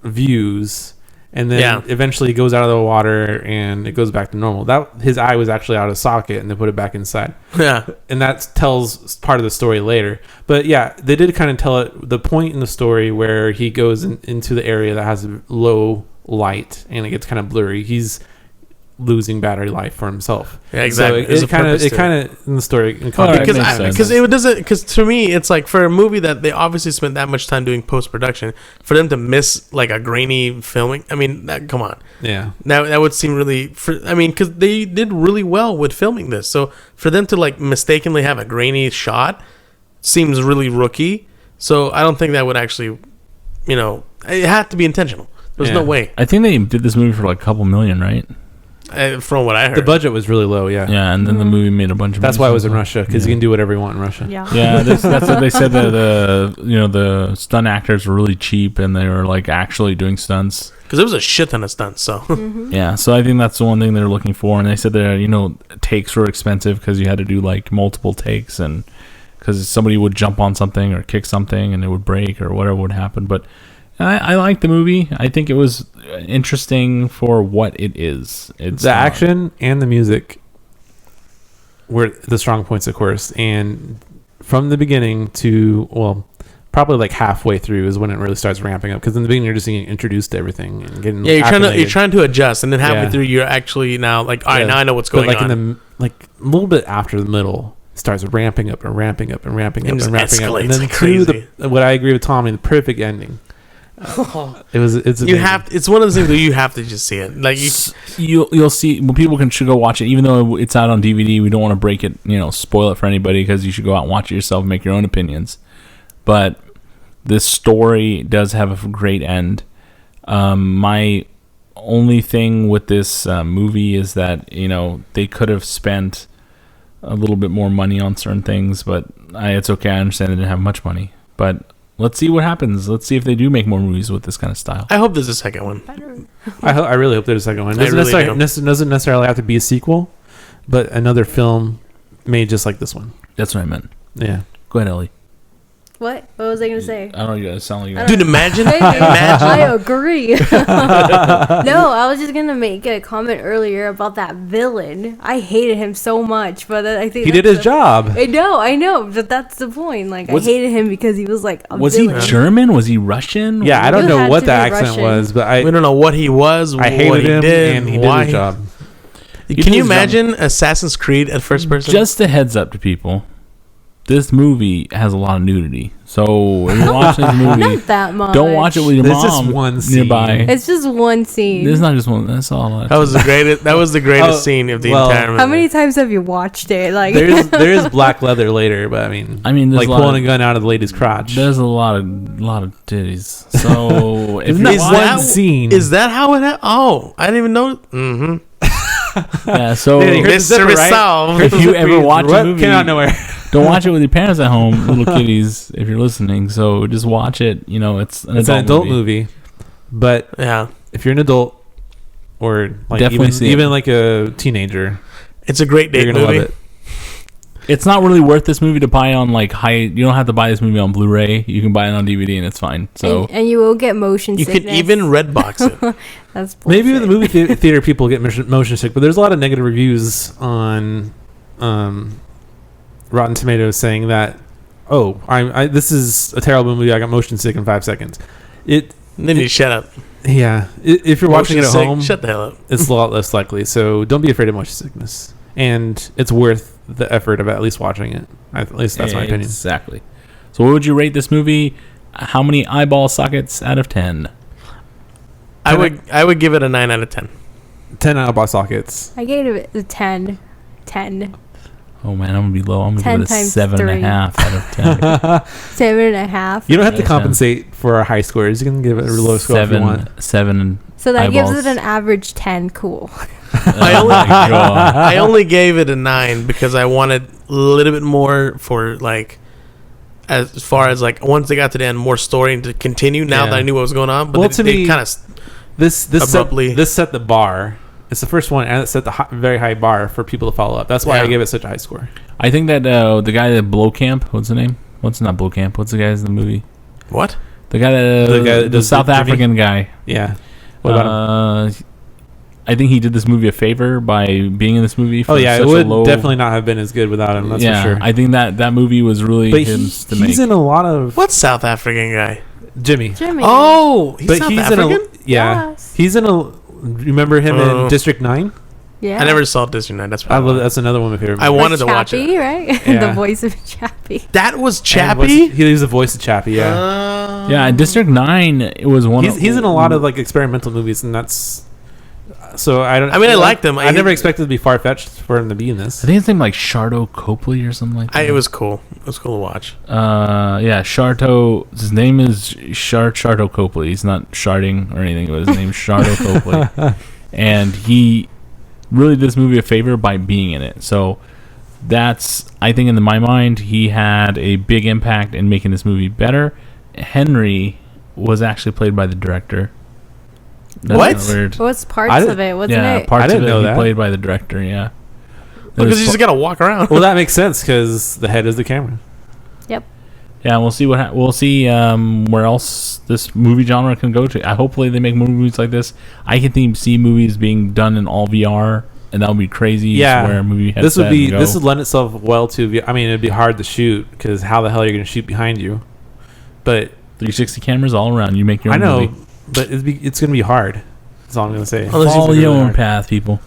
views, and then Yeah. eventually it goes out of the water and it goes back to normal. That his eye was actually out of socket and they put it back inside. Yeah. And that tells part of the story later. But yeah, they did kind of tell it the point in the story where he goes into the area that has low light and it gets kind of blurry. He's losing battery life for himself. Yeah, exactly. So There's a purpose it to kind of in the story All right, Because makes sense. it doesn't, because to me it's like for a movie that they obviously spent that much time doing post production, for them to miss like a grainy filming. I mean, come on, yeah. that would seem really. Because they did really well with filming this, so for them to like mistakenly have a grainy shot seems really rookie. So I don't think that would actually, you know, it had to be intentional. There's no Yeah. way, I think they did this movie for like a couple million, right? from what I heard. The budget was really low, yeah. Yeah, and then the movie made a bunch of. That's why it was in millions. Russia because Yeah. you can do whatever you want in Russia. Yeah. Yeah, that's what they said. That the stunt actors were really cheap and they were like actually doing stunts. Because it was a shit ton of stunts. So Yeah, so I think that's the one thing they're looking for. And they said that takes were expensive because you had to do like multiple takes and because somebody would jump on something or kick something and it would break or whatever would happen. But I liked the movie. I think it was interesting for what it is. It's The action and the music were the strong points, of course. And from the beginning to, probably like halfway through is when it really starts ramping up. Because in the beginning, you're just getting introduced to everything and getting yeah, you're acclimated. trying to adjust, and then halfway Yeah. through, you're actually now like, all right, Yeah. now I know what's But going like on. in the a little bit after the middle, it starts ramping up and ramping up and ramping And up just and ramping up. escalates And then like to crazy. what I agree with Tommy, the perfect ending. It's You amazing. it's one of those things that you have to just see it. Like you'll see. Well, people should go watch it, even though it's out on DVD. We don't want to break it, spoil it for anybody because you should go out and watch it yourself and make your own opinions. But this story does have a great end. My only thing with this movie is that they could have spent a little bit more money on certain things, but it's okay. I understand they didn't have much money, but let's see what happens. Let's see if they do make more movies with this kind of style. I hope there's a second one. I really hope there's a second one. I really Doesn't necessarily have to be a sequel, but another film made just like this one. That's what I meant. Yeah. Go ahead, Ellie. What? What was I gonna say? I don't know. You guys sound like I you. Dude, imagine. Maybe. imagine. I agree. No, I was just gonna make a comment earlier about that villain. I hated him so much, but I think He did his job. I know, but that's the point. Like, Was- I hated him because he was like a Was he villain. German? Was he Russian? Yeah, I don't You know had what to the be accent Russian. was, but We I don't know what he was. What hated he him did, and he why. did his job. Can did you his job. imagine Assassin's Creed at first person? Just a heads up to people. This movie has a lot of nudity. So if you're watching this movie, Not that much. don't watch it with your There's just mom one scene. nearby. It's just one scene. There's not just one. That's all. that was the greatest. That was the greatest Oh, scene of the well, entire movie. How many times have you watched it? Like, There is black leather later, but I mean, there's like a lot pulling of, a gun out of the lady's crotch. There's a lot of titties. So if Isn't you that Is watch, one that- scene? Is that how it? Oh, I didn't even know. Mm-hmm. yeah, so Yeah, you heard the Mystery zipper, right? solved. if you ever watch a What? movie, Came out of nowhere. don't watch it with your parents at home, little kiddies. If you're listening, so just watch it. It's an It's an adult movie, but Yeah, if you're an adult or like Definitely see it. even like a teenager, it's a great date you're gonna movie. love it. It's not really worth this movie to buy on like high. You don't have to buy this movie on Blu-ray. You can buy it on DVD and it's fine. So and you will get motion You sickness. could even Redbox it. That's Maybe bullshit. in the movie theater people get motion sick, but there's a lot of negative reviews on Rotten Tomatoes saying that, oh, this is a terrible movie. I got motion sick in 5 seconds. Then you shut up. Yeah, if you're watching it at home, shut the hell up. it's a lot less likely. So don't be afraid of motion sickness, and it's worth the effort of at least watching it. At least that's my opinion. Exactly. So what would you rate this movie? How many eyeball sockets out of 10? I would give it a 9 out of 10. 10 eyeball sockets. I gave it a 10. 10. Oh man, I'm gonna be low. I'm gonna 10 give it a times 7.5 out of 10. 7.5. You don't have to Yeah. compensate for our high scores. You can give it a low score if you want. 7. So that eyeballs. gives it an average 10. Cool. I only gave it a 9 because I wanted a little bit more for like, as far as like once they got to the end, more story to continue. Now that I knew what was going on, but Well, to they me, kind of This abruptly. this set the bar. It's the first one, and it set the very high bar for people to follow up. That's why I gave it such a high score. I think that the guy that Blowkamp, what's his name? What's not Blowkamp? What's the guy in the movie? What? The guy that the South Jimmy? African guy. Yeah. What about him? I think he did this movie a favor by being in this movie. For Oh yeah, such it would a low, definitely not have been as good without him. That's for sure. I think that movie was really But his to make. he's in a lot of What South African guy? Jimmy. Oh, he's But South he's African? in a yeah. Yes. He's in a. Remember him in District 9? Yeah. I never saw Disney 9. That's I love. why. That's another one of my favorite. I movies. wanted to watch Chappie, it. right? Yeah. The voice of Chappie. That was And Chappie. he was the voice of Chappie. Yeah. Yeah, District 9. It was one. He's in a lot of like experimental movies, and that's. So I don't. I mean, I liked him. I never expected it to be far fetched for him to be in this. I think his name like Shardo Copley or something like that. It was cool. It was cool to watch. Yeah, Sharto. His name is Sharto Copley. He's not sharding or anything, but his name's Sharto Copley. And he really did this movie a favor by being in it. So that's, I think, in my mind, he had a big impact in making this movie better. Henry was actually played by the director. That's What? kinda weird. What's parts of it, wasn't Yeah, it? parts I didn't of it know he that. played by the director. Yeah, Because you just gotta walk around. Well, that makes sense because the head is the camera. Yep. Yeah, we'll see we'll see where else this movie genre can go to. Hopefully they make more movies like this. I can see movies being done in all VR, and that would be crazy. Yeah, wear a movie this would headset be and go. this would lend itself well to. I mean, it'd be hard to shoot because how the hell are you going to shoot behind you? But 360 cameras all around. You make your I own know, movie. but it's going to be hard. That's all I'm going to say. Unless you Follow figure your it own out. path, people.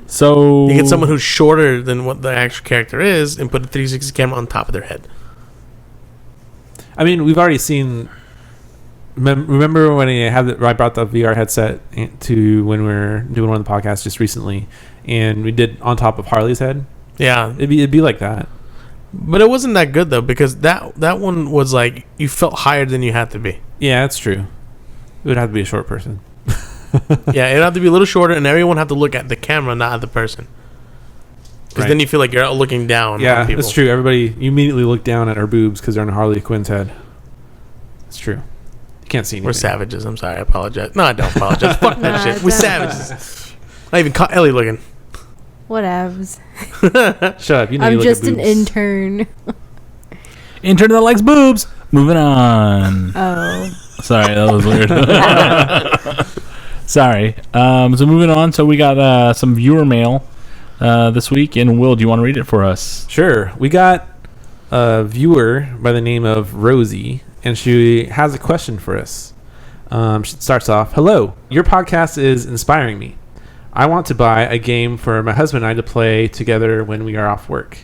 So You get someone who's shorter than what the actual character is, and put a 360 camera on top of their head. I mean, we've already seen. Remember when I brought the VR headset to when we were doing one of the podcasts just recently, and we did on top of Harley's head. Yeah, It'd be like that. but it wasn't that good though, because that one was like you felt higher than you had to be. Yeah, that's true. It would have to be a short person. Yeah, it'd have to be a little shorter, and everyone have to look at the camera, not at the person. Because Right. then you feel like you're looking down. Yeah, on people. that's true. Everybody, you immediately look down at our boobs because they're on Harley Quinn's head. It's true. You can't see anything. We're savages. I'm sorry. I apologize. No, I don't apologize. Fuck that Nah, shit. We're don't. savages. I even caught Ellie looking. Whatevs. Shut up. You know you I'm look just at an boobs. intern. intern that likes boobs. Moving on. Oh. Sorry, that was weird. Sorry. So moving on. So we got some viewer mail this week, and Will, do you want to read it for us? Sure. We got a viewer by the name of Rosie, and she has a question for us. She starts off, "Hello, your podcast is inspiring me. I want to buy a game for my husband and I to play together when we are off work.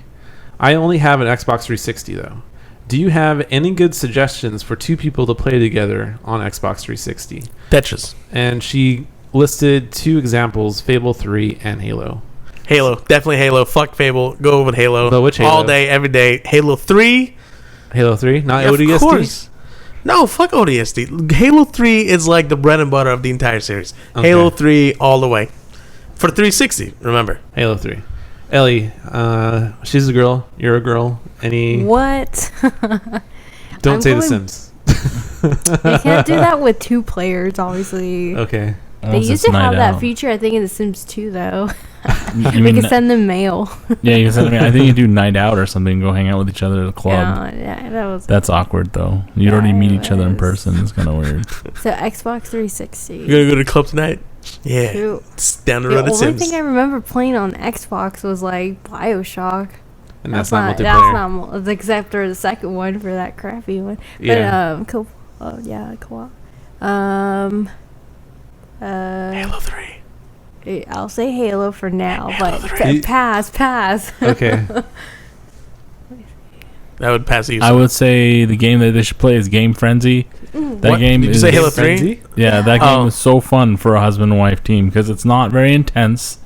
I only have an Xbox 360 though. Do you have any good suggestions for two people to play together on Xbox 360? Tetris. And she listed two examples, Fable 3 and Halo. Halo. Definitely Halo. Fuck Fable. Go with Halo. But which Halo? All day, every day. Halo 3. Halo 3? Not Yeah, ODST? of course. No, fuck ODST. Halo 3 is like the bread and butter of the entire series. Okay. Halo 3 all the way. For 360, remember. Halo 3. Ellie, she's a girl. You're a girl. Any... What? Don't I'm say The going- Sims. You can't do that with two players, obviously. Okay. They Unless used it's to have night that out. feature, I think, in The Sims 2, though. You We mean can send them mail. yeah, you can send me. I think you do night out or something. Go hang out with each other at a club. Yeah, that was. That's awkward though. You'd Yeah, already meet it each other in was. person. It's kind of weird. So, Xbox 360. You gonna go to the club tonight? Yeah. True. It's down the The road. It only Sims. thing I remember playing on Xbox was like BioShock. And that's not multiplayer. That's not except for the second one for that crappy one. But Yeah. co-op. Oh yeah, co-op. Halo 3. I'll say Halo for now, but three. pass. Okay. That would pass you. I would say the game that they should play is Game Frenzy. That What? game Did you is say Halo 3? Frenzy? Yeah, that Oh. game is so fun for a husband and wife team because it's not very intense.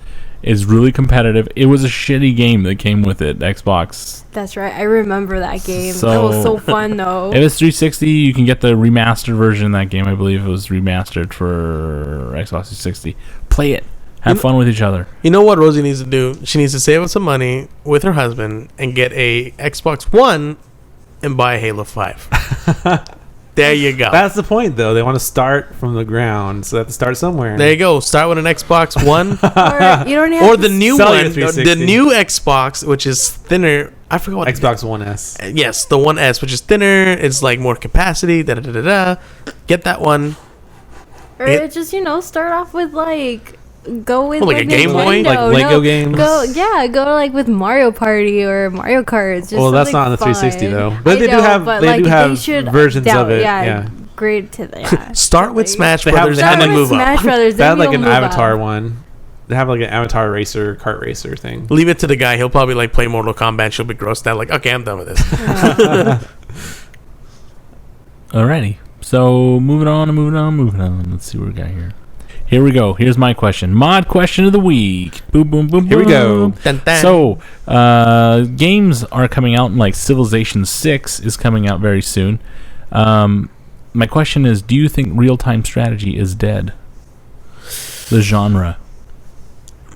It's really competitive. It was a shitty game that came with it, Xbox. That's right. I remember that game. So- That was so fun though. It was 360. You can get the remastered version of that game. I believe it was remastered for Xbox 360. Play it. Have fun with each other. You know what Rosie needs to do? She needs to save up some money with her husband and get a Xbox One and buy Halo 5. There you go. That's the point, though. They want to start from the ground, so they have to start somewhere. There you go. Start with an Xbox One Or you don't have or to the new Sell your one, the 360. new Xbox, which is thinner. I forgot what Xbox One S. Yes, the One S, which is thinner. It's like more capacity. Da da da da. Get that one. Or It- just start off with like go with Like a Game Boy? Nintendo. Like Lego games? Go like with Mario Party or Mario Kart. It's just Well, that's not on the something 360 fun. though. But I they do know, have but, they do like, have should versions of it. Yeah. Grade to that. Start with Smash They have- Brothers they and have then Start with move Smash up. Brothers. They then have like we'll an move Avatar up. one. They have like an Avatar racer, kart racer thing. Leave it to the guy. He'll probably like play Mortal Kombat. She'll be grossed out. Like, okay, I'm done with this. Alrighty. So moving on. Let's see what we got here. Here we go. Here's my question. Mod question of the week. Boom, boom, boom, Here we go. boom. Dun, dun. So, games are coming out, like Civilization 6 is coming out very soon. My question is, do you think real-time strategy is dead? The genre.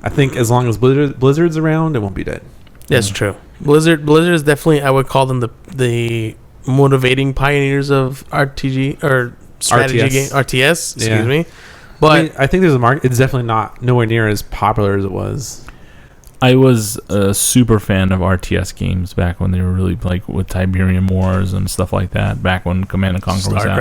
I think as long as Blizzard's around, it won't be dead. That's true. Blizzard is definitely, I would call them the motivating pioneers of RTG or strategy RTS. game RTS. Excuse Yeah. me. But I think there's a market. It's definitely not nowhere near as popular as it was. I was a super fan of RTS games back when they were really like with Tiberium Wars and stuff like that. Back when Command and Conquer was out.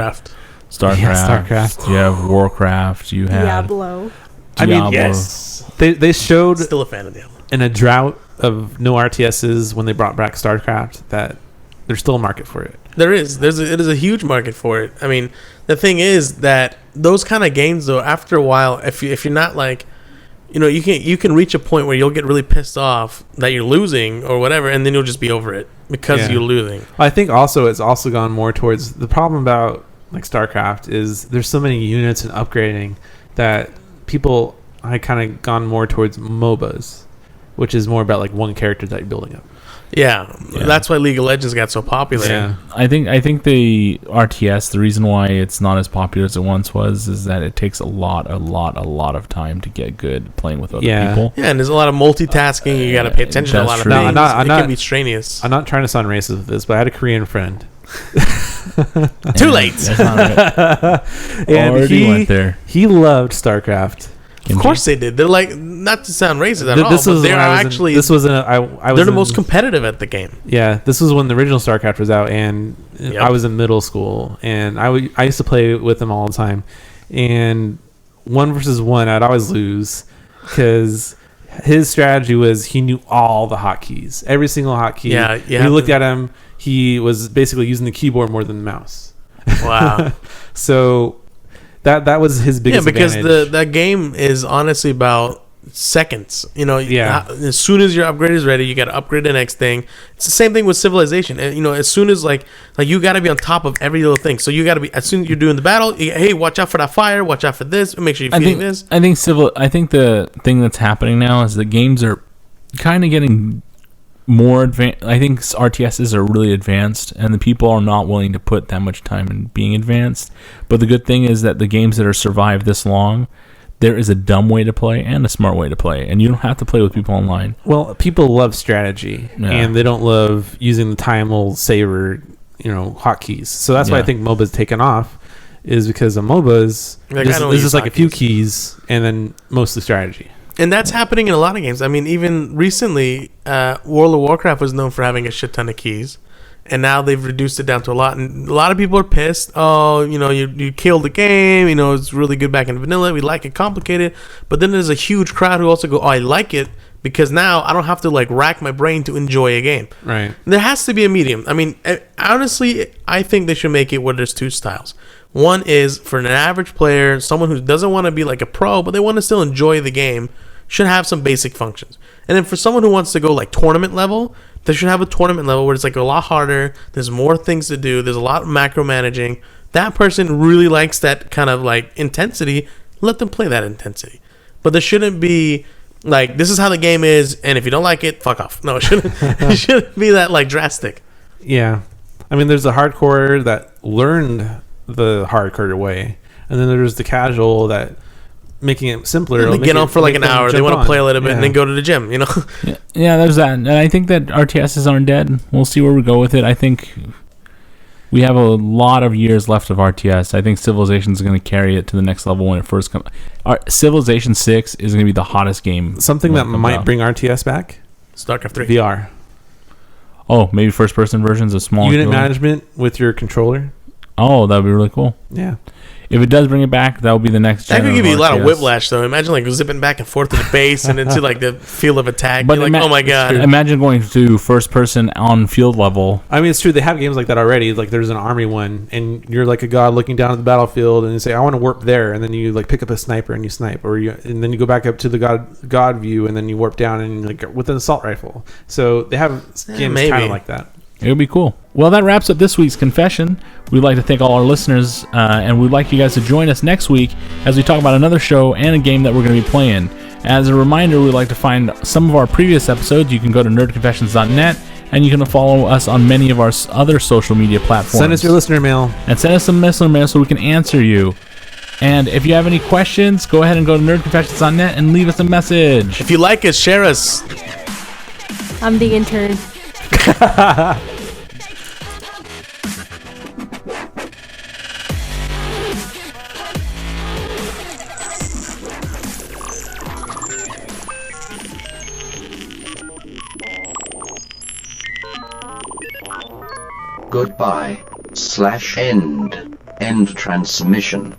StarCraft. StarCraft. StarCraft. You have Warcraft. You have Diablo. I mean, Diablo. yes, they showed Still a fan of Diablo. in a drought of no RTSs when they brought back StarCraft that there's still a market for it. There is. It is a huge market for it. I mean, the thing is that those kind of games, though, after a while, if you're not like, you can reach a point where you'll get really pissed off that you're losing or whatever, and then you'll just be over it because Yeah. you're losing. I think also it's also gone more towards the problem about like StarCraft is there's so many units and upgrading that people I kind of gone more towards MOBAs, which is more about like one character that you're building up. Yeah, Yeah. that's why League of Legends got so popular. Yeah. I think the RTS, the reason why it's not as popular as it once was, is that it takes a lot of time to get good playing with other Yeah. people. Yeah, and there's a lot of multitasking. You got to pay attention to a That's lot of true. things. No, I'm It not- can be strenuous. I'm not trying to sound racist with this, but I had a Korean friend. Too late. That's not it. And Already went there. he loved StarCraft. Of course they did. They're like, not to sound racist at all, This but was they're when I was in- actually this was in a, I was they're the in- most competitive at the game. Yeah, this was when the original StarCraft was out, and Yep. I was in middle school, and I used to play with them all the time. And 1 versus 1, I'd always lose because his strategy was he knew all the hotkeys, every single hotkey. Yeah, you When have you looked to- at him, he was basically using the keyboard more than the mouse. Wow. So that was his Yeah, biggest because advantage. that game is honestly about seconds. Yeah. As soon as your upgrade is ready, you got to upgrade the next thing. It's the same thing with Civilization. And as soon as like you got to be on top of every little thing. So you got to be as soon as you're doing the battle. Hey, watch out for that fire. Watch out for this. Make sure you're feeding this. I think the thing that's happening now is the games are kind of getting more advanced. I think RTSs are really advanced, and the people are not willing to put that much time in being advanced. But the good thing is that the games that are survived this long, there is a dumb way to play and a smart way to play, and you don't have to play with people online. Well, people love strategy, Yeah. and they don't love using the time saver, hotkeys. So that's why I Yeah. think MOBA's taken off, is because of MOBAs. Like, I don't This use is like a few hotkeys. keys, and then mostly strategy. And that's happening in a lot of games. I mean, even recently, World of Warcraft was known for having a shit ton of keys. and now they've reduced it down to a lot. And a lot of people are pissed. Oh, you killed the game. It's really good back in vanilla. We like it complicated. But then there's a huge crowd who also go, oh, I like it because now I don't have to like rack my brain to enjoy a game. Right. There has to be a medium. I mean, honestly, I think they should make it where there's two styles. One is for an average player, someone who doesn't want to be like a pro, but they want to still enjoy the game, should have some basic functions. And then for someone who wants to go like tournament level, they should have a tournament level where it's like a lot harder. There's more things to do. There's a lot of macro managing. That person really likes that kind of like intensity. Let them play that intensity. But there shouldn't be like, this is how the game is, and if you don't like it, fuck off. No, it shouldn't be that like drastic. Yeah. I mean, there's the hardcore that learned the hardcore way, and then there's the casual that making it simpler. They get on for like an hour. They want to play a little bit and then go to the gym, Yeah, there's that. And I think that RTSs aren't dead. We'll see where we go with it. I think we have a lot of years left of RTS. I think Civilization is going to carry it to the next level when it first comes. Civilization 6 is going to be the hottest game. Something that might bring RTS back? StarCraft 3. VR. Oh, maybe first-person versions of small unit management with your controller. Oh, that would be really cool. Yeah. If it does bring it back, that would be the next. That could give you a lot of whiplash, though. Imagine like zipping back and forth to the base and into like the field of attack. But like, oh my god! Imagine going to first person on field level. I mean, it's true. They have games like that already. Like there's an army one, and you're like a god looking down at the battlefield, and you say, "I want to warp there," and then you like pick up a sniper and you snipe, and then you go back up to the god view, and then you warp down and like with an assault rifle. So they have games kind of like that. It would be cool. Well, that wraps up this week's confession. We'd like to thank all our listeners, and we'd like you guys to join us next week as we talk about another show and a game that we're going to be playing. As a reminder, we'd like to find some of our previous episodes. You can go to nerdconfessions.net, and you can follow us on many of our other social media platforms. Send us your listener mail. And send us some listener mail so we can answer you. And if you have any questions, go ahead and go to nerdconfessions.net and leave us a message. If you like us, share us. I'm the intern. Goodbye/end transmission.